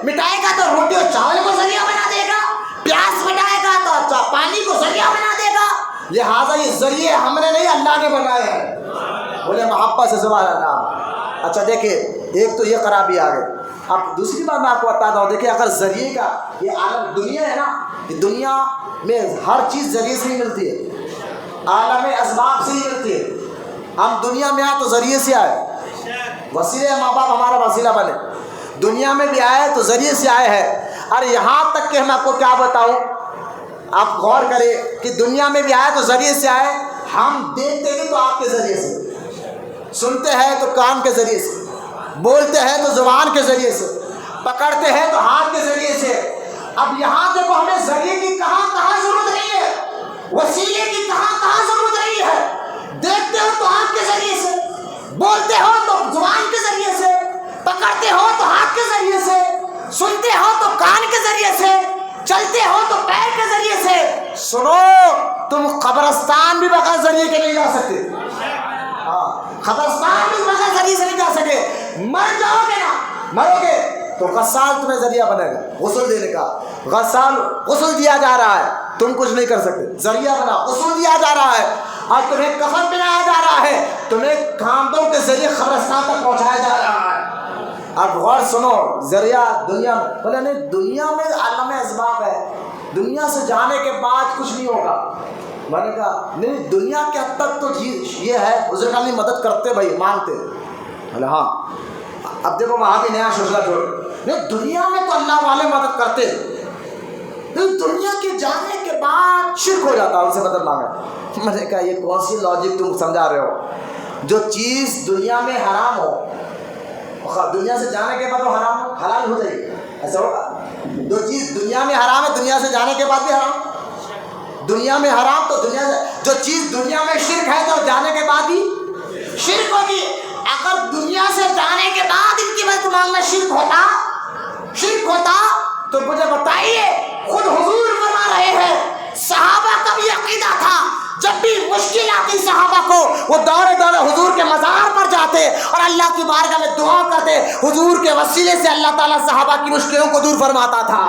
مٹائے گا تو روٹی اور چاول کو ذریعہ بنا دے گا، پیاس مٹائے گا تو پانی کو ذریعہ بنا دے گا، لہٰذا یہ ذریعے ہم نے نہیں اللہ نے بنائے ہیں۔ بولے محبت سے سبحان اللہ۔ اچھا دیکھیں ایک تو یہ خرابی آ گئی۔ اب دوسری بات میں آپ کو بتاتا ہوں، دیکھیں اگر ذریعے کا یہ عالم دنیا ہے نا، کہ دنیا میں ہر چیز ذریعے سے ہی ملتی ہے، عالم اسباب سے ہی ملتی ہے۔ ہم دنیا میں آئے تو ذریعے سے آئے، وسیلہ ماں باپ ہمارا وسیلہ بنے، دنیا میں بھی آئے تو ذریعے سے آئے ہیں۔ اور یہاں تک کہ میں آپ کو کیا بتاؤں، آپ غور کریں کہ دنیا میں بھی آئے تو ذریعے سے آئے، ہم دیکھتے ہیں تو آپ کے ذریعے سے، سنتے ہیں تو کان کے ذریعے سے، بولتے ہیں تو زبان کے ذریعے سے، پکڑتے ہیں تو ہاتھ کے ذریعے سے۔ اب یہاں دیکھو ہمیں ذریعے کی کہاں کہاں ضرورت نہیں ہے، وسیلے کی کہاں کہاں ضرورت نہیں ہے۔ دیکھتے ہو تو ہاتھ کے ذریعے سے، بولتے ہو تو زبان کے ذریعے سے، پکڑتے ہو تو ہاتھ کے ذریعے سے، سنتے ہو تو کان کے ذریعے سے، چلتے ہو تو پیر کے ذریعے سے۔ سنو تم قبرستان بھی بغیر ذریعے کے نہیں جا سکتے، قبرستان بھی بغیر ذریعے سے نہیں جا سکے۔ مر جاؤ گے نا، مرو گے تو غسال تمہیں ذریعہ بنے گا غسل دینے کا، غسال غسل دیا جا رہا ہے، تم کچھ نہیں کر سکتے، ذریعہ بنا، غسل دیا جا رہا ہے، اور تمہیں کفن پہنایا جا رہا ہے، تمہیں کاندھوں کے ذریعے قبرستان تک پہنچایا جا رہا ہے۔ اب غور سنو، ذریعہ دنیا میں، بولے نہیں دنیا میں عالم اسباب ہے، دنیا سے جانے کے بعد کچھ نہیں ہوگا۔ میں نے کہا نہیں دنیا کے حد تک تو یہ ہے، بزرگان مدد کرتے بھائی، مانتے، بولے ہاں۔ اب دیکھو وہاں بھی نیا سلسلہ چھوڑ، نہیں دنیا میں تو اللہ والے مدد کرتے، دنیا کے جانے کے بعد شرک ہو جاتا، ان سے مدد مانگا۔ میں نے کہا یہ کون سی لاجک تم سمجھا رہے ہو؟ جو چیز دنیا میں حرام ہو، دنیا سے جانے کے بعد وہ حرام ہو، حلال ہو جائے گی، ایسا ہوگا؟ جو چیز دنیا میں حرام ہے دنیا سے جانے کے بعد بھی حرام، دنیا میں حرام تو دنیا سے، جو چیز دنیا میں شرک ہے تو جانے کے بعد ہی شرک ہوگی۔ اگر دنیا سے جانے کے بعد ان کی مدد مانگنا شرک ہوتا تو مجھے بتائیے خود حضور فرما رہے ہیں صحابہ کا بھی عقیدہ تھا جب بھی مشکل آتی صحابہ کو وہ دورے دورے حضور کے مزار پر جاتے اور اللہ کی بارگاہ میں دعا کرتے، حضور کے وسیلے سے اللہ تعالیٰ صحابہ کی مشکلوں کو دور فرماتا تھا۔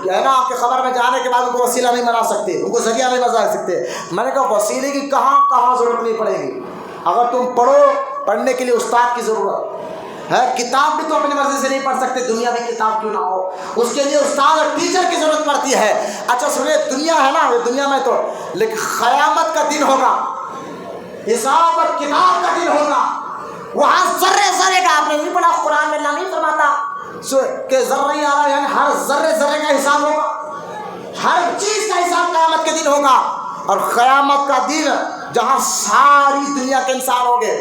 کہنا آپ کے خبر میں جانے کے بعد ان کو وسیلہ نہیں بنا سکتے، ان کو ذریعہ نہیں بنا سکتے۔ میں نے کہا وسیلے کی کہاں ضرورت نہیں پڑے گی، اگر تم پڑھو، پڑھنے کے لیے استاد کی ضرورت ہے، کتاب بھی تو اپنی مرضی سے نہیں پڑھ سکتے، دنیا میں کتاب کیوں نہ ہو، اس کے لیے استاد اور ٹیچر کی ضرورت پڑتی ہے۔ اچھا سنیے، دنیا ہے نا، یہ دنیا میں تو، لیکن قیامت کا دن ہوگا، حساب اور کتاب کا دن ہوگا، وہاں ذرے ذرے کا، آپ نے نہیں پڑھا قرآن میں اللہ نہیں فرماتا کہ ذرہ ہی آ رہا ہے، یعنی ہر ذرے ذرے کا حساب ہوگا، ہر چیز کا حساب قیامت کے دن ہوگا۔ اور قیامت کا دن جہاں ساری دنیا کے انسان ہوں گے،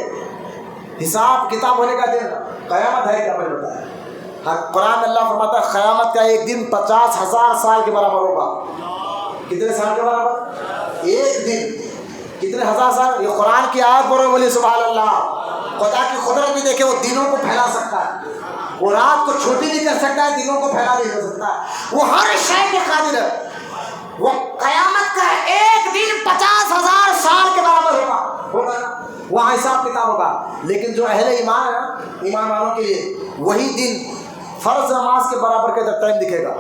حساب کتاب ہونے کا دن، قیامت ہے کیا مجھے بتایا؟ قرآن میں اللہ فرماتا ہے قیامت کا ایک دن 50,000 سال کے برابر ہوگا۔ کتنے سال کے برابر؟ ایک دن کتنے ہزار سال؟ یہ قرآن کی آیت پڑھو، بولیے سبحان اللہ۔ خدا کی قدرت بھی دیکھے، وہ دنوں کو پھیلا سکتا ہے، وہ رات کو چھوٹی نہیں کر سکتا ہے، دنوں کو پھیلا نہیں کر سکتا ہے، وہ ہر شے کے قادر ہے۔ وہ قیامت کا ایک دن 50,000 سال کے برابر ہوگا نا، وہاں حساب کتاب ہوگا۔ لیکن جو اہل ایمان ہے نا، ایمان والوں کے لیے وہی دن فرض نماز کے برابر کا ٹائم دکھے گا۔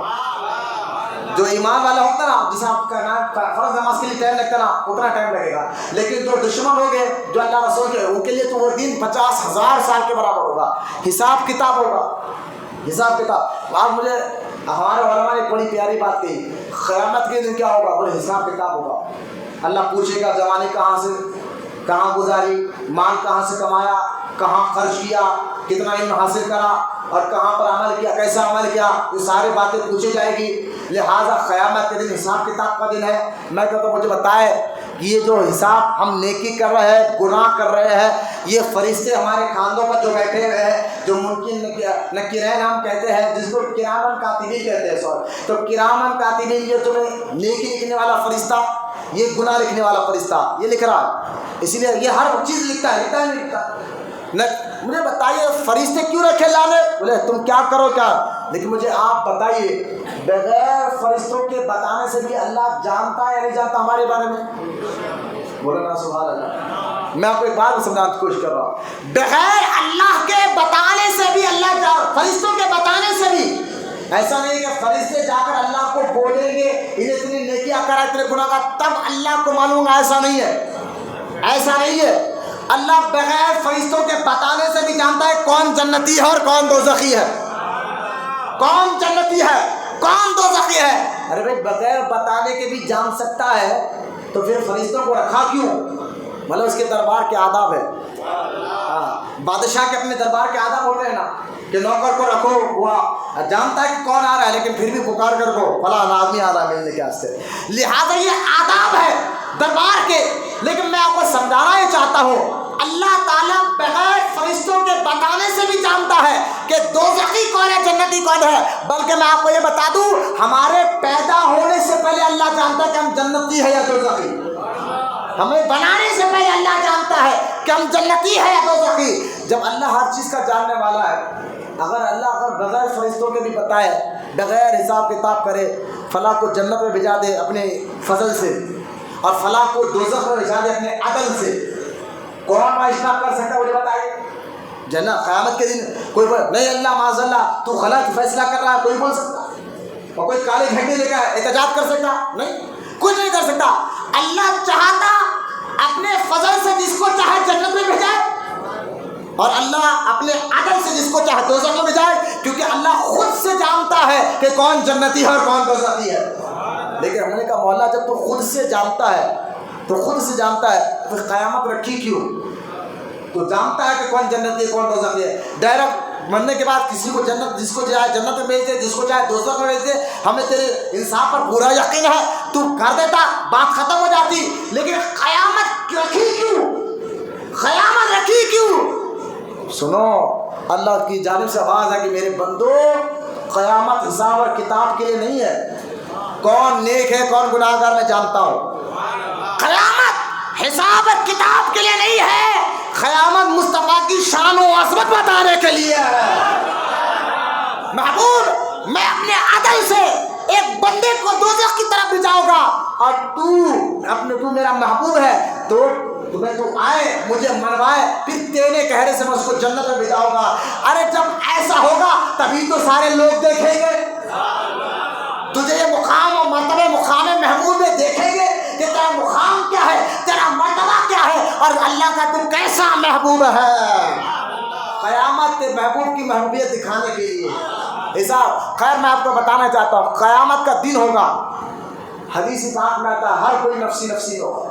جو ایمان والا ہوتا نا، جسے آپ کا نام فرض نماز کے لیے ٹائم لگتا نا، اتنا ٹائم لگے گا۔ لیکن جو دشمن ہو گئے، جو اللہ رسول کے، ان کے لیے تو وہ دن 50,000 سال کے برابر ہوگا، حساب کتاب ہوگا، حساب کتاب۔ آج مجھے ہمارے علماء نے بڑی پیاری بات کہی، قیامت کے دن کیا ہوگا؟ بولے حساب کتاب ہوگا۔ اللہ پوچھے گا جوانی کہاں گزاری، مال کہاں سے کمایا، کہاں خرچ کیا، کتنا علم حاصل کرا اور کہاں پر عمل کیا، کیسا عمل کیا، یہ ساری باتیں پوچھی جائے گی۔ لہٰذا قیامت کے دن حساب کتاب کا دن ہے۔ میں کہتا ہوں مجھے بتائے کہ یہ جو حساب ہم نیکی کر رہے ہیں، گناہ کر رہے ہیں، یہ فرشتے ہمارے کاندھوں پر جو بیٹھے ہوئے ہیں، جو ممکن نکیرین ہم کہتے ہیں، جس کو کرامن کاتبین کہتے ہیں، تو کرامن کاتبین، یہ تمہیں نیکی لکھنے والا فرشتہ، یہ گناہ لکھنے والا فرشتہ یہ لکھ رہا ہے، اسی لیے یہ ہر چیز لکھتا ہے، لکھتا ہے نہیں لکھتا۔ مجھے بتائیے فرشتے کیوں رکھے لانے؟ بولے تم کیا کرو کیا، لیکن مجھے آپ بتائیے بغیر فرشتوں کے بتانے سے بھی اللہ جانتا ہے یا نہیں جانتا ہمارے بارے میں؟ بولے نا سبحان اللہ۔ میں آپ کو ایک بات سمجھانے کی کوشش کر رہا ہوں، بغیر اللہ کے بتانے سے بھی اللہ، فرشتوں کے بتانے سے بھی، ایسا نہیں کہ فرشتے جا کر اللہ کو بولیں گے انہیں اتنی نیکیاں کرا، اتنے گناہ کا، تب اللہ کو معلوم ہے، ایسا نہیں ہے، ایسا نہیں ہے۔ اللہ بغیر فرشتوں کے بتانے سے بھی جانتا ہے کون جنتی ہے اور کون دوزخی ہے، کون جنتی ہے کون دوزخی ہے۔ ارے بھائی بغیر بتانے کے بھی جان سکتا ہے تو پھر فرشتوں کو رکھا کیوں؟ مطلب اس کے دربار کے آداب ہے۔ بادشاہ کے اپنے دربار کے آداب ہوتے ہیں نا، کہ نوکر کو رکھو، وہ جانتا ہے کہ کون آ رہا ہے لیکن پھر بھی پکار کر کو فلاں آدمی آ رہا ہے ملنے کے واسطے، لہٰذا یہ آداب ہے دربار کے۔ لیکن میں آپ کو سمجھانا یہ چاہتا ہوں، اللہ تعالیٰ بغیر فرشتوں کے بتانے سے بھی جانتا ہے کہ دوزخی کون ہے، جنتی کون ہے۔ بلکہ میں آپ کو یہ بتا دوں، ہمارے پیدا ہونے سے پہلے اللہ جانتا ہے کہ ہم جنتی ہے یا دوزخی، ہمیں بنانے سے پہلے اللہ جانتا ہے کہ ہم جنتی ہے یا دوزخی۔ جب اللہ ہر چیز کا جاننے والا ہے، اگر بغیر فرشتوں کے بھی بتائے، بغیر حساب کتاب کرے، فلاں کو جنت میں بھیجا دے اپنے فضل سے اور فلاں کو دوزخ میں بھیجا دے اپنے عدل سے، کون معاشرہ کر سکتا ہے؟ مجھے بتائیے۔ جنت قیامت کے دن کوئی نہیں، اللہ معاذ اللہ تو غلط فیصلہ کر رہا ہے، کوئی بول سکتا؟ اور کوئی کالی جھنڈی لے کر احتجاج کر سکتا؟ نہیں، کچھ نہیں کر سکتا۔ اللہ چاہتا اپنے فضل سے جس کو چاہے جنت میں بھیجائے، اور اللہ اپنے عدل سے جس کو چاہے دوزخ میں بھیجائے، کیونکہ اللہ خود سے جانتا ہے کہ کون جنتی ہے اور کون دوزخی ہے۔ لیکن ہم نے کہا مولا جب تو خود سے جانتا ہے پھر قیامت رکھی کیوں؟ تو جانتا ہے کہ کون جنتی ہے کون دوزخی ہے، ڈائریکٹ مرنے کے بعد کسی کو جنت، جس کو چاہے جنت میں بھیج دے، جس کو چاہے دوزخ میں بھیج دے، ہمیں تیرے انصاف پر پورا یقین ہے، تو کر دیتا، بات ختم ہو جاتی۔ لیکن قیامت رکھی کیوں؟ قیامت رکھی کیوں؟ سنو، اللہ کی جانب سے آواز ہے کہ میرے بندو، قیامت حساب اور کتاب کے لیے نہیں ہے، کون نیک ہے کون گناہ گار میں جانتا ہوں۔ قیامت حساب اور کتاب کے لیے نہیں ہے، قیامت مصطفیٰ کی شان و عظمت بتانے کے لیے ہے۔ محبوب میں اپنے عدل سے ایک بندے کو دوزخ کی طرف بھجاؤں گا، اور تو میرا محبوب ہے، تو آئے مجھے منوائے، پھر تیرے کہنے سے میں اس کو جنت میں بھجاؤں گا۔ ارے جب ایسا ہوگا تبھی تو سارے لوگ دیکھیں گے تجھے، یہ مقام اور مرتبہ مقام محبوب میں دیکھیں گے کہ تیرا مقام کیا ہے، تیرا مرتبہ کیا ہے، اور اللہ کا تو کیسا محبوب ہے۔ قیامت کے محبوب کی محبوبیت دکھانے کے لیے حساب۔ خیر میں آپ کو بتانا چاہتا ہوں، قیامت کا دن ہوگا، حدیث پاک میں آتا ہے ہر کوئی نفسی نفسی ہوگا،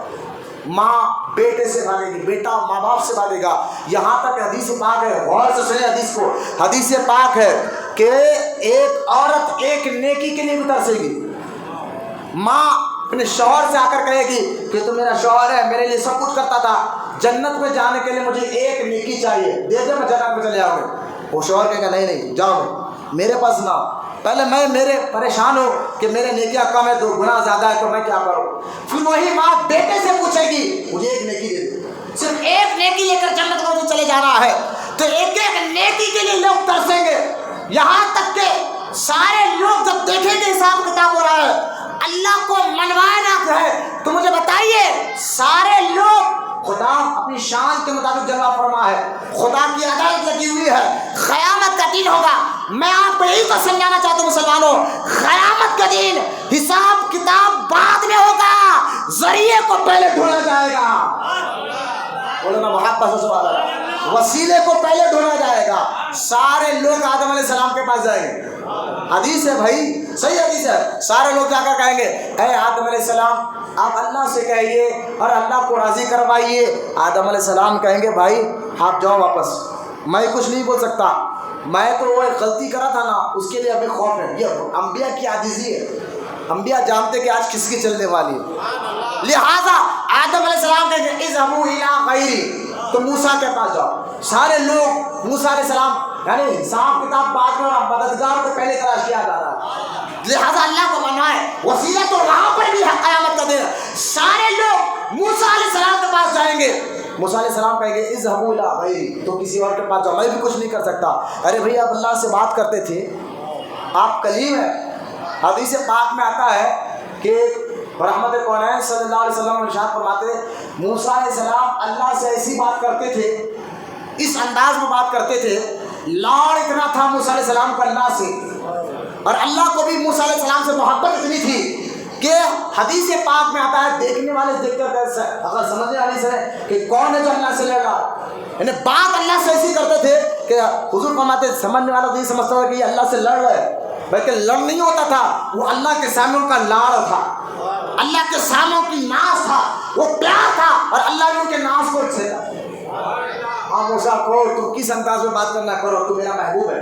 ماں بیٹے سے بھاگے گی، بیٹا ماں باپ سے بھاگے گا، یہاں تک حدیث پاک ہے، غور سے سنیں حدیث کو، حدیث پاک ہے کہ ایک عورت ایک نیکی کے لیے بھی ترسے گی۔ ماں اپنے شوہر سے آ کر کہے گی کہ تو میرا شوہر ہے، میرے لیے سب کچھ کرتا تھا، جنت میں جانے کے لیے مجھے ایک نیکی چاہیے، دے دے میں جنت میں چلے آؤں گا۔ وہ شوہر کہے گا نہیں جاؤ میرے پاس نہ، پہلے میں میرے پریشان ہوں کہ میرے نیکیاں کم ہے، تو گناہ زیادہ ہے، تو میں کیا کروں؟ پھر وہی ماں بیٹے سے پوچھے گی مجھے ایک نیکی دے دے، صرف ایک نیکی لے کر جنت میں مجھے چلے جانا ہے، تو ایک ایک نیکی کے لیے لوگ ترسیں گے، یہاں تک کہ سارے لوگ جب دیکھیں گے حساب کتاب ہو رہا ہے، اللہ کو منوانا ہے، تو مجھے بتائیے سارے لوگ، خدا اپنی شان کے مطابق جلوہ فرما ہے، خدا کی عدالت لگی ہوئی ہے، قیامت کا دن ہوگا۔ میں آپ کو یہی تو سمجھانا چاہتا ہوں مسلمانوں، قیامت کا دن حساب کتاب بعد میں ہوگا، ذریعے کو پہلے ڈھونڈا جائے گا، بولو نا محبت سے سوال ہے، وسیلے کو پہلے ڈھونڈا جائے گا، سارے لوگ آدم علیہ السلام کے پاس جائیں گے، حدیث ہے بھائی، صحیح حدیث ہے، سارے لوگ جا کر کہیں گے اے آدم علیہ السلام آپ اللہ سے کہیے اور اللہ کو راضی کروائیے۔ آدم علیہ السلام کہیں گے بھائی آپ جاؤ واپس، میں کچھ نہیں بول سکتا، میں تو وہ ایک غلطی کرا تھا نا، اس کے لیے ابھی خوف ہے۔ یہ انبیاء کی عاجزی ہے، انبیاء جانتے کہ آج کس کی چلنے والی ہے، لہذا آدم علیہ السلام کہیں گے اذهبوا الى غیری، تو موسیٰ کے پاس جاؤ۔ سارے لوگ موسیٰ علیہ السلام، یعنی حساب کتاب بعد میں اور مددگار کو پہلے تلاش کیا جا رہا ہے، لہذا اللہ کو منوائے، وسیلہ تو وہاں پر بھی ہے قیامت کا دن، سارے لوگ موسیٰ علیہ السلام کے پاس جائیں گے، موسیٰ علیہ السلام کہیں گے اذهبوا الى غیری، تو کسی اور کے پاس جاؤ، میں بھی کچھ نہیں کر سکتا۔ ارے بھئی آپ اللہ سے بات کرتے تھے، آپ کلیم ہیں، حدیث پاک میں آتا ہے کہ رحمت کونین صلی اللہ علیہ وسلم ارشاد فرماتے موسیٰ علیہ السلام اللہ سے ایسی بات کرتے تھے، اس انداز میں بات کرتے تھے، لاڑ اتنا تھا موسیٰ علیہ السلام کو اللہ سے، اور اللہ کو بھی موسیٰ علیہ السلام سے محبت اتنی تھی کہ حدیث پاک میں آتا ہے دیکھنے والے دیکھ کر اگر سمجھنے والے سے کہ کون ہے جو اللہ سے لڑ رہا، یعنی بات اللہ سے ایسی کرتے تھے کہ حضور فرماتے سمجھنے والا تو یہ سمجھتا تھا کہ یہ اللہ سے لڑ رہے ہیں، بلکہ لڑ نہیں ہوتا تھا، وہ اللہ کے سامنے ان کا لاڑ تھا، اللہ کے سامنے کی ناز تھا، وہ پیار تھا، اور اللہ نے ان کے ناز کو چھیڑا۔ ہاں موسیٰ کو تم کس انداز میں بات کرنا کرو، تو میرا محبوب ہے،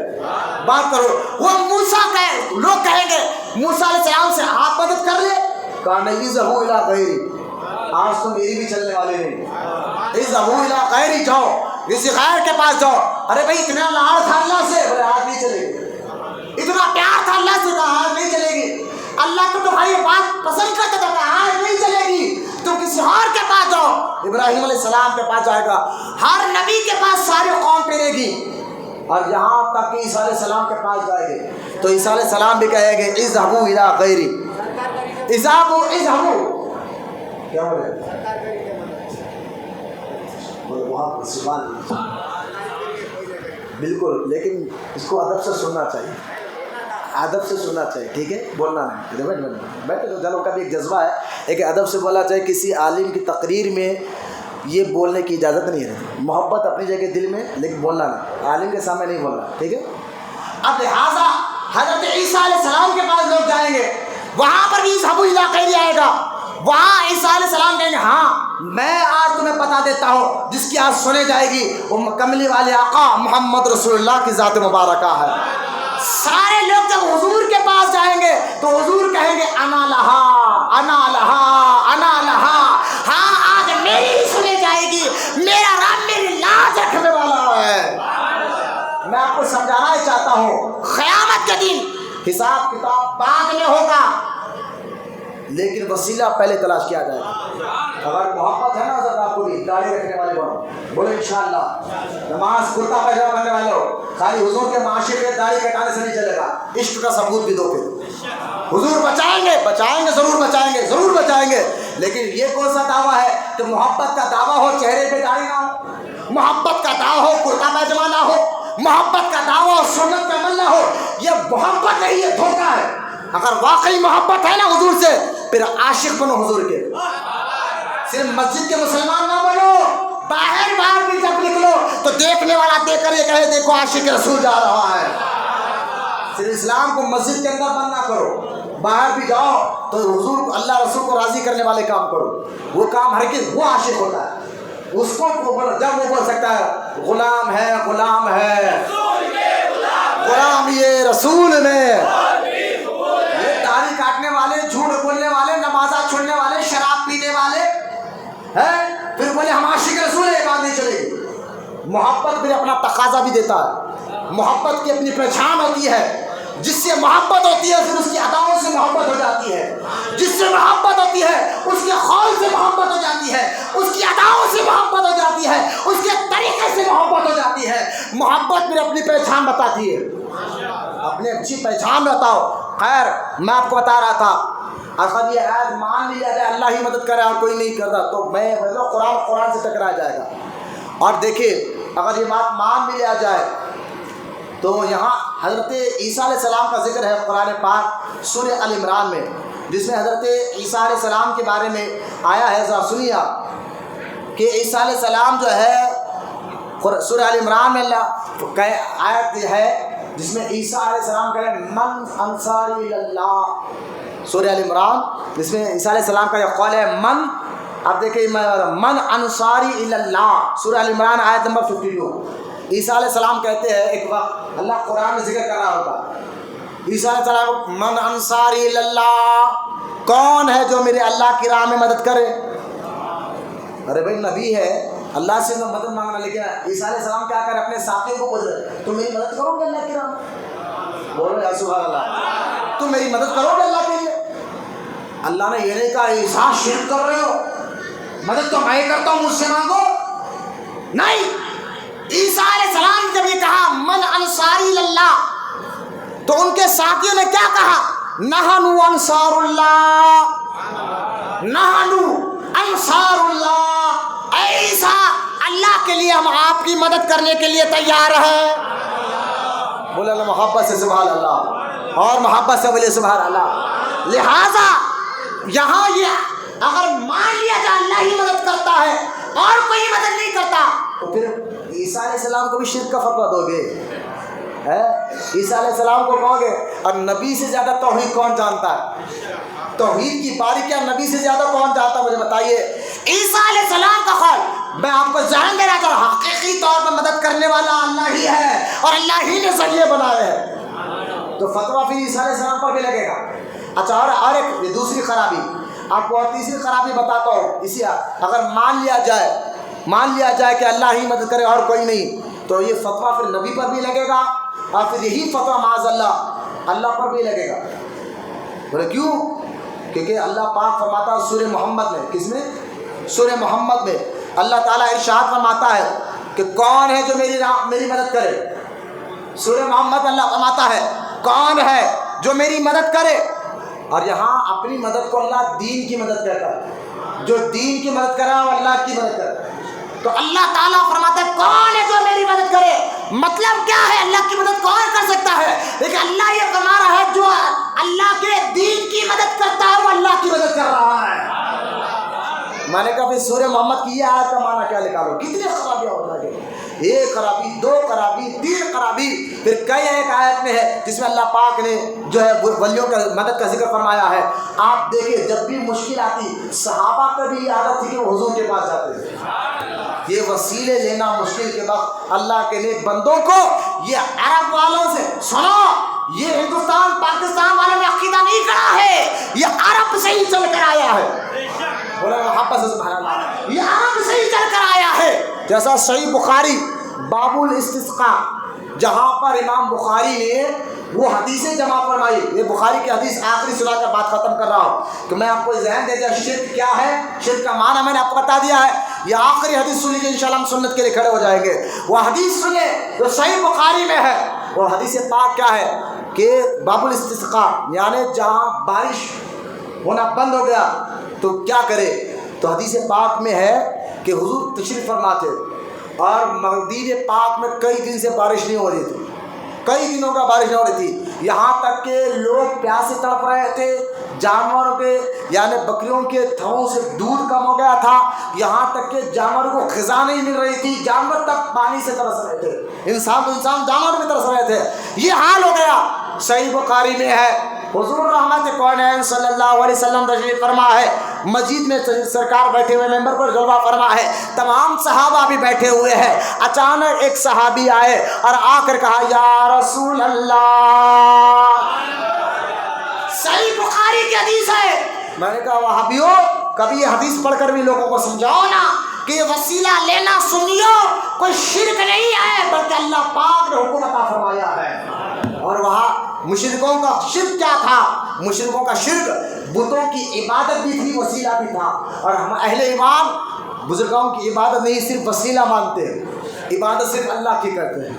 بات کرو۔ وہ موسیٰ کہے، لوگ کہیں گے موسیٰ علیہ السلام سے آپ مدد کر لے، کہا نہیں اذهبوا الى غیری، آج تو میری بھی چلنے والے نہیں، اذهبوا الى غیری، جاؤ کسی غیر کے پاس جاؤ۔ ارے بھائی اتنا لاڑ تھا اللہ سے، بولے آج نہیں چلے گی، اتنا پیار تھا اللہ سے، کہا آج نہیں چلے گی، اللہ کو تو بھائی یہ بات پسند کرتا تھا، آج نہیں چلے گی، تو کسی اور کے پاس جاؤ۔ ابراہیم علیہ السلام کے پاس جائے گا، ہر نبی کے پاس ساری قوم پھرے گی، اور یہاں تک کہ عیسیٰ علیہ السلام کے پاس جائے گے، تو عیسیٰ علیہ السلام بھی کہے گے اذهبوا الى غیری، اذهبوا کیا ہو رہا ہے، بہت سبحان بالکل، لیکن اس کو ادب سے سننا چاہیے، ادب سے سننا چاہیے، ٹھیک ہے، بولنا نہیں، بیٹھے تو چلو، کبھی ایک جذبہ ہے، ایک ادب سے بولنا چاہیے، کسی عالم کی تقریر میں یہ بولنے کی اجازت نہیں ہے، محبت اپنی جگہ دل میں، لیکن بولنا نہیں، عالم کے سامنے نہیں بولنا، ٹھیک ہے۔ اب لہٰذا حضرت عیسیٰ علیہ السلام کے پاس لوگ جائیں گے، وہاں پر بھی اذهبوا الى غیری آئے گا، وہاں عیسیٰ علیہ السلام کہیں گے ہاں میں آج تمہیں بتا دیتا ہوں، جس کی آج سنے جائے گی وہ کملی والے آقا محمد رسول اللہ کی ذات مبارکہ ہے۔ سارے لوگ جب حضور کے پاس جائیں گے تو حضور کہیں گے انا لہا انا لہا انا لہا، ہاں آج میری ہی سنے جائے گی، میرا رب میری لاج رکھنے والا ہے۔ میں آپ کو سمجھانا ہی چاہتا ہوں، قیامت کے دن حساب کتاب بعد میں ہوگا، لیکن وسیلہ پہلے تلاش کیا جائے گا۔ اگر محبت ہے نا حضرت آپ کو بھی داڑھی رکھنے والے بنو، بولو انشاءاللہ۔ نماز کرتا پائجامہ پہننے والے ہو، خالی حضور کے معاشرے پہ داڑھی کٹانے سے نہیں چلے گا، عشق کا ثبوت بھی دو پھر۔ حضور بچائیں گے، بچائیں گے، ضرور بچائیں گے، ضرور بچائیں گے، لیکن یہ کون سا دعویٰ ہے کہ محبت کا دعویٰ ہو چہرے پہ داڑھی نہ ہو، محبت کا دعویٰ ہو کرتا پائجامہ نہ ہو، محبت کا دعویٰ ہو سنت پہ عمل نہ ہو؟ یہ محبت نہیں، یہ دھوکہ ہے۔ اگر واقعی محبت ہے نا حضور سے، پھر عاشق بنو حضور کے، صرف مسجد کے مسلمان نہ بنو، باہر بھی جب نکلو تو دیکھنے والا دیکھ کر یہ کہے دیکھو عاشق رسول جا رہا ہے۔ صرف اسلام کو مسجد کے اندر بند نہ کرو، باہر بھی جاؤ تو حضور اللہ رسول کو راضی کرنے والے کام کرو، وہ کام ہر کس وہ عاشق ہوتا ہے، اس کو جب وہ بول سکتا ہے غلام ہے، غلام ہے، غلام یہ رسول میں۔ یہ داڑھی کاٹنے والے، جھوٹ بولنے والے، نمازیں چھوڑنے والے، شراب پینے والے ہیں، پھر بولے ہم عاشق رسول ہیں، یہ بات نہیں چلے گی۔ محبت بھی اپنا تقاضا بھی دیتا ہے، محبت کی اپنی پہچان ہوتی ہے، جس سے محبت ہوتی ہے پھر اس کی اداؤں سے محبت ہو جاتی ہے، جس سے محبت ہوتی ہے اس کے قول سے محبت ہو جاتی ہے، اس کی اداؤں سے محبت ہو جاتی ہے، اس کے طریقے سے محبت ہو جاتی ہے۔ محبت پھر اپنی پہچان بتاتی ہے، اپنی اچھی پہچان بتاؤ۔ خیر میں آپ کو بتا رہا تھا، اگر یہ آیت مان لیا جائے اللہ ہی مدد کرے اور کوئی نہیں کرتا تو میں قرآن سے ٹکرایا جائے گا۔ اور دیکھیے اگر یہ بات مان بھی لیا جائے تو یہاں حضرت عیسیٰ علیہ السلام کا ذکر ہے قرآن پاک سورہ ال عمران میں، جس میں حضرت عیسیٰ علیہ السلام کے بارے میں آیا ہے۔ ذرا سنیے آپ کہ عیسیٰ علیہ السلام جو ہے سورہ ال عمران میں اللہ آیت ہے جس میں عیسیٰ علیہ السلام کہے من انصاری اللہ، سورہ ال عمران جس میں عیسیٰ علیہ السلام کا یہ قول ہے من، آپ دیکھیں من انصاری اللہ، سورہ ال عمران آیت نمبر 52۔ عیسیٰ علیہ السلام کہتے ہیں ایک وقت اللہ قرآن میں ذکر کر رہا ہوتا، عیسیٰ علیہ السلام من انصاری اللہ، کون ہے جو میرے اللہ کی راہ میں مدد کرے؟ ارے بھائی نبی ہے، اللہ سے مدد مانگنا، لیکن عیسیٰ علیہ السلام کیا کرے اپنے ساتھیوں کو پوچھ رہے تم میری مدد کرو گے اللہ کی راہ میں؟ بولو یا سبحان اللہ، تم میری مدد کرو گے اللہ کے لیے؟ اللہ نے یہ نہیں کہا عیسیٰ شرک کر رہے ہو، مدد تو میں کرتا ہوں مجھ سے مانگو، نہیں۔ عیسیٰ علیہ السلام نے جب یہ کہا من انصاری اللہ تو ان کے ساتھیوں نے کیا کہا؟ نحنو انصار اللہ، نحنو انصار اللہ، اے عیسیٰ اللہ کے لیے ہم آپ کی مدد کرنے کے لیے تیار ہیں۔ بولے اللہ محبت سے سبحان اللہ، اور محبت سے بولے سبحان اللہ۔ لہذا یہاں یہ اگر مان لیا جائے اللہ ہی مدد کرتا ہے اور کوئی مدد نہیں کرتا تو پھر عیسیٰ علیہ السلام کو بھی شرک کا فتویٰ دو گے؟ عیسیٰ علیہ السلام کو کہو گے؟ اور نبی سے زیادہ توحید کون جانتا ہے؟ توحید کی باریکیاں نبی سے زیادہ کون جانتا ہے؟ مجھے بتائیے۔ عیسیٰ علیہ السلام کا قول میں آپ کو ذہن دینا چاہتا ہوں، حقیقی طور پر مدد کرنے والا اللہ ہی ہے اور اللہ ہی نے ذریعے بنائے ہیں، تو فتویٰ پھر عیسیٰ علیہ السلام پر بھی لگے گا۔ اچھا اور ایک دوسری خرابی آپ کو، اور تیسری خرابی بتاتا ہوں، اسی اگر مان لیا جائے کہ اللہ ہی مدد کرے اور کوئی نہیں، تو یہ فتویٰ پھر نبی پر بھی لگے گا اور پھر یہی فتویٰ معاذ اللہ پر بھی لگے گا۔ بولے کیوں؟ کیونکہ اللہ پاک فرماتا ہے سورہ محمد میں، کس میں؟ سورہ محمد میں اللہ تعالیٰ ارشاد فرماتا ہے کہ کون ہے جو میری مدد کرے؟ سورہ محمد اللہ فرماتا ہے کون ہے جو میری مدد کرے، اور یہاں اپنی مدد کو اللہ دین کی مدد کہتا ہے، جو دین کی مدد کرے وہ اللہ کی مدد کرے۔ تو اللہ تعالیٰ فرماتا ہے کون ہے جو میری مدد کرے، مطلب کیا ہے؟ اللہ کی مدد کون کر سکتا ہے؟ لیکن اللہ یہ فرما رہا ہے جو اللہ کے دین کی مدد کرتا ہے وہ اللہ کی مدد کر رہا ہے۔ میں نے کہا پھر سورہ محمد کی یہ آیت کا معنی کیا نکالو؟ کتنی خرابیاں ہو جائیں گی، ایک خرابی، دو خرابی، تین خرابی، پھر کئی ایک آیت میں ہے جس میں اللہ پاک نے جو ہے ولیوں کا مدد کا ذکر فرمایا ہے۔ آپ دیکھیں جب بھی مشکل آتی صحابہ کا بھی عادت تھی کہ وہ حضور کے پاس جاتے تھے، یہ وسیلے لینا مشکل کے وقت اللہ کے نیک بندوں کو، یہ عرب والوں سے سنو، یہ ہندوستان پاکستان والوں نے عقیدہ نہیں کرا ہے، یہ عرب سے ہی چل کر آیا ہے۔ بولے محبت سے سبحان اللہ، یہ عرب سے ہی چل کر آیا ہے۔ جیسا صحیح بخاری باب الاستسقاء، جہاں پر امام بخاری نے وہ حدیثیں جمع فرمائی، یہ بخاری کی حدیث آخری سنا کر بات ختم کر رہا ہوں کہ میں آپ کو ذہن دے دیا شرک کیا ہے، شرک کا معنی میں نے آپ کو بتا دیا ہے۔ یہ آخری حدیث سنی کہ انشاءاللہ ہم سنت کے لیے کھڑے ہو جائیں گے. وہ حدیث سنیں جو صحیح بخاری میں ہے. وہ حدیث پاک کیا ہے کہ باب الاستسقاء یعنی جہاں بارش ہونا بند ہو گیا تو کیا کرے. تو حدیث پاک میں ہے کہ حضور تشریف فرما تھے اور مدینہ پاک میں کئی دن سے بارش نہیں ہو رہی تھی, کئی دنوں کا بارش نہیں ہو رہی تھی, یہاں تک کہ لوگ پیاسے تڑپ رہے تھے, جانوروں کے یعنی بکریوں کے تھنوں سے دودھ کم ہو گیا تھا, یہاں تک کہ جانوروں کو غذا نہیں مل رہی تھی, جانور تک پانی سے ترس رہے تھے, انسان جانور بھی ترس رہے تھے. یہ حال ہو گیا. صحیح بخاری میں ہے حضور رحمت کونین صلی اللہ علیہ وسلم تشریف فرما ہے, مسجد میں سرکار بیٹھے ہوئے, ممبر پر جلوہ فرما ہے, تمام صحابہ بھی بیٹھے ہوئے ہیں. اچانک ایک صحابی آئے اور آ کر کہا یا رسول اللہ. صحیح بخاری کی حدیث ہے. میں نے کہا وہابیو کبھی یہ حدیث پڑھ کر بھی لوگوں کو سمجھاؤ نا کہ یہ وسیلہ لینا سنیو کوئی شرک نہیں ہے بلکہ اللہ پاک نے حکم عطا فرمایا ہے. اور وہاں مشرکوں کا شرک کیا تھا؟ مشرکوں کا شرک بتوں کی عبادت بھی تھی, وسیلہ بھی تھا. اور ہم اہل ایمان بزرگوں کی عبادت نہیں صرف وسیلہ مانتے ہیں, عبادت صرف اللہ کی کرتے ہیں.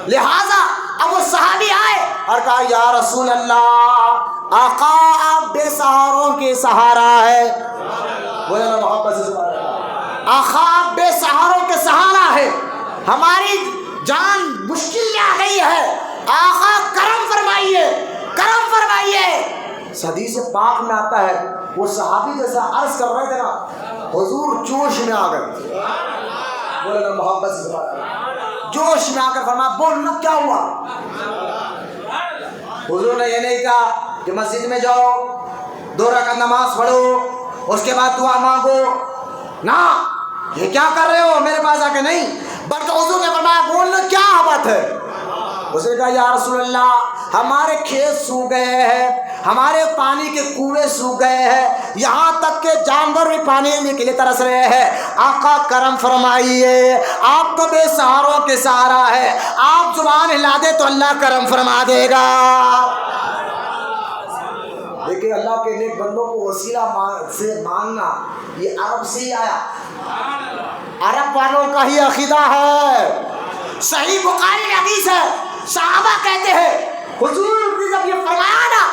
لہذا اب وہ صحابی آئے اور کہا یا رسول اللہ آقا آپ بے سہاروں کے سہارا ہے. بولے نا محبت سے سبحان اللہ. آقا آپ بے سہاروں کے سہارا ہے, ہماری جان مشکل میں آ گئی ہے, آقا کرم فرمائیے, کرم فرمائیے. حدیث پاک میں آتا ہے وہ صحابی جیسا عرض کر رہے تھے نا حضور جوش میں آ گئے. بولے نا محبت سے سبحان اللہ. جوش میں آ کر فرمایا بولنا کیا ہوا. حضور نے یہ نہیں کہا کہ مسجد میں جاؤ 2 رکعت نماز پڑھو اس کے بعد دعا مانگو, نہ یہ کیا کر رہے ہو میرے پاس آ کے, نہیں, بلکہ حضور نے فرمایا بولنا کیا بات ہے. اس نے کہا یا رسول اللہ ہمارے کھیت سوکھ گئے ہیں, ہمارے پانی کے کنویں سوکھ گئے ہیں, یہاں تک کہ جانور بھی پانی کے لیے ترس رہے ہیں. آقا کرم فرمائیے, آپ تو بے سہاروں کے سہارا ہے, آپ زبان ہلا دے تو اللہ کرم فرما دے گا. لیکن اللہ کے نیک بندوں کو وسیلہ سے مانگنا یہ عرب سے ہی آیا, عرب والوں کا ہی عقیدہ ہے. صحیح بخاری میں حدیث ہے, صحابہ کہتے ہیں حضور نے جب یہ فرمایا نا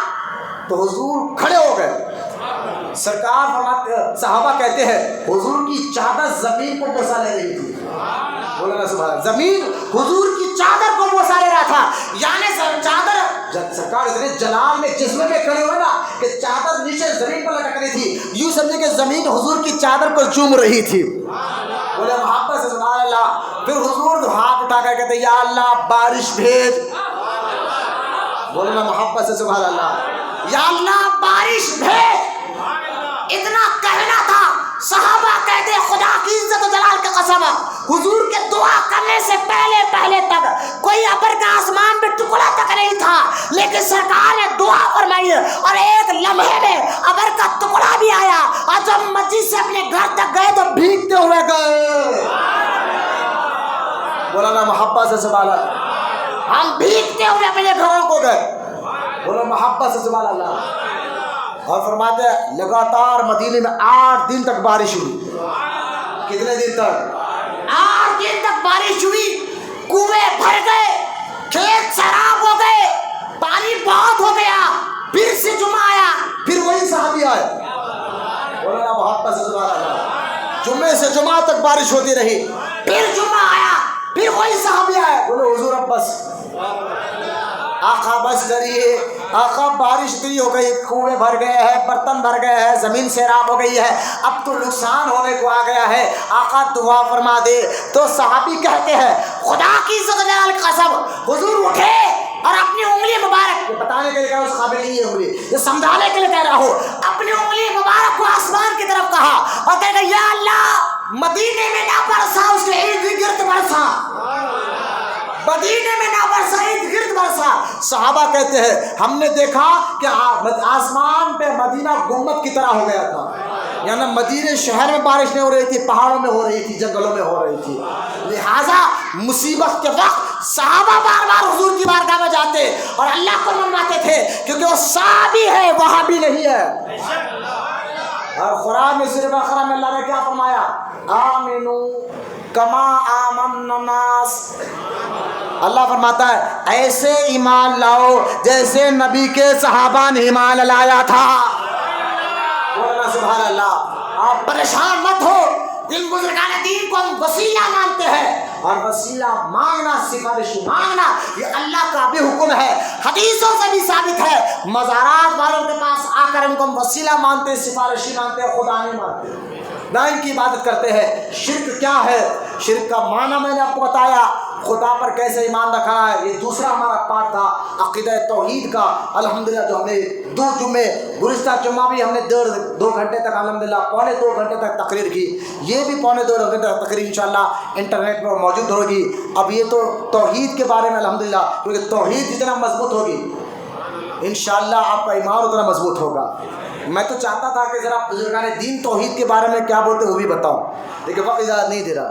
تو حضور کھڑے ہو گئے. سرکار فرماتے, صحابہ کہتے ہیں حضور کی چادر زمین کو بوسا لے رہی تھی. بولو نا سبحان اللہ. زمین حضور کی چادر کو بوسا لے رہا تھا, یعنی چادر سرکار اتنے جلال میں جسم میں کھڑے ہوئے نا کہ چادر نیچے زمین پر لٹک رہی تھی, یوں سمجھے کہ زمین حضور کی چادر کو چوم رہی تھی. بولے محبت سے سبحان اللہ. پھر حضور ہاتھ اٹھا کر کہتے یا اللہ بارش بھیج. بولے نا محبت سے سبحان اللہ. یا اللہ بارش بھیج. اتنا کہنا تھا. صحابہ کہتے خدا کی عزت و جلال کی قسم حضور کے دعا کرنے سے پہلے تک کوئی ابر کا آسمان پہ ٹکڑا تک نہیں تھا, لیکن سرکار نے دعا فرمائی اور ایک لمحے میں ابر کا ٹکڑا بھی آیا, اور جب مسجد سے اپنے گھر تک گئے تو بھیگتے ہوئے گئے. بولا نا محبت سے سبحان اللہ. ہم بھیگتے ہوئے اپنے گھروں کو گئے. بولا محبت سے سبحان اللہ. اور فرماتے ہیں لگاتار مدینے میں 8 دن تک بارش ہوئی. کتنے دن تک؟ 8 دن تک بارش ہوئی. کنویں بھر گئے, کھیت سیراب ہو گئے, پانی بہت ہو گیا. پھر سے جمعہ آیا, پھر وہی صحابی آئے. بولا نا محبت سے سبحان اللہ. جمعے سے جمعہ تک بارش ہوتی رہی. پھر جمعہ آیا, پھر وہی صحابی آئے. بولے حضور اب بس, آقا بس کریے. آقا بارش اتنی ہو گئی, کنویں بھر گئے ہیں, برتن بھر گئے ہیں, زمین سیراب ہو گئی ہے, اب تو نقصان ہونے کو آ گیا ہے, آقا دعا فرما دے. تو صحابی کہتے ہیں خدا کی عزت و جلال کی قسم حضور اٹھے اور اپنی انگلی مبارک, بتانے کے لیے کہہ رہا ہوں اس قابل نہیں ہے انگلی, یہ سمجھانے کے لیے کہہ رہا ہوں, اپنی انگلی مبارک کو آسمان کی طرف کہا اور کہہ رہا یا اللہ مدینے میں نہ برسا, اس کے ارد گرد برسا, مدینے میں نہ برسا, ارد گرد برسا. صحابہ کہتے ہیں ہم نے دیکھا کہ آسمان پہ مدینہ گنبد کی طرح ہو گیا تھا, یعنی مدینے شہر میں بارش نہیں ہو رہی تھی, پہاڑوں میں ہو رہی تھی, جنگلوں میں ہو رہی تھی. لہٰذا مصیبت کے وقت صحابہ بار بار حضور کی بارگاہ میں جاتے اور اللہ کو منواتے تھے, کیونکہ وہ صحابی ہے, وہابی نہیں ہے. اور قرآن میں سورہ بقرہ میں اللہ نے کیا فرمایا؟ آمنو کما آمن الناس. اللہ فرماتا ہے ایسے ایمان لاؤ جیسے نبی کے صحابہ نے ایمان لایا تھا. بولنا سبحان اللہ. آپ پریشان مت ہو. ان بزرگان دین کو ہم وسیلہ مانتے ہیں، اور وسیلہ مانگنا، سفارش مانگنا، یہ اللہ کا بھی حکم ہے، حدیثوں سے بھی ثابت ہے. مزارات والوں کے پاس آ کر ان کو ہم وسیلہ مانتے، سفارشی مانتے، خدا نہیں مانتے، نہ ان کی عبادت کرتے ہیں. شرک کیا ہے؟ شرک کا معنی میں نے آپ کو بتایا، خدا پر کیسے ایمان رکھنا ہے. یہ دوسرا ہمارا پارٹ تھا عقیدہ توحید کا. الحمدللہ جو ہم نے 2 جمعے، گزشتہ جمعہ بھی ہم نے 2 گھنٹے تک، الحمدللہ پونے 2 گھنٹے تک تقریر کی. یہ بھی پونے 2 گھنٹے تک تقریر انشاءاللہ انٹرنیٹ پر موجود ہوگی. اب یہ تو توحید کے بارے میں الحمدللہ، کیونکہ توحید جتنا مضبوط ہوگی انشاءاللہ آپ کا ایمان اتنا مضبوط ہوگا. میں تو چاہتا تھا کہ ذرا بزرگان دین توحید کے بارے میں کیا بولتے وہ بھی بتاؤں، لیکن وقت اجازت نہیں دے رہا،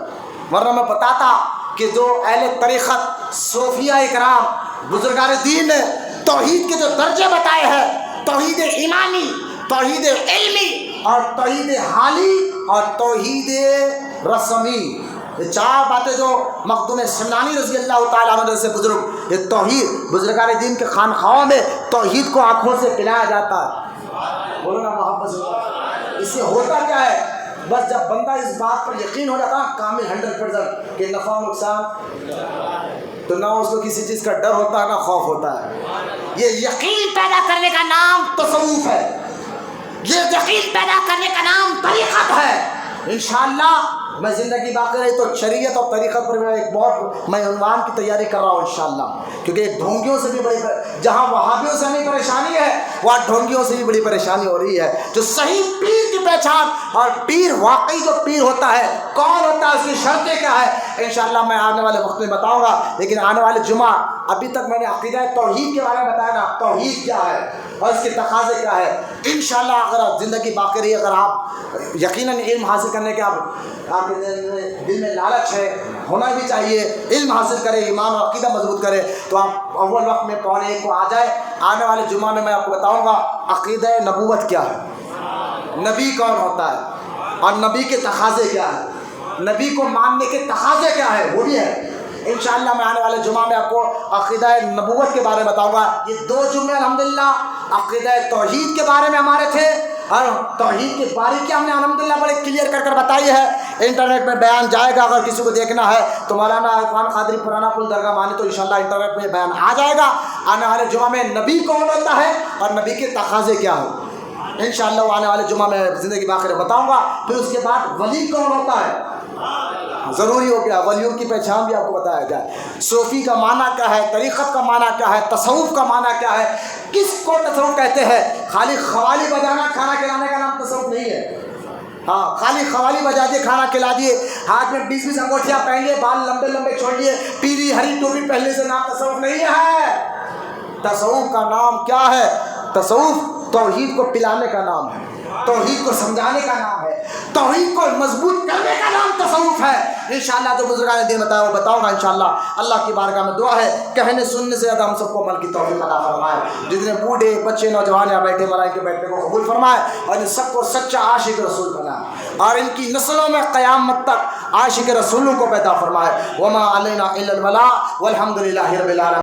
ورنہ میں بتاتا کہ جو اہل طریقت، صوفیہ اکرام، بزرگان دین نے توحید کے جو درجے بتائے ہیں، توحید ایمانی، توحید علمی، اور توحید حالی، اور توحید رسمی، یہ 4 باتیں جو مخدوم سمنانی رضی اللہ تعالیٰ عنہ جیسے بزرگ، یہ توحید بزرگان دین کے خانخواہوں میں توحید کو آنکھوں سے پلایا جاتا ہے. بولو نا محبت سے. اس سے ہوتا کیا ہے؟ بس جب بندہ اس بات پر یقین ہو جاتا ہے کامل 100% کہ نفع و نقصان، تو نہ اس کو کسی چیز کا ڈر ہوتا ہے نہ خوف ہوتا ہے. یہ یقین پیدا کرنے کا نام تصوف ہے، یہ یقین پیدا کرنے کا نام طریقت ہے. انشاءاللہ میں زندگی باقی رہی تو شریعت اور طریقت پر میں عنوان کی تیاری کر رہا ہوں انشاءاللہ، کیونکہ ڈھونگیوں سے بھی بڑی، جہاں وہابیوں سے ہمیں پریشانی ہے وہاں ڈھونگیوں سے بھی بڑی پریشانی ہو رہی ہے. جو صحیح پیر کی پہچان، اور پیر واقعی جو پیر ہوتا ہے کون ہوتا ہے، اس کی شرطیں کیا ہے، انشاءاللہ میں آنے والے وقت میں بتاؤں گا. لیکن آنے والے جمعہ، ابھی تک میں نے عقیدہ توحید کے بارے میں بتایا نا، توحید کیا ہے اور اس کے تقاضے کیا ہے. انشاءاللہ اگر زندگی باقی رہی، اگر آپ یقیناً علم حاصل کرنے کے آپ کے دل میں لالچ ہے، ہونا بھی چاہیے، علم حاصل کرے، ایمان اور عقیدہ مضبوط کرے، تو آپ اول وقت میں پونے 1 کو آ جائے. آنے والے جمعہ میں آپ کو بتاؤں گا عقیدہ نبوت کیا ہے، نبی کون ہوتا ہے، اور نبی کے تقاضے کیا ہے، نبی کو ماننے کے تقاضے کیا ہے، وہ بھی ہے. انشاءاللہ میں آنے والے جمعہ میں آپ کو عقیدہ نبوت کے بارے میں بتاؤں گا. یہ 2 جمعے الحمدللہ عقیدہ توحید کے بارے میں ہمارے تھے، اور توحید کی باریکیاں ہم نے الحمدللہ بڑے کلیئر کر بتائی ہے. انٹرنیٹ میں بیان جائے گا، اگر کسی کو دیکھنا ہے تو مولانا عرفان قادری پرانا پل درگاہ مانی تو انشاءاللہ انٹرنیٹ میں بیان آ جائے گا. آنے والے جمعہ میں نبی کون ہوتا ہے اور نبی کے تقاضے کیا ہیں، انشاءاللہ وہ آنے والے جمعہ میں زندگی باقی بتاؤں گا. پھر اس کے بعد ولی کون ہوتا ہے، ضروری ہو گیا ولیوں کی پہچان بھی آپ کو بتایا جائے. صوفی کا معنی کیا ہے، طریقت کا معنی کیا ہے، تصوف کا معنی کیا ہے، کس کو تصوف کہتے ہیں. خالی قوالی بجانا، کھانا کھلانے کا نام تصوف نہیں ہے. ہاں، خالی قوالی بجا دیے، کھانا کھلا دیے، ہاتھ میں 20 انگوٹھیاں پہن لیے، بال لمبے لمبے چھوڑ لیے، پیلی ہری ٹوپی پہننے سے نام تصوف نہیں ہے. تصوف کا نام کیا ہے؟ تصوف توحید کو پلانے کا نام ہے، توحید کو سمجھانے کا نام ہے، توحید کو مضبوط کرنے کا نام تصوف ہے. انشاءاللہ جو بزرگان دین بتایا وہ بتاؤں گا انشاءاللہ. اللہ کی بارگاہ میں دعا ہے کہنے سننے سے زیادہ ہم سب کو عمل کی توفیق عطا فرمائے. جتنے بوڑھے بچے نوجوان یہاں بیٹھے ملائکے کے بیٹھنے کو قبول فرمائے، اور ان سب کو سچا عاشق رسول بنائے، اور ان کی نسلوں میں قیامت تک عاشق رسولوں کو پیدا فرمائے. وما علینا الا البلاغ والحمد للہ رب العالمین.